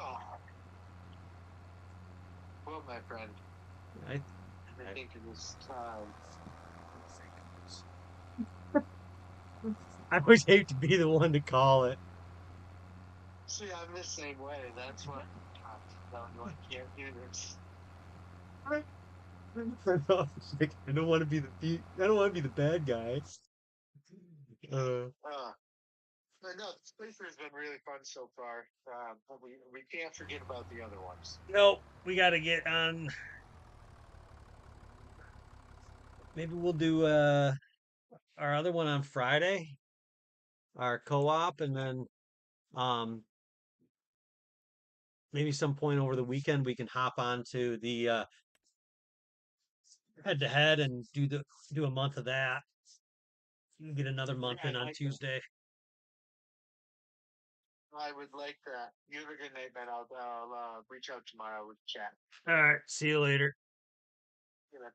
Oh, well, my friend, I I I, think it is time. I would hate to be the one to call it. See, I'm the same way. That's what I'm telling you. I can't do this. I don't want to be I don't want to be the bad guy. Uh, Uh, but no, this place has been really fun so far. But we can't forget about the other ones. no, we got to get on. Maybe we'll do our other one on Friday, our co-op, and then um maybe some point over the weekend we can hop on to the head to head and do a month of that. You can get another month Yeah, in I on like that. Tuesday. I would like that. You have a good night, man. I'll reach out tomorrow with chat. All right, see you later. You know.